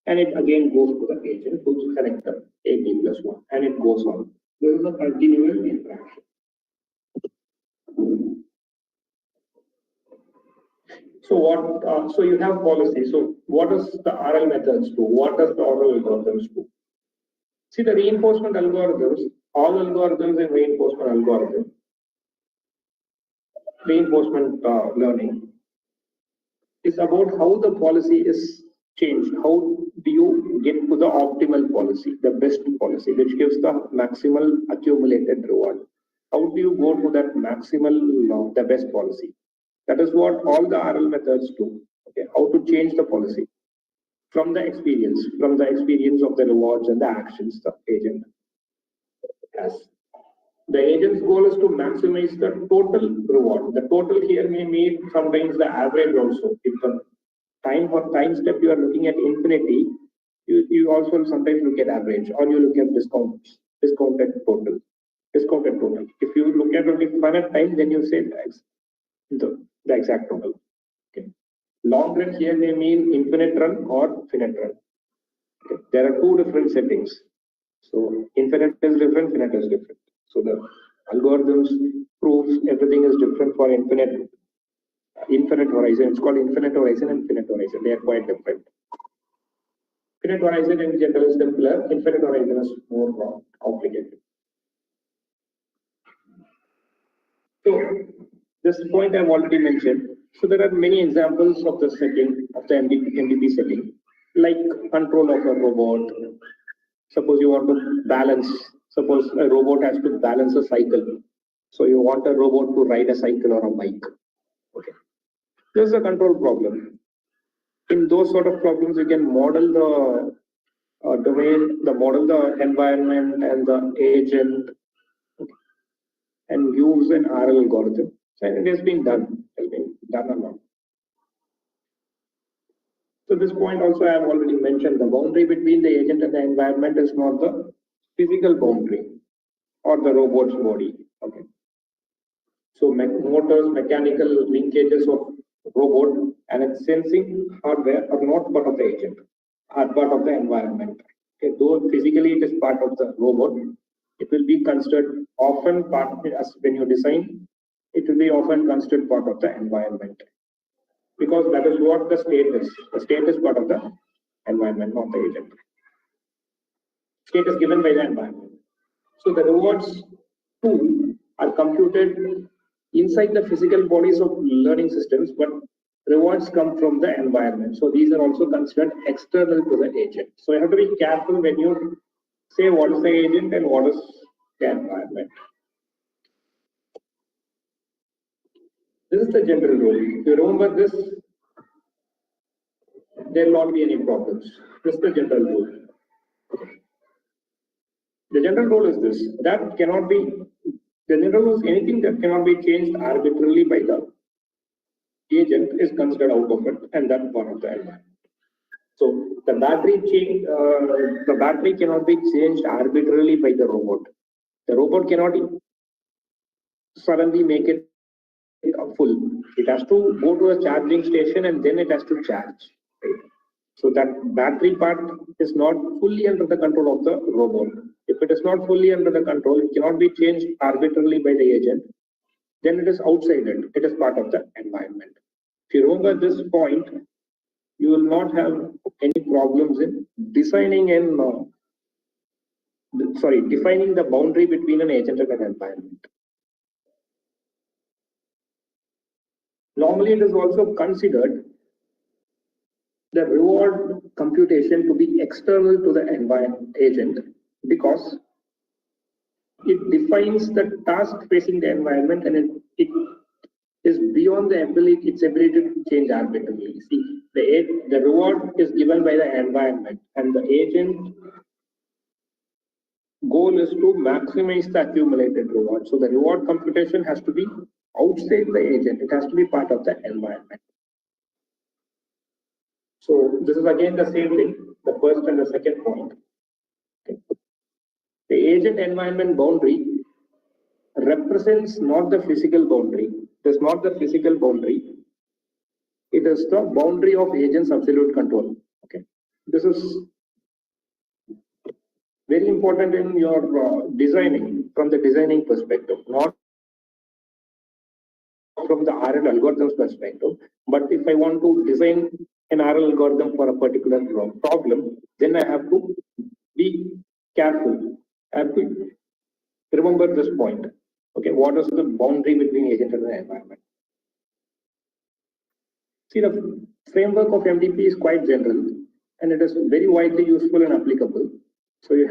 And it again goes to the agent who's select the AT plus 1, and it goes on. This is a continual interaction. So what? So you have policy. So what does the RL methods do? What does the oral algorithms do? See, the reinforcement algorithms, all algorithms in reinforcement learning is about how the policy is changed. How do you get to the optimal policy, the best policy, which gives the maximal accumulated reward? How do you go to that maximal, the best policy? That is what all the RL methods do. Okay, how to change the policy from the experience of the rewards and the actions the agent has. The agent's goal is to maximize the total reward. The total here may mean sometimes the average also. If the time step you are looking at infinity, you also sometimes look at average, or you look at discounted total. If you look at only finite time, then you say the exact total. Okay. Long run here may mean infinite run or finite run. Okay. There are two different settings. So infinite is different, finite is different. So the algorithms proves everything is different for infinite horizon. It's called infinite horizon and finite horizon. They are quite different. Finite horizon in general is simpler. Infinite horizon is more complicated. So this point I've already mentioned. So there are many examples of the setting of the MTP setting, like control of a robot. Suppose you want to balance. Suppose a robot has to balance a cycle. So you want a robot to ride a cycle or a bike. Okay. This is a control problem. In those sort of problems, you can model the domain, model the environment and the agent, okay, and use an RL algorithm. And it has been done. A lot. So this point also I have already mentioned. The boundary between the agent and the environment is not the physical boundary or the robot's body. Okay. So motors, mechanical linkages of robot and its sensing hardware are not part of the agent, are part of the environment. Okay. Though physically it is part of the robot, it will be considered often part, as when you design, it will be often considered part of the environment. because that is what the state is. The state is part of the environment, not the agent. State is given by the environment. So the rewards too are computed inside the physical bodies of learning systems, but rewards come from the environment. So these are also considered external to the agent. So you have to be careful when you say what is the agent and what is the environment. This is the general rule. If you remember this, there will not be any problems. This is the general rule. The general rule is this, that cannot be, the general rule is anything that cannot be changed arbitrarily by the agent is considered out of it, and that's part of the environment. So the battery cannot be changed arbitrarily by the robot. The robot cannot suddenly make it full. It has to go to a charging station and then it has to charge. Right? So that battery part is not fully under the control of the robot. If it is not fully under the control, it cannot be changed arbitrarily by the agent, then it is outside it. It is part of the environment. If you remember this point, you will not have any problems in designing and defining the boundary between an agent and an environment. Normally, it is also considered the reward computation to be external to the environment agent because it defines the task facing the environment and it is beyond the its ability to change arbitrarily. See, the reward is given by the environment and the agent goal is to maximize the accumulated reward. So the reward computation has to be outside the agent. It has to be part of the environment. So this is again the same thing, the first and the second point. Okay. The agent environment boundary represents not the physical boundary. It is not the physical boundary. It is the boundary of agent's absolute control. Okay. This is very important in your designing, from the designing perspective, not from the RL algorithms perspective. But if I want to design an RL algorithm for a particular problem, then I have to be careful. I have to remember this point. Okay, what is the boundary between agent and the environment? See, the framework of MTP is quite general and it is very widely useful and applicable. So we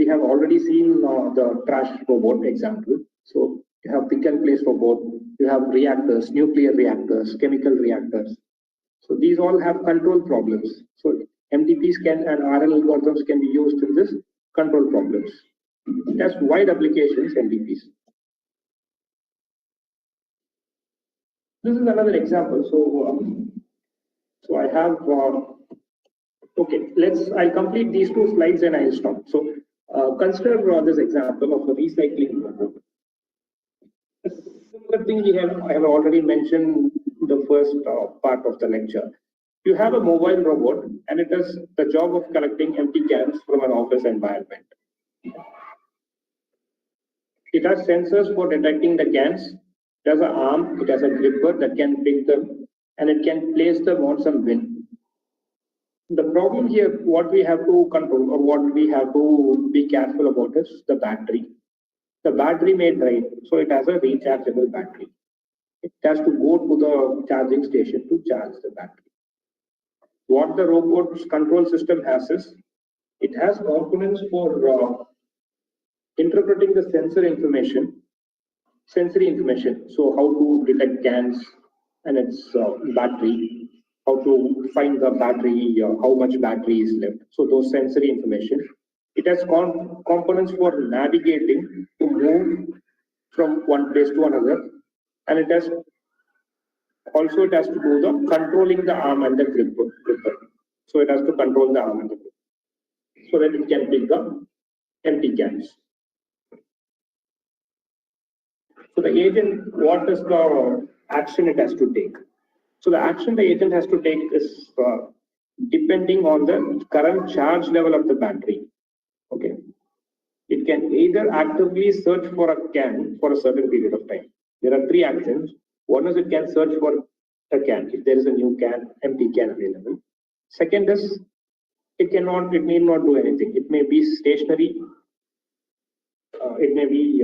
have already seen the trash robot example. So you have pick and place robot, you have reactors, nuclear reactors, chemical reactors. So these all have control problems. So MTPs and RL algorithms can be used in this control problems. It has wide applications, MTPs. This is another example. So I have, okay, I'll complete these two slides and I'll stop. So consider this example of a recycling robot. A similar thing I have already mentioned in the first part of the lecture. You have a mobile robot and it does the job of collecting empty cans from an office environment. It has sensors for detecting the cans. It has an arm, it has a gripper that can pick them and it can place them on some bin. The problem here, what we have to control or what we have to be careful about is the battery. The battery may drain, so it has a rechargeable battery. It has to go to the charging station to charge the battery. What the robot's control system has is, it has components for interpreting the sensory information. So how to detect cans and its battery, how to find the battery, how much battery is left. So those sensory information. It has components for navigating to move from one place to another, and it has to do the controlling the arm and the gripper. So it has to control the arm and the gripper so that it can pick the empty cans. So the agent, what is the action it has to take? So the action the agent has to take is depending on the current charge level of the battery. Okay. It can either actively search for a can for a certain period of time. There are three actions. One is it can search for a can, if there is a new can, empty can available. Second is, it need not do anything. It may be stationary. It may be,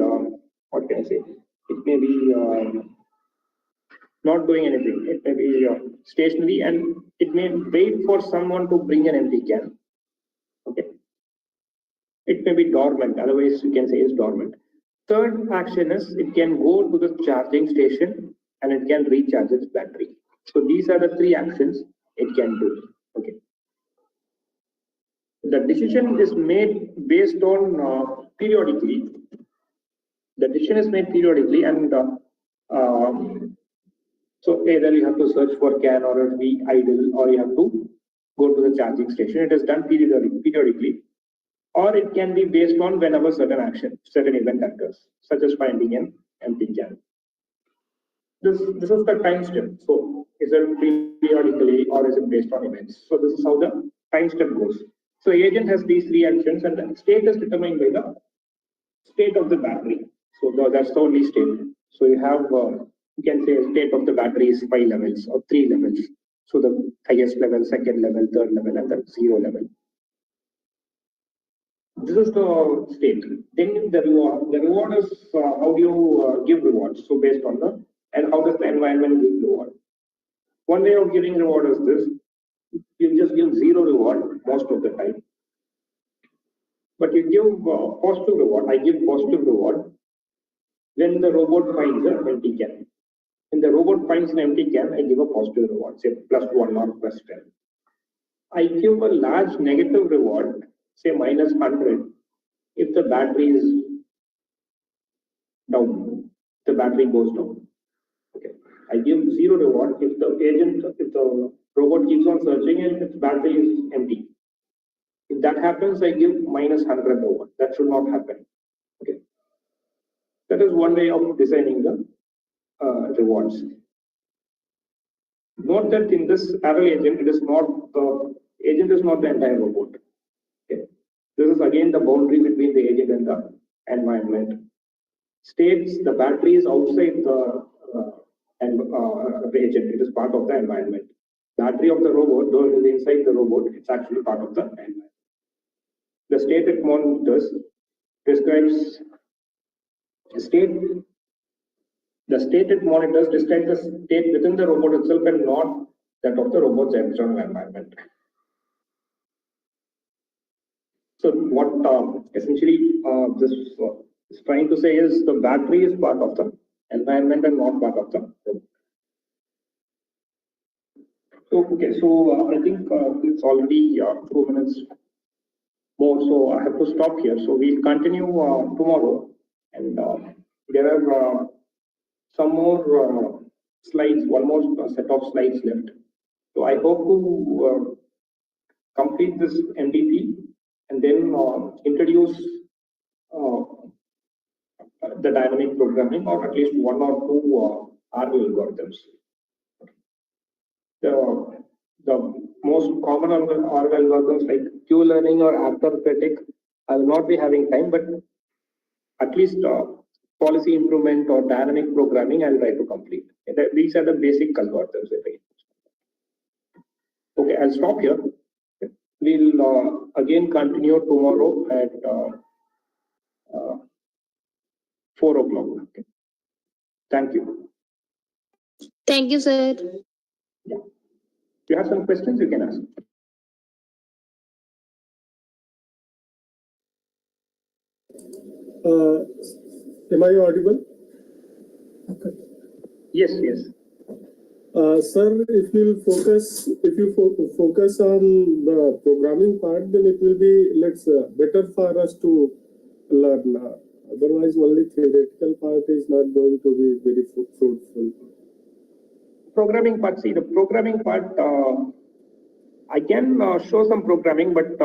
what can I say? It may be not doing anything. It may be stationary, and it may wait for someone to bring an empty can. Okay. It may be dormant, otherwise you can say it's dormant. Third action is, it can go to the charging station and it can recharge its battery. So these are the three actions it can do. Okay. The decision is made based on periodically. The decision is made periodically, and so either you have to search for can, or it will be idle, or you have to go to the charging station. It is done periodically, or it can be based on whenever certain event occurs, such as finding an empty can. This is the time step. So is it periodically or is it based on events? So this is how the time step goes. So agent has these three actions, and the state is determined by the state of the battery. So that's the only state. So you have, you can say state of the battery is 5 levels or 3 levels. So the highest level, second level, third level, and the 0 level. This is the state. Then the reward. The reward is how do you give rewards? So based on the, and how does the environment give reward? One way of giving reward is this. You just give 0 reward most of the time. But you give positive reward. I give positive reward when the robot finds an empty can. When the robot finds an empty can, I give a positive reward, say +1 or +10. I give a large negative reward, say -100, if the battery is down, the battery goes down. Okay. I give 0 reward if the robot keeps on searching and its battery is empty. If that happens, I give -100 reward. That should not happen. Okay. That is one way of designing the rewards. Note that in this arrow agent, it is not the agent is not the entire robot. Okay. This is again the boundary between the agent and the environment. States the battery is outside the agent. It is part of the environment. Battery of the robot, though it is inside the robot, it's actually part of the environment. The state it monitors describes state. The state it monitors describes the state within the robot itself and not that of the robot's external environment. So what essentially this is trying to say is the battery is part of the environment and not part of the robot. So okay, so I think it's already 2 minutes more, so I have to stop here. So we'll continue tomorrow, and there are some more slides, one more set of slides left. So I hope to complete this MVP and then introduce the dynamic programming, or at least 1 or 2 R algorithms. The most common R algorithms like Q-learning or arithmetic, I will not be having time, but at least policy improvement or dynamic programming, I'll try to complete. These are the basic algorithms. Okay, I'll stop here. We'll again continue tomorrow at 4 o'clock. Okay. Thank you. Thank you, sir. Yeah. If you have some questions, you can ask. Am I audible? Yes, yes. Sir, if you focus on the programming part, then it will be better for us to learn. Otherwise, only theoretical part is not going to be very fruitful. Programming part, see the programming part, I can show some programming, but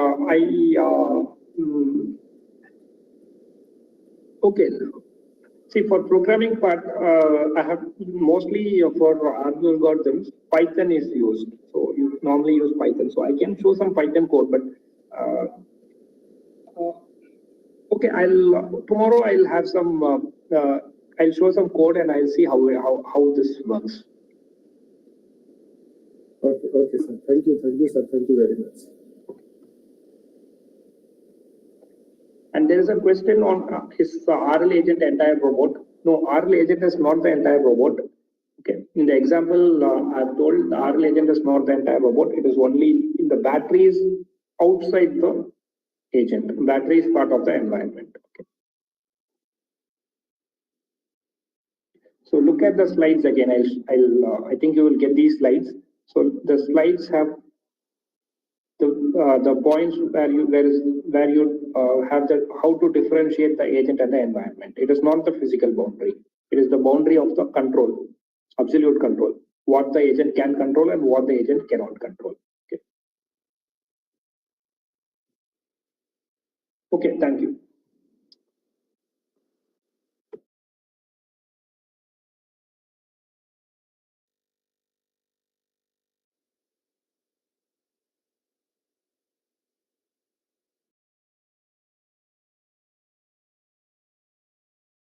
okay. See, for programming part, I have mostly for R algorithms, Python is used. So you normally use Python. So I can show some Python code, but okay, tomorrow I'll have some. I'll show some code and I'll see how this works. Okay, sir. Thank you, sir. Thank you very much. And there is a question on is the RL agent entire robot? No, RL agent is not the entire robot. Okay. In the example, I've told the RL agent is not the entire robot. It is only in the batteries outside the agent. Battery is part of the environment. Okay. So look at the slides again. I think you will get these slides. So the slides have the points where you have the how to differentiate the agent and the environment. It is not the physical boundary. It is the boundary of the control, absolute control. What the agent can control and what the agent cannot control. Okay. Okay. Thank you.